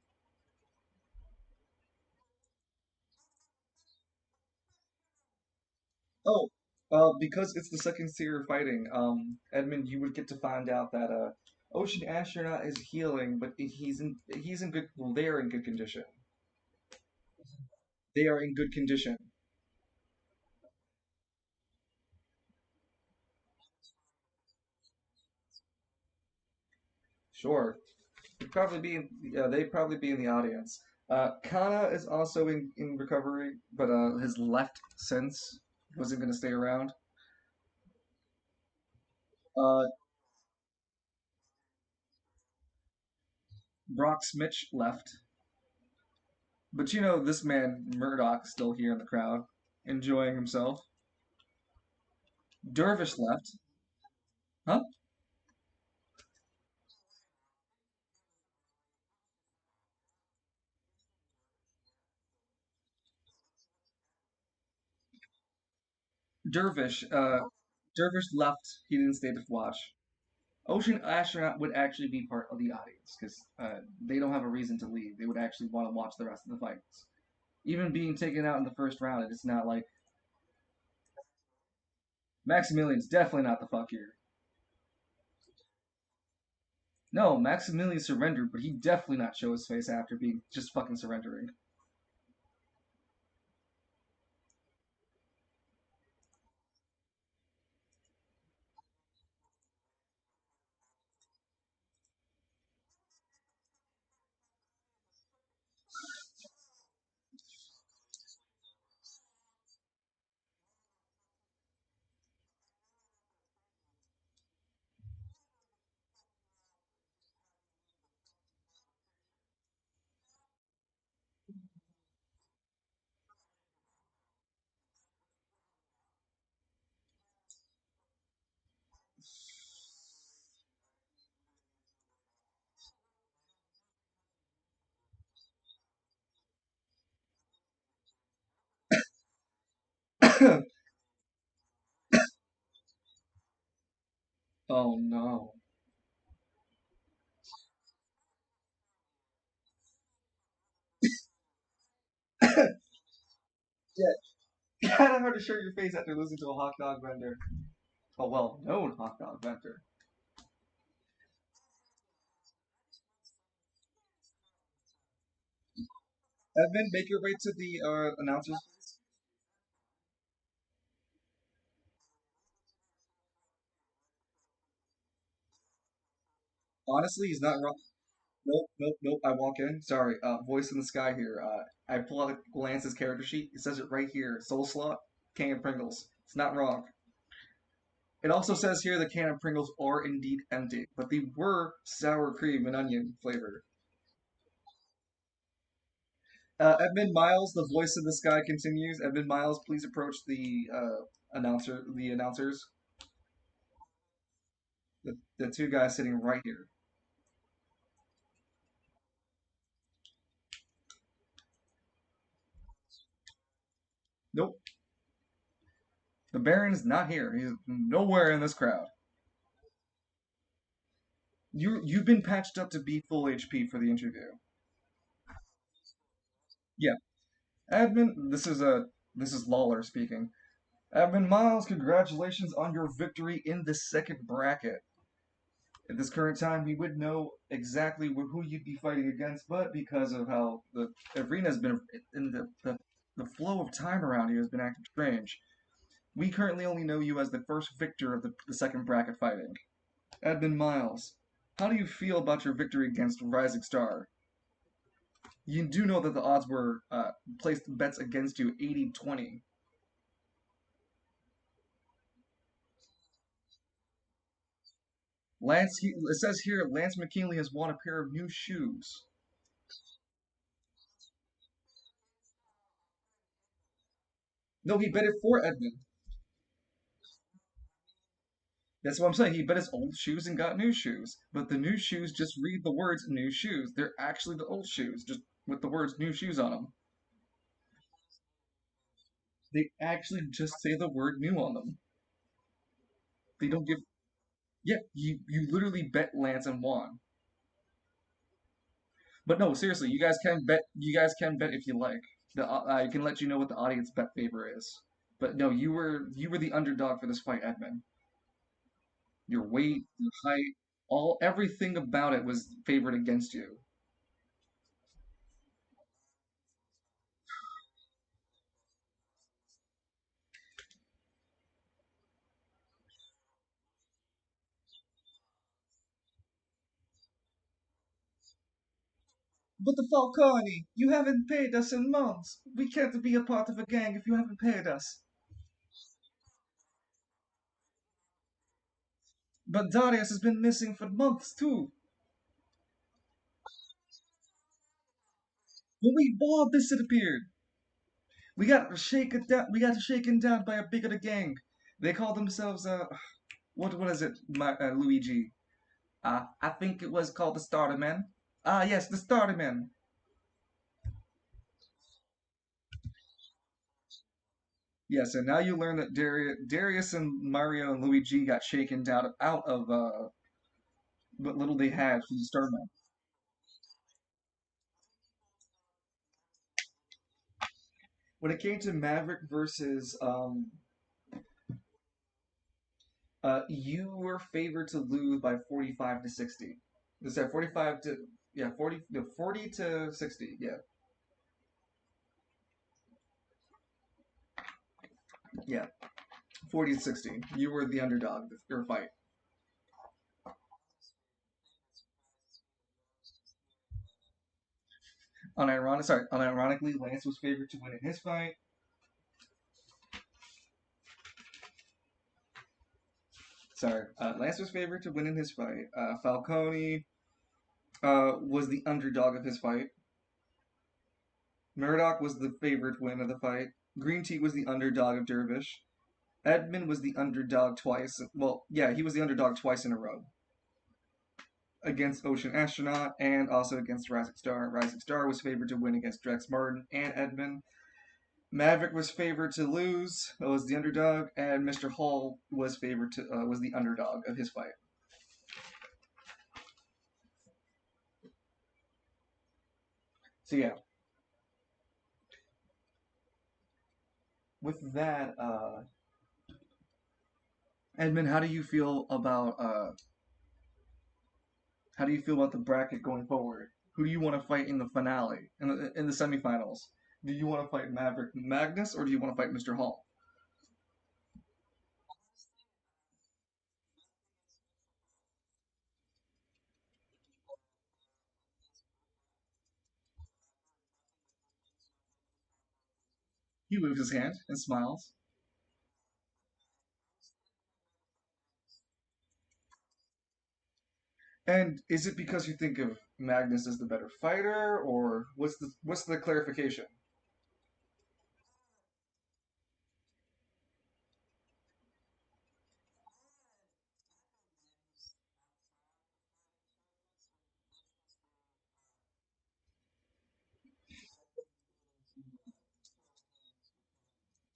Oh, because it's the second tier fighting, Edmund, you would get to find out that Ocean Astronaut is healing, but he's in good. Well, they are in good condition. They are in good condition. Sure, they'd probably be in the audience. Kana is also in recovery, but his left sense wasn't going to stay around. Uh, Brock Smitch left, but you know this man Murdoch's still here in the crowd, enjoying himself. Dervish left, huh? Dervish, Dervish left. He didn't stay to watch. Ocean Astronaut would actually be part of the audience because they don't have a reason to leave. They would actually want to watch the rest of the fights. Even being taken out in the first round, it's not like Maximilian's definitely not the fuck here. No, Maximilian surrendered, but he definitely not show his face after being just fucking surrendering. Oh no. Yeah, kind of hard to show your face after losing to a hot dog vendor. A well-known hot dog vendor. Edmund, make your way to the announcers. Honestly, he's not wrong. Nope, nope, nope. I walk in. Sorry, voice in the sky here. I pull out Lance's character sheet. It says it right here. Soul slot, can of Pringles. It's not wrong. It also says here the can of Pringles are indeed empty, but they were sour cream and onion flavored. Edmund Miles, the voice of the sky continues. Edmund Miles, please approach the announcers, the two guys sitting right here. Nope, the Baron's not here. He's nowhere in this crowd. You've been patched up to be full HP for the interview. Yeah, Edmund. This is Lawler speaking. Admin Miles, congratulations on your victory in the second bracket. At this current time, we would know exactly who you'd be fighting against, but because of how the arena has been in the flow of time around here has been acting strange, we currently only know you as the first victor of the second bracket fighting. Admin Miles, how do you feel about your victory against Rising Star? You do know that the odds were placed bets against you 80-20. It says here Lance McKinley has won a pair of new shoes. No, he bet it for Edmund. That's what I'm saying. He bet his old shoes and got new shoes. But the new shoes just read the words new shoes. They're actually the old shoes, just with the words new shoes on them. They actually just say the word new on them. They don't give. Yeah, you literally bet Lance and won. But no, seriously, you guys can bet. You guys can bet if you like. I can let you know what the audience bet favor is. But no, you were the underdog for this fight, Edmund. Your weight, your height, everything about it was favored against you. But the Falcone, you haven't paid us in months. We can't be a part of a gang if you haven't paid us. But Darius has been missing for months too. When we bought, this disappeared. We got shaken down by a bigoted gang. They call themselves what is it, Luigi? I think it was called the Starter Men. Ah, yes, the Starter Men. Yes, and now you learn that Darius and Mario and Luigi got shaken down out of what little they had from the Starter Men. When it came to Maverick versus you were favored to lose by 45-60. Is that 45 to yeah 40 no, 40-60? Yeah, yeah, 40-60. You were the underdog of your fight. Unironically, Lance was favored to win in his fight. Lance was favored to win in his fight. Falcone was the underdog of his fight. Murdoch was the favorite to win of the fight. Green Tea was the underdog of Dervish. Edmund was the underdog twice. Well, yeah, he was the underdog twice in a row against Ocean Astronaut and also against Rising Star. Rising Star was favored to win against Drex Martin and Edmund. Maverick was favored to lose, was the underdog, and Mr. Hall was favored to was the underdog of his fight. So yeah, with that, Edmund, how do you feel about the bracket going forward? Who do you want to fight in the finale, in the semifinals? Do you want to fight Maverick Magnus or do you want to fight Mr. Hall? He waves his hand and smiles. And is it because you think of Magnus as the better fighter, or what's the clarification?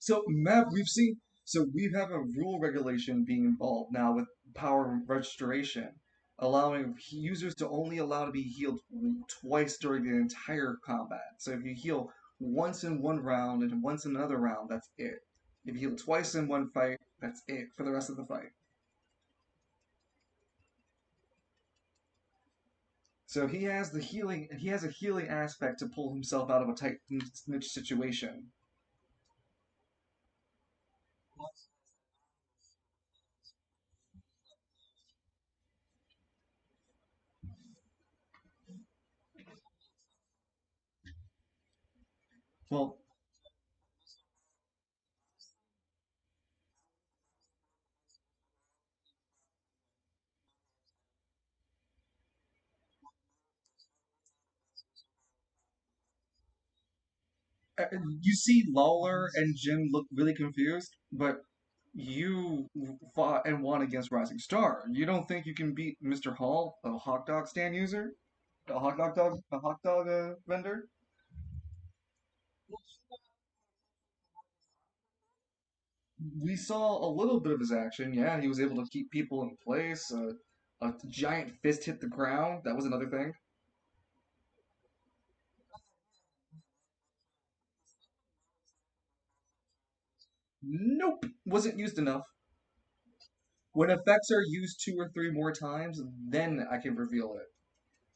So we have a rule regulation being involved now with power restoration, allowing users to only allow to be healed twice during the entire combat. So if you heal once in one round and once in another round, that's it. If you heal twice in one fight, that's it for the rest of the fight. So he has the healing. He has a healing aspect to pull himself out of a tight niche situation. Well, uh, you see Lawler and Jim look really confused, but you fought and won against Rising Star. You don't think you can beat Mr. Hall, a hot dog stand user, a hot dog vendor? We saw a little bit of his action. Yeah, he was able to keep people in place. A giant fist hit the ground. That was another thing. Nope, wasn't used enough. When effects are used two or three more times, then I can reveal it.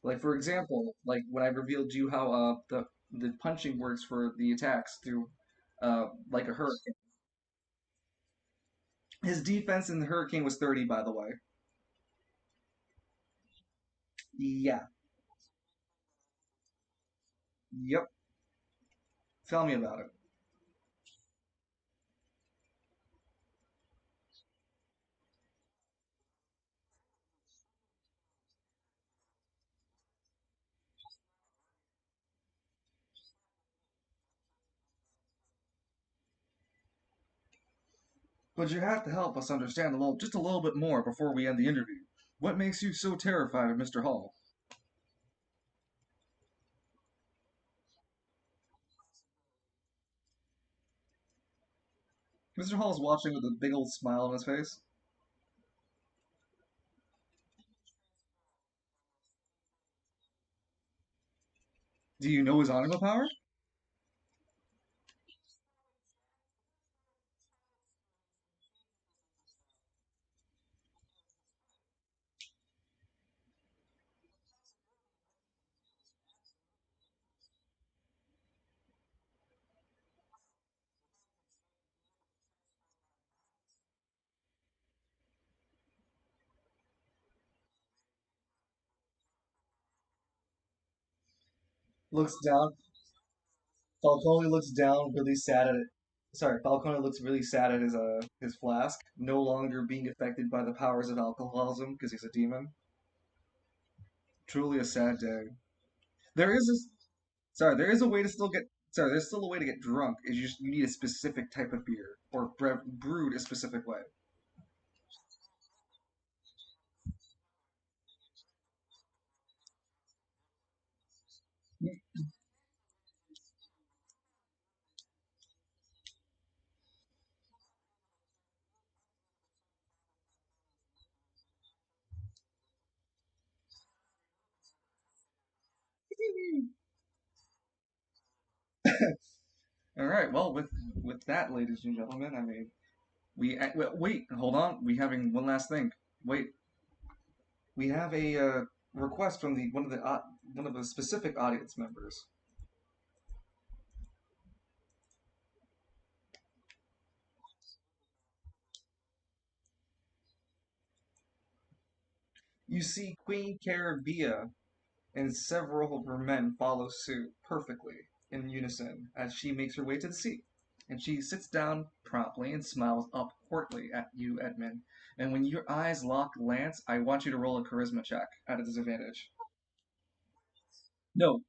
Like for example, like when I revealed to you how the punching works for the attacks through like a hurricane. His defense in the hurricane was 30, by the way. Yeah. Yep. Tell me about it. But you have to help us understand just a little bit more before we end the interview. What makes you so terrified of Mr. Hall? Mr. Hall's watching with a big old smile on his face. Do you know his anima power? Looks down. Falcone looks down, really sad at it. Sorry, Falcone looks really sad at his flask, no longer being affected by the powers of alcoholism because he's a demon. Truly a sad day. There is a sorry, there is a way to still get sorry. There's still a way to get drunk. Is you need a specific type of beer or brewed a specific way. All right. Well, with that, ladies and gentlemen, I mean, wait, hold on. We having one last thing. Wait, we have a request from the one of the specific audience members. You see Queen Caribia and several of her men follow suit perfectly in unison as she makes her way to the seat. And she sits down promptly and smiles up portly at you, Edmund. And when your eyes lock Lance, I want you to roll a charisma check at a disadvantage. No,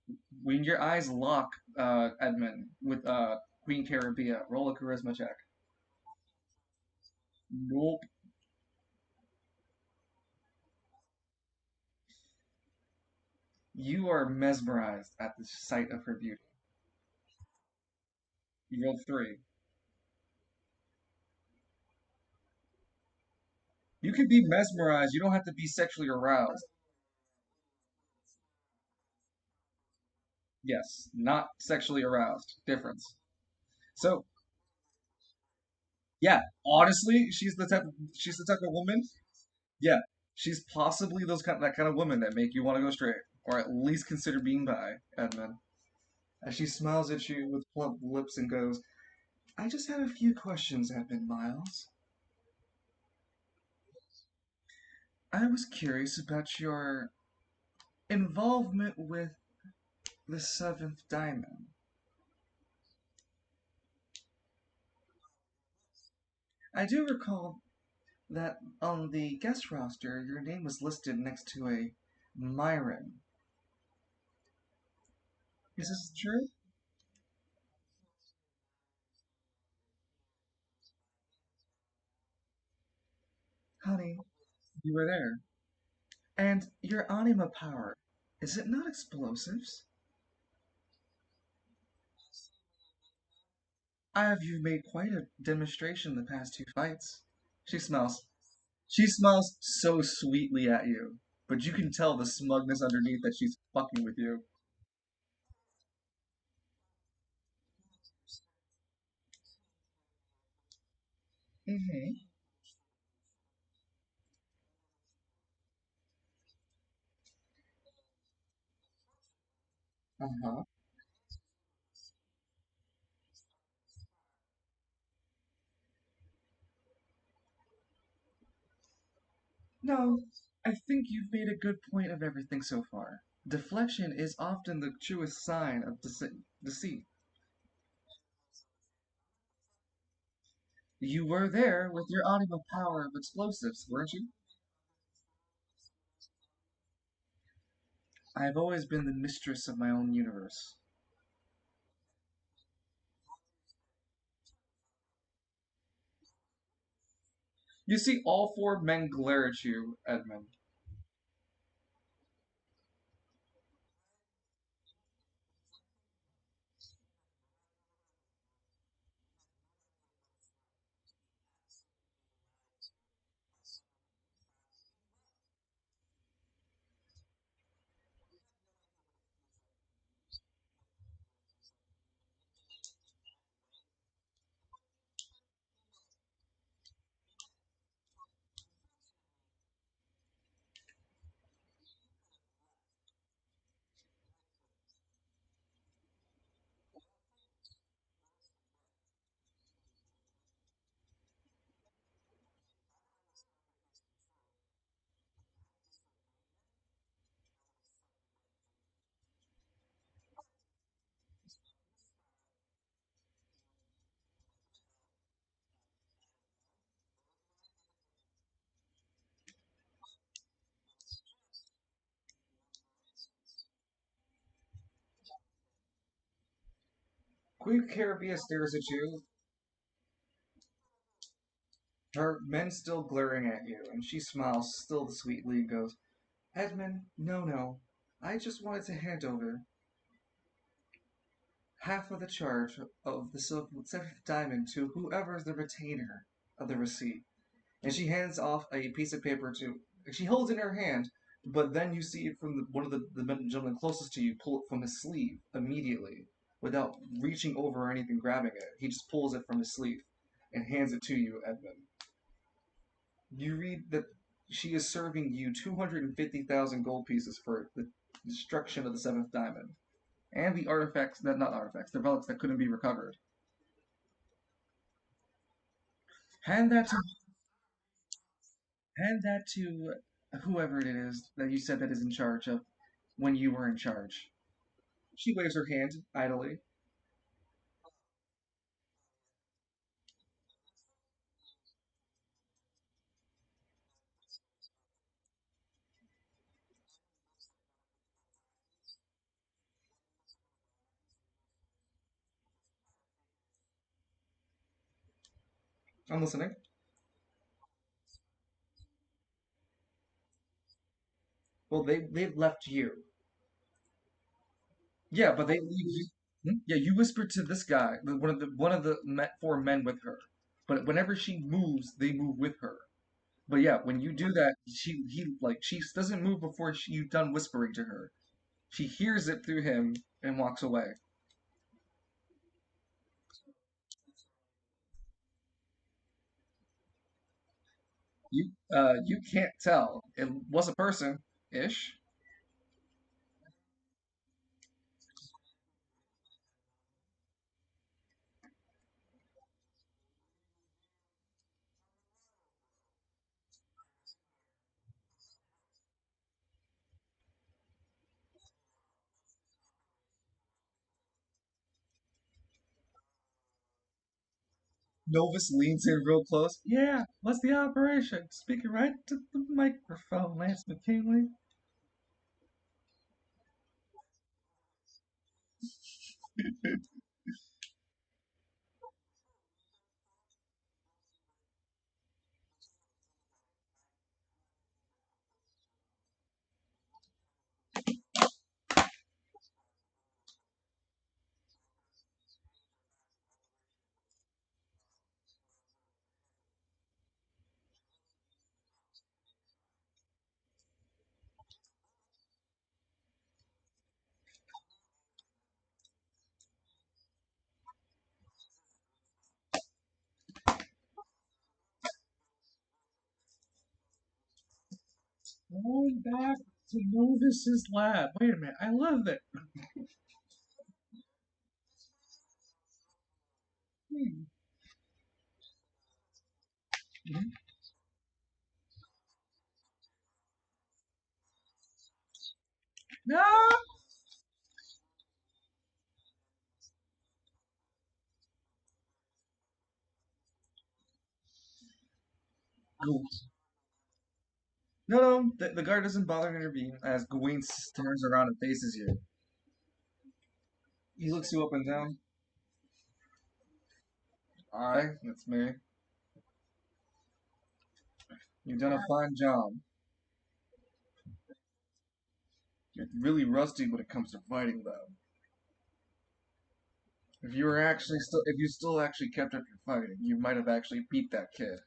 when your eyes lock Edmund with Queen Caribia, roll a charisma check. Nope. You are mesmerized at the sight of her beauty. You rolled three. You can be mesmerized. You don't have to be sexually aroused. Yes, not sexually aroused. Difference. So Yeah, honestly, she's the type of woman. Yeah, she's possibly that kind of woman that make you want to go straight, or at least consider being bi, Edmund. As she smiles at you with plump lips and goes, "I just have a few questions, Edmund Miles. I was curious about your involvement with the Seventh Diamond. I do recall that on the guest roster, your name was listed next to a Myron. Is this true? Honey, you were there. And your anima power, is it not explosives? I have you made quite a demonstration the past two fights. She smiles. She smiles so sweetly at you, but you can tell the smugness underneath that she's fucking with you. Mm-hmm. Uh-huh. No, I think you've made a good point of everything so far. Deflection is often the truest sign of deceit. You were there with your anima power of explosives, weren't you? I've always been the mistress of my own universe. You see all four men glare at you, Edmund. Queen Caribia stares at you, her men still glaring at you, and she smiles still sweetly and goes, Edmund, no, no. I just wanted to hand over half of the charge of the seventh diamond to whoever is the retainer of the receipt. And she hands off a piece of paper to. She holds it in her hand, but then you see it from one of the gentlemen closest to you pull it from his sleeve immediately, without reaching over or anything, grabbing it. He just pulls it from his sleeve and hands it to you, Edmund. You read that she is serving you 250,000 gold pieces for the destruction of the seventh diamond and the artifacts that not artifacts, the relics that couldn't be recovered. Hand that to hand that to whoever it is that you said that is in charge of when you were in charge. She waves her hand idly. I'm listening. Well, they've left you. Yeah, but they leave you. Hmm? Yeah, you whispered to this guy, one of the four men with her. But whenever she moves, they move with her. But yeah, when you do that, she doesn't move before you've done whispering to her. She hears it through him and walks away. You can't tell. It was a person ish. Novus leans in real close. Yeah, what's the operation? Speaking right to the microphone, Lance McKinley. Going back to Novus's lab. Wait a minute, I love it. Hmm. Mhm. No! Go. No, the guard doesn't bother to intervene as Gawain turns around and faces you. He looks you up and down. Aye, that's me. You've done a fine job. You're really rusty when it comes to fighting, though. If you still actually kept up your fighting, you might have actually beat that kid.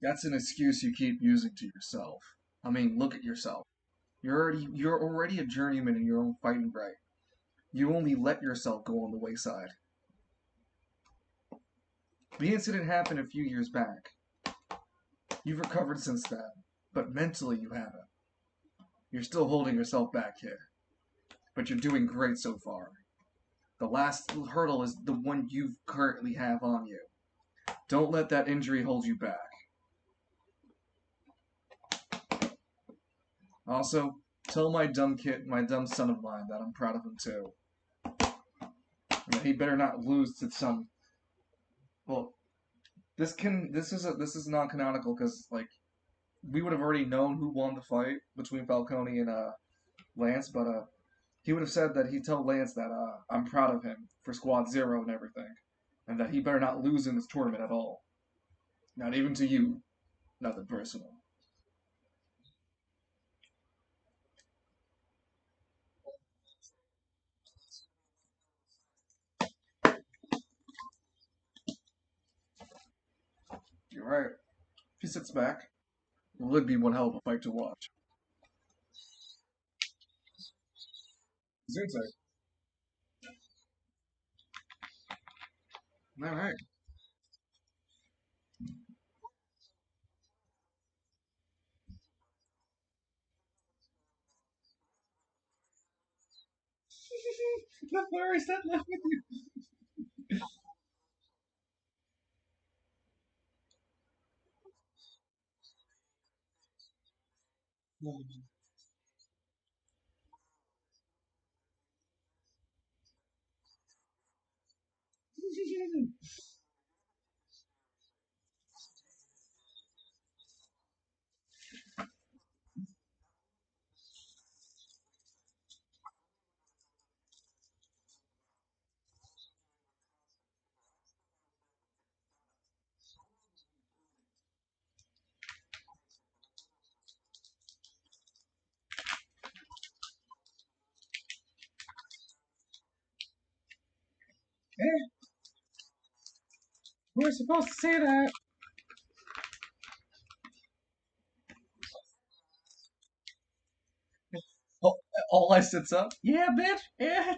That's an excuse you keep using to yourself. I mean, look at yourself. You're already a journeyman in your own fighting right. You only let yourself go on the wayside. The incident happened a few years back. You've recovered since then, but mentally you haven't. You're still holding yourself back here, but you're doing great so far. The last hurdle is the one you currently have on you. Don't let that injury hold you back. Also, tell my dumb son of mine that I'm proud of him too. That he better not lose to some. Well, this is non-canonical because like we would have already known who won the fight between Falcone and Lance, but he would have said that he'd tell Lance that I'm proud of him for Squad Zero and everything, and that he better not lose in this tournament at all. Not even to you. Nothing personal. You're right. If he sits back, it would be one hell of a fight to watch. Zunze. All right. The forest that left with you. Eh, we're supposed to say that. Oh, all I sits up. Yeah, bitch. Yeah.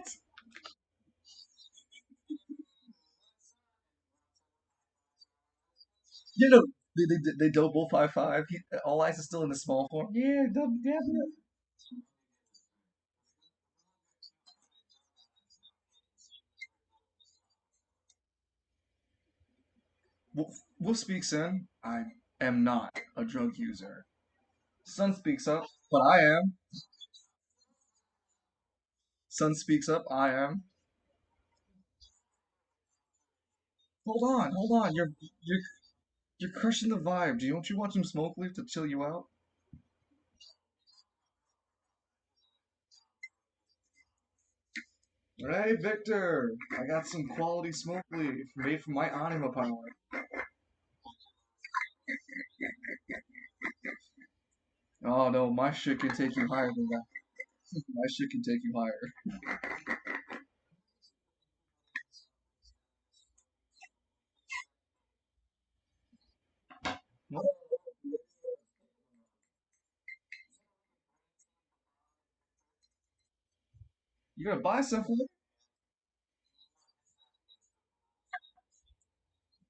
You know, they double 5-5. All Eyes is still in the small form. Yeah, yeah. Wolf speaks in. I am not a drug user. Sun speaks up, but I am. Sun speaks up. I am. Hold on. You're crushing the vibe. Don't you want some smoke leaf to chill you out? Hey, Victor. I got some quality smoke leaf made from my anima power. Oh no, my shit can take you higher than that. My shit can take you higher. What? You gonna buy something?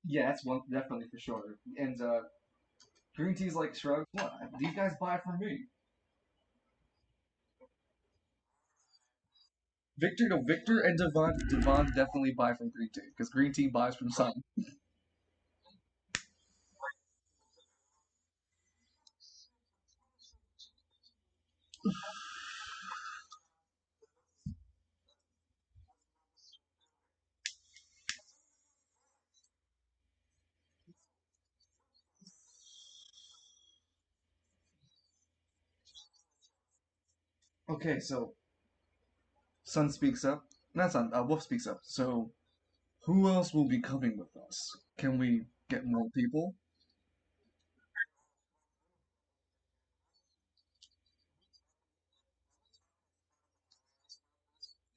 Yeah, that's one definitely for sure. And green tea's like shrugs. What? These guys buy from me. Victor, no, Victor and Devon definitely buy from green tea because green tea buys from Sun. Okay, so Sun speaks up. Not Sun. Wolf speaks up. So who else will be coming with us? Can we get more people?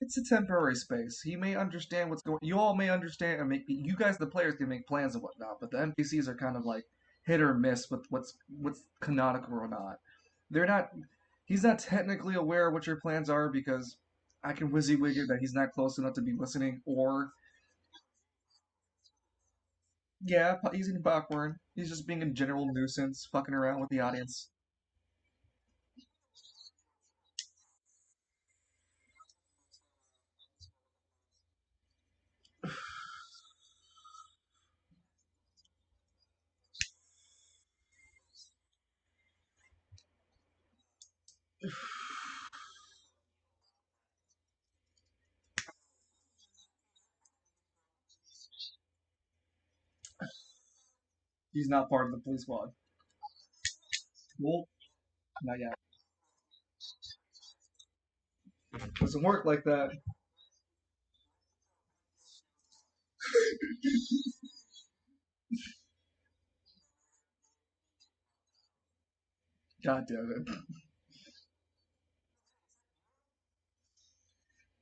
It's a temporary space. He may understand what's going. You all may understand, and you guys, the players, can make plans and whatnot. But the NPCs are kind of like hit or miss with what's canonical or not. They're not. He's not technically aware of what your plans are because I can WYSIWYG it that he's not close enough to be listening. Or yeah, he's eating popcorn. He's just being a general nuisance, fucking around with the audience. He's not part of the police squad. Well, not yet. Doesn't work like that. God damn it.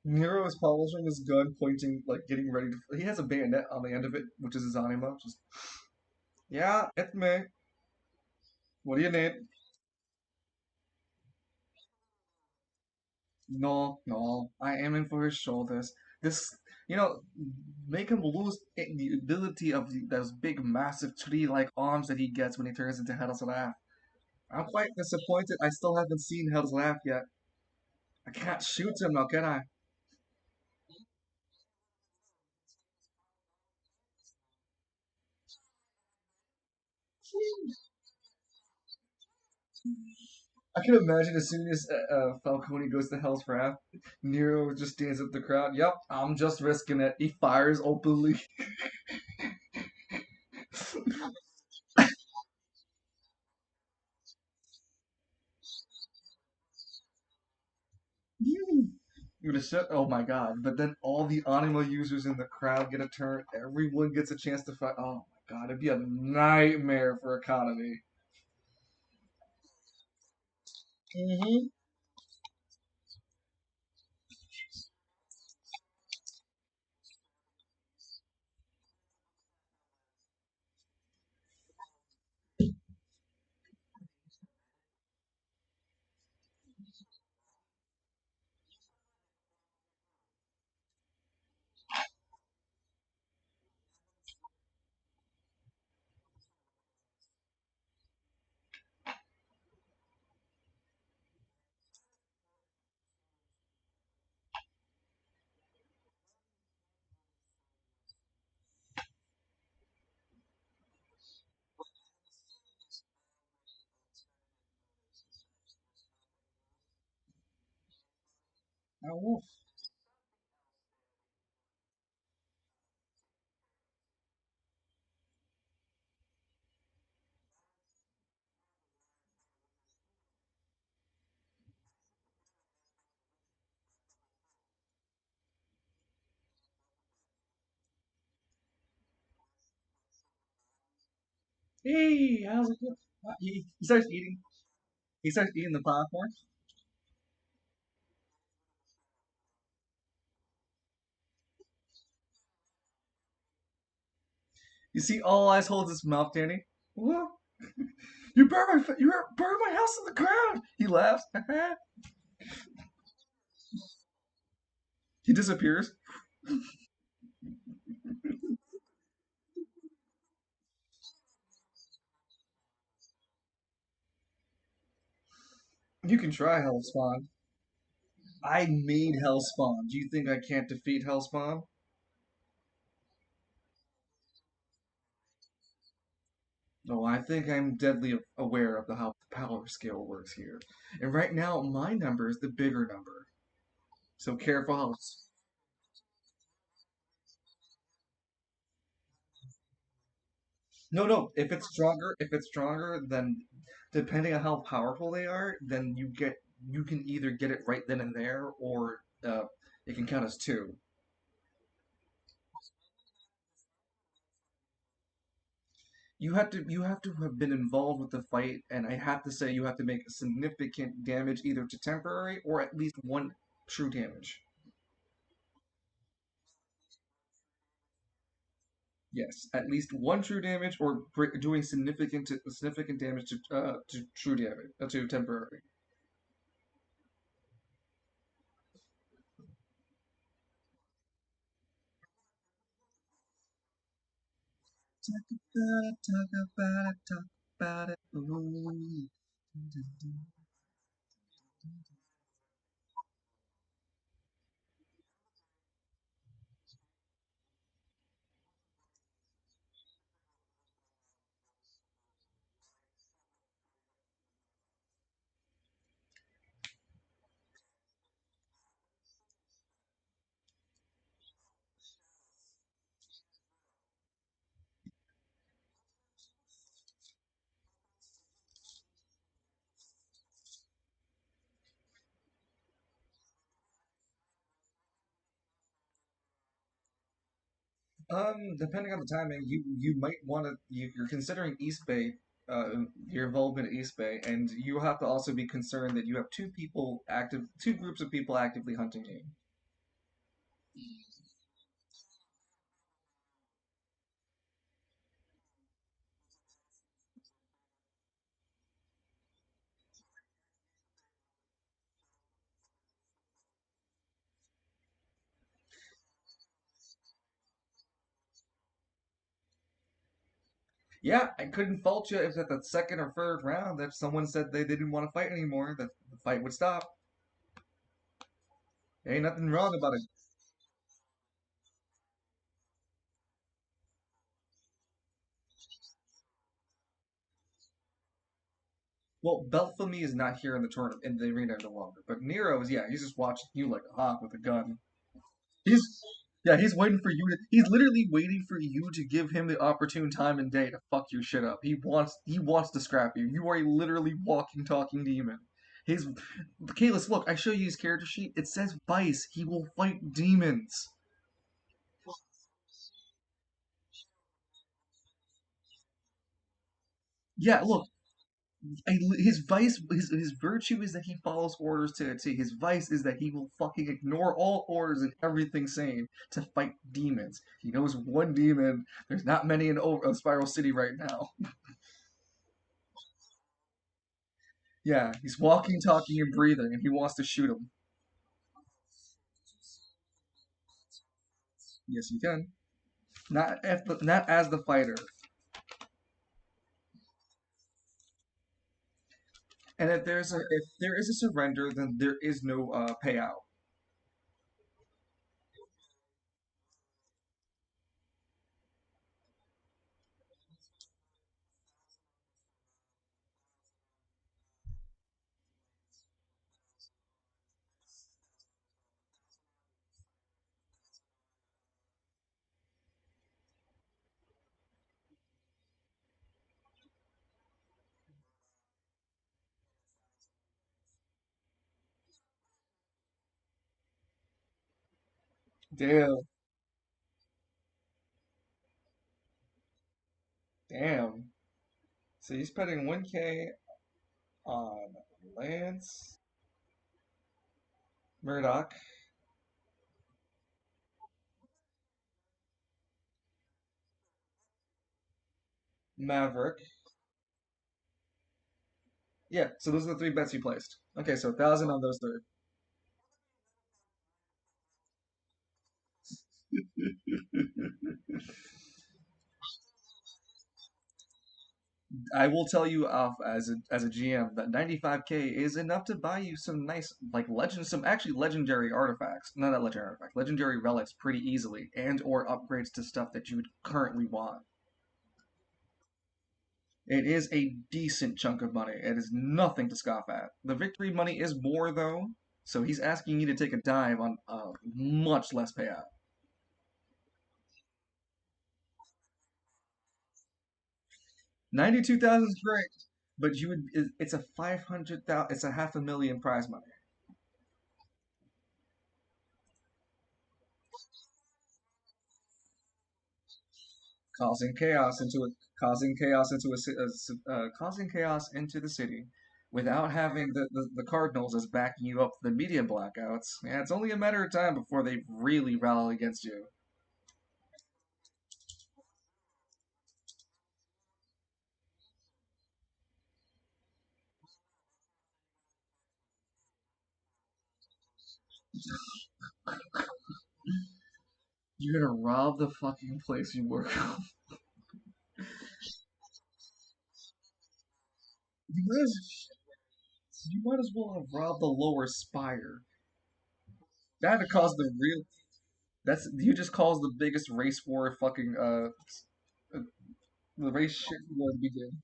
Nero is polishing his gun, pointing, like getting ready to. He has a bayonet on the end of it, which is his anima. Just yeah, it's me. What do you need? No, no, I am in for his shoulders. This, you know, make him lose the ability of those big, massive tree-like arms that he gets when he turns into Hell's Laugh. I'm quite disappointed. I still haven't seen Hell's Laugh yet. I can't shoot him now, can I? I can imagine as soon as Falcone goes to Hell's Wrath, Nero just stands up the crowd. Yep, I'm just risking it. He fires openly. You're gonna shut. Oh my god! But then all the anima users in the crowd get a turn. Everyone gets a chance to fight. Oh my god! It'd be a nightmare for economy. Hmm. Wolf. Hey, how's it going? He starts eating. He starts eating the popcorn. You see, all eyes holds his mouth, Danny. What? You burned my house to the ground. He laughs. He disappears. You can try Hellspawn. I made Hellspawn. Do you think I can't defeat Hellspawn? No, I think I'm deadly aware of how the power scale works here. And right now, my number is the bigger number. So careful how. No, no. If it's stronger, then depending on how powerful they are, then you can either get it right then and there, or it can count as two. You have to have been involved with the fight, and I have to say you have to make significant damage either to temporary or at least one true damage. Yes, at least one true damage or doing significant damage to true damage to temporary. Talk about it, talk about it, talk about it. Ooh. Depending on the timing, you might want to. You're considering East Bay, your involvement at East Bay, and you have to also be concerned that you have two groups of people actively hunting you. Yeah, I couldn't fault you if at the second or third round that someone said they didn't want to fight anymore, that the fight would stop. Ain't nothing wrong about it. Well, Belfamy is not here in the tournament in the arena no longer, but Nero is. Yeah, he's just watching you like a hawk with a gun. He's yeah, he's waiting for you to. He's literally waiting for you to give him the opportune time and day to fuck your shit up. He wants to scrap you. You are a literally walking, talking demon. His Kalis, look, I show you his character sheet. It says Vice. He will fight demons. Yeah, look, his virtue is that he follows orders to a T. His vice is that he will fucking ignore all orders and everything saying to fight demons. He knows one demon. There's not many in Spiral City right now. Yeah, he's walking, talking, and breathing, and he wants to shoot him. Yes, you can. Not as the fighter. And if there is a surrender, then there is no payout. Damn. Damn. So he's spending 1K on Lance, Murdoch, Maverick. Yeah, so those are the three bets you placed. Okay, so 1,000 on those three. I will tell you off as a GM that 95K is enough to buy you some nice like some actually legendary artifacts. Not that legendary artifacts, legendary relics pretty easily, and or upgrades to stuff that you would currently want. It is a decent chunk of money. It is nothing to scoff at. The victory money is more though, so he's asking you to take a dive on a much less payout. 92,000 is great, but it's a 500,000. It's a half a million prize money. causing chaos into a causing chaos into causing chaos into the city without having the Cardinals as backing you up for the media blackouts. Yeah, it's only a matter of time before they really rally against you. 'You're gonna rob the fucking place you work. you might as you might as well have robbed the lower spire. That'd cause the real. That's you just caused the biggest race war fucking uh the race shit war to begin.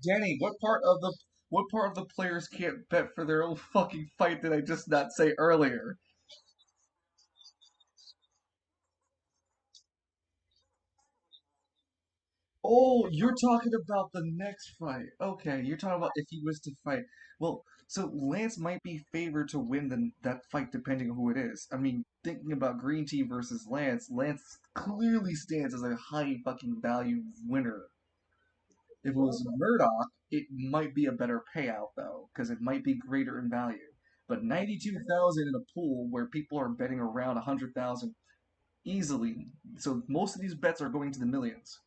Danny, what part of the players can't bet for their own fucking fight did I just not say earlier? Oh, you're talking about the next fight. Okay, you're talking about if he was to fight. Well, so Lance might be favored to win that fight depending on who it is. I mean, thinking about Green Tea versus Lance, Lance clearly stands as a high fucking value winner. If it was Murdoch, it might be a better payout though, because it might be greater in value. But 92,000 in a pool where people are betting around 100,000 easily, so most of these bets are going to the millions.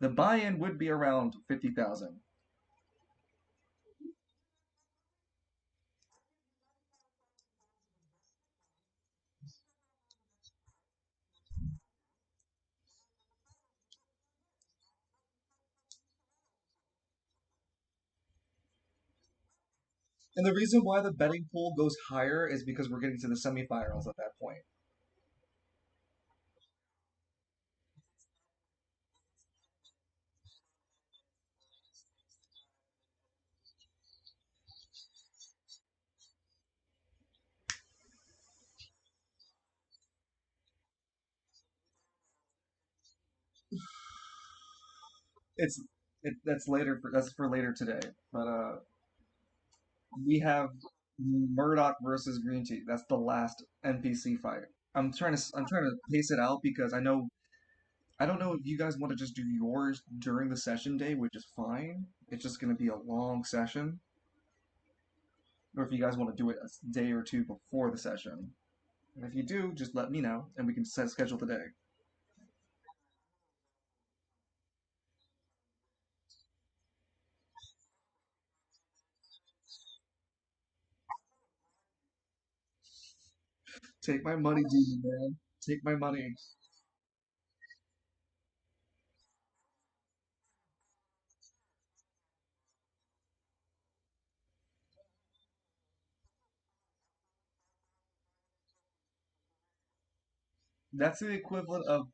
The buy-in would be around 50,000. And the reason why the betting pool goes higher is because we're getting to the semifinals at that point. It's that's for later today. But we have Murdoch versus Green Tea. That's the last NPC fight. I'm trying to pace it out because I don't know if you guys want to just do yours during the session day, which is fine. It's just going to be a long session, or if you guys want to do it a day or two before the session. And if you do, just let me know, and we can set schedule the day. Take my money, demon man. Take my money. That's the equivalent of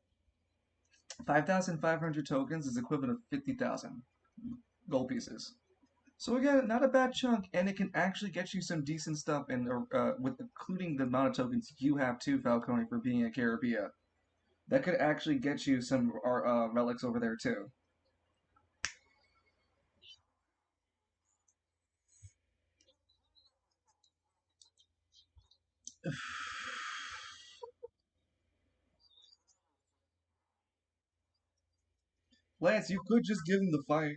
5,500 tokens is equivalent of 50,000 gold pieces. So again, not a bad chunk, and it can actually get you some decent stuff, and with including the amount of tokens you have too, Falcone, for being a Caribbean. That could actually get you some relics over there too. Lance, you could just give him the fight.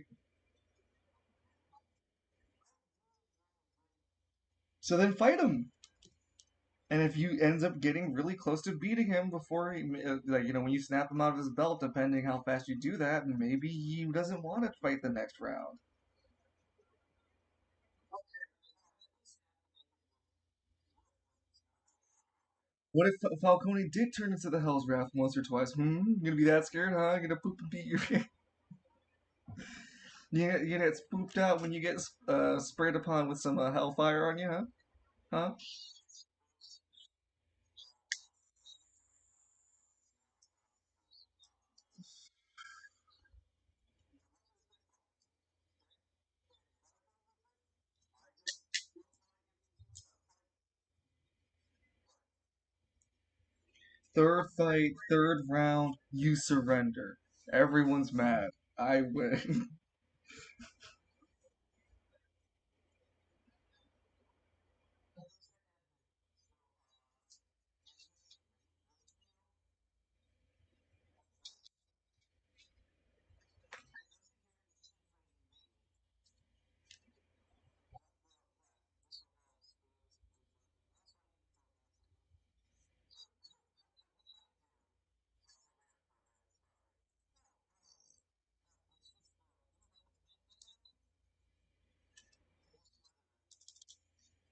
So then fight him. And if you ends up getting really close to beating him before he, like when you snap him out of his belt, depending how fast you do that, maybe he doesn't want to fight the next round. What if Falcone did turn into the Hell's Wrath once or twice? You gonna be that scared, huh? You gonna poop and beat your you get spooked out when you get sprayed upon with some hellfire on you, huh? Huh? Third fight, third round, you surrender. Everyone's mad. I win.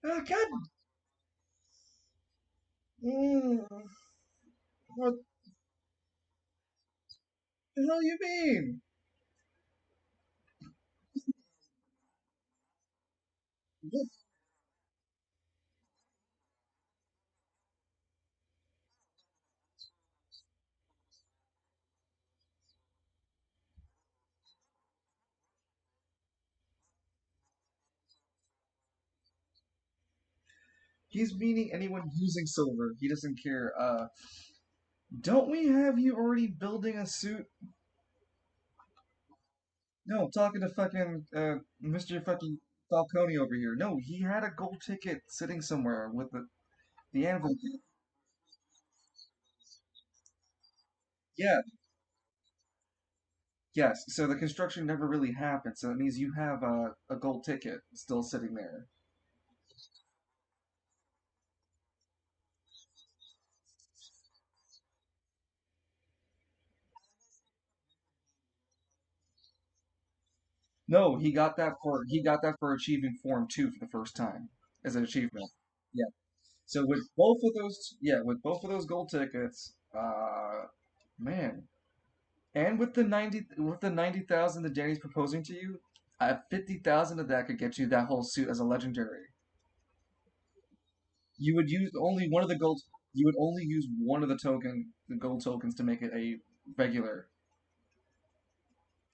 Oh, God. Mm, what the hell you mean? What? He's meaning anyone using silver. He doesn't care. Don't we have you already building a suit? No, I'm talking to fucking Mr. fucking Falcone over here. No, he had a gold ticket sitting somewhere with the anvil. Yeah, yes. So the construction never really happened. So it means you have a gold ticket still sitting there. No, he got that for achieving Form 2 for the first time as an achievement. Yeah. So with both of those, yeah, with both of those gold tickets, man, and with the 90,000 that Danny's proposing to you, 50,000 of that could get you that whole suit as a legendary. You would use only one of the gold. You would only use one of the gold tokens to make it a regular,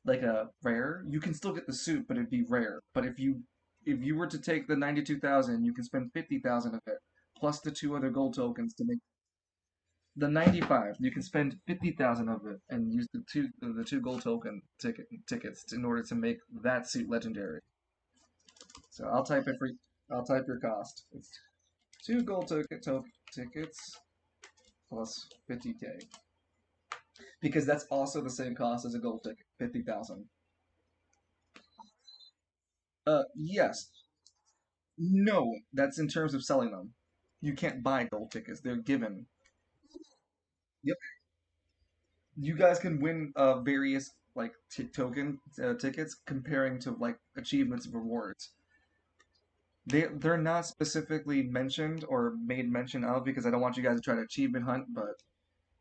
like a rare. You can still get the suit, but it'd be rare. But if you were to take the 92,000, you can spend 50,000 of it plus the two other gold tokens to make the 95. You can spend 50,000 of it and use the two gold tickets in order to make that suit legendary. So I'll type your cost. It's two tickets plus 50K because that's also the same cost as a gold ticket, 50,000. Yes. No, that's in terms of selling them. You can't buy gold tickets. They're given. Yep. You guys can win various like token tickets comparing to like achievements and rewards. they're not specifically mentioned or made mention of because I don't want you guys to try to achievement hunt, but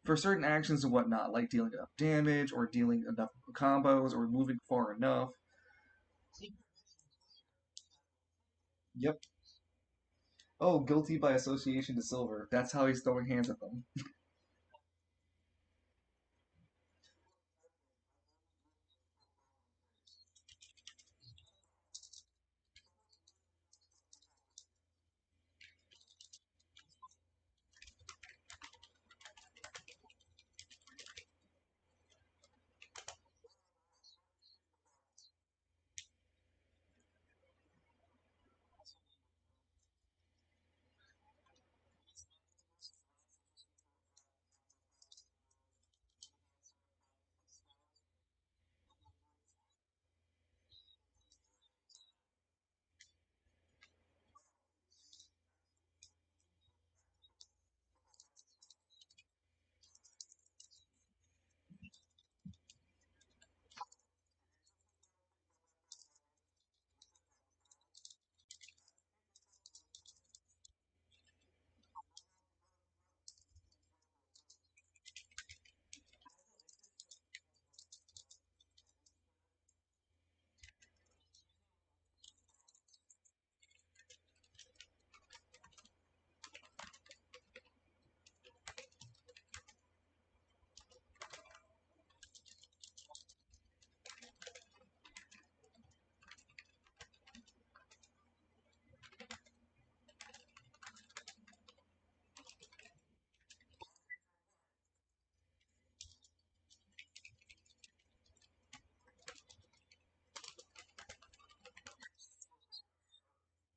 for certain actions and whatnot, like dealing enough damage or dealing enough combos or moving far enough. Yep. Oh, guilty by association to silver. That's how he's throwing hands at them.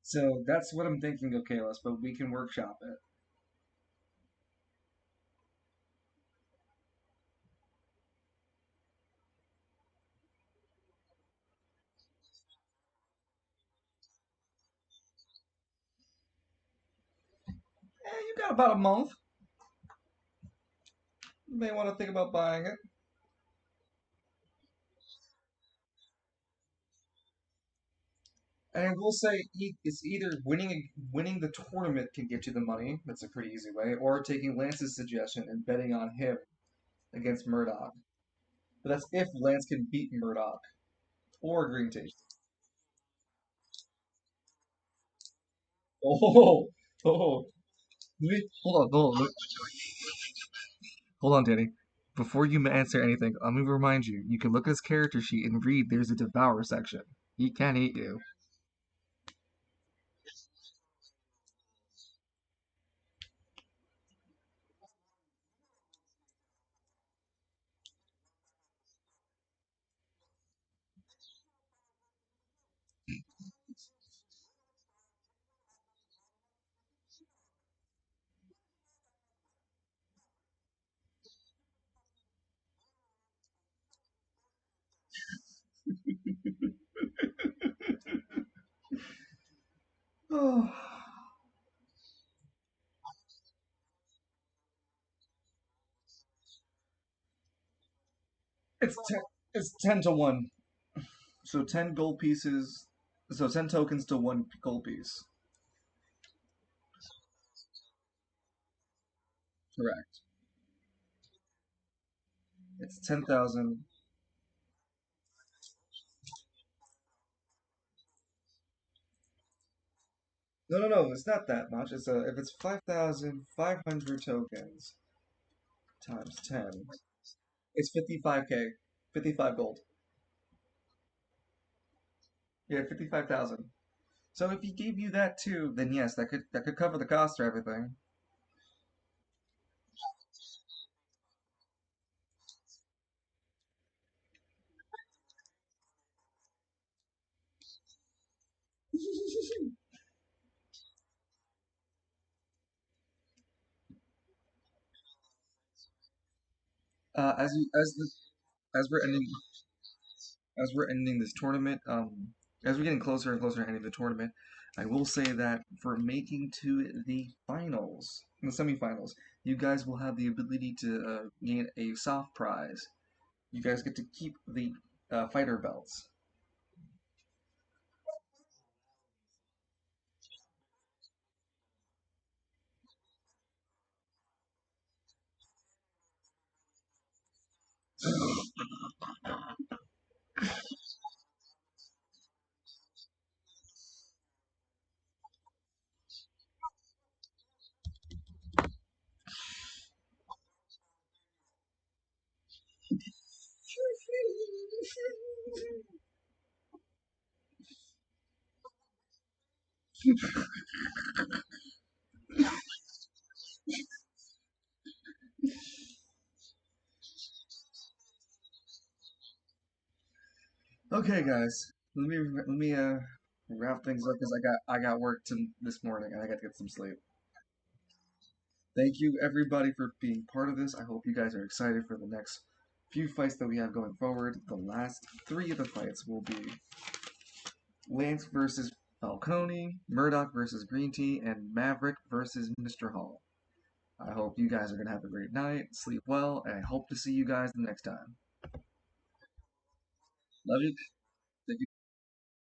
So that's what I'm thinking of, Kalis, but we can workshop it. You got about a month. You may want to think about buying it. And I will say it's either winning the tournament can get you the money. That's a pretty easy way, or taking Lance's suggestion and betting on him against Murdoch. But that's if Lance can beat Murdoch or Green Taste. Oh, oh, hold on, Danny. Before you answer anything, let me remind you: you can look at his character sheet and read. There's a devour section. He can eat you. Oh, it's ten. It's 10 to 1. So 10 gold pieces. So 10 tokens to 1 gold piece. Correct. It's 10,000. No, no, no. It's not that much. It's if it's 5,500 tokens times 10, it's 55k, 55 gold. Yeah, 55,000. So if he gave you that too, then yes, that could cover the cost of everything. As you as we're ending as we're ending this tournament, as we're getting closer and closer to ending the tournament, I will say that for making to the finals, the semifinals, you guys will have the ability to gain a soft prize. You guys get to keep the fighter belts. Okay, guys. Let me wrap things up because I got work this morning and I got to get some sleep. Thank you everybody for being part of this. I hope you guys are excited for the next few fights that we have going forward. The last three of the fights will be Lance versus Falcone, Murdoch versus Green Tea, and Maverick versus Mr. Hall. I hope you guys are gonna have a great night, sleep well, and I hope to see you guys the next time. Love you.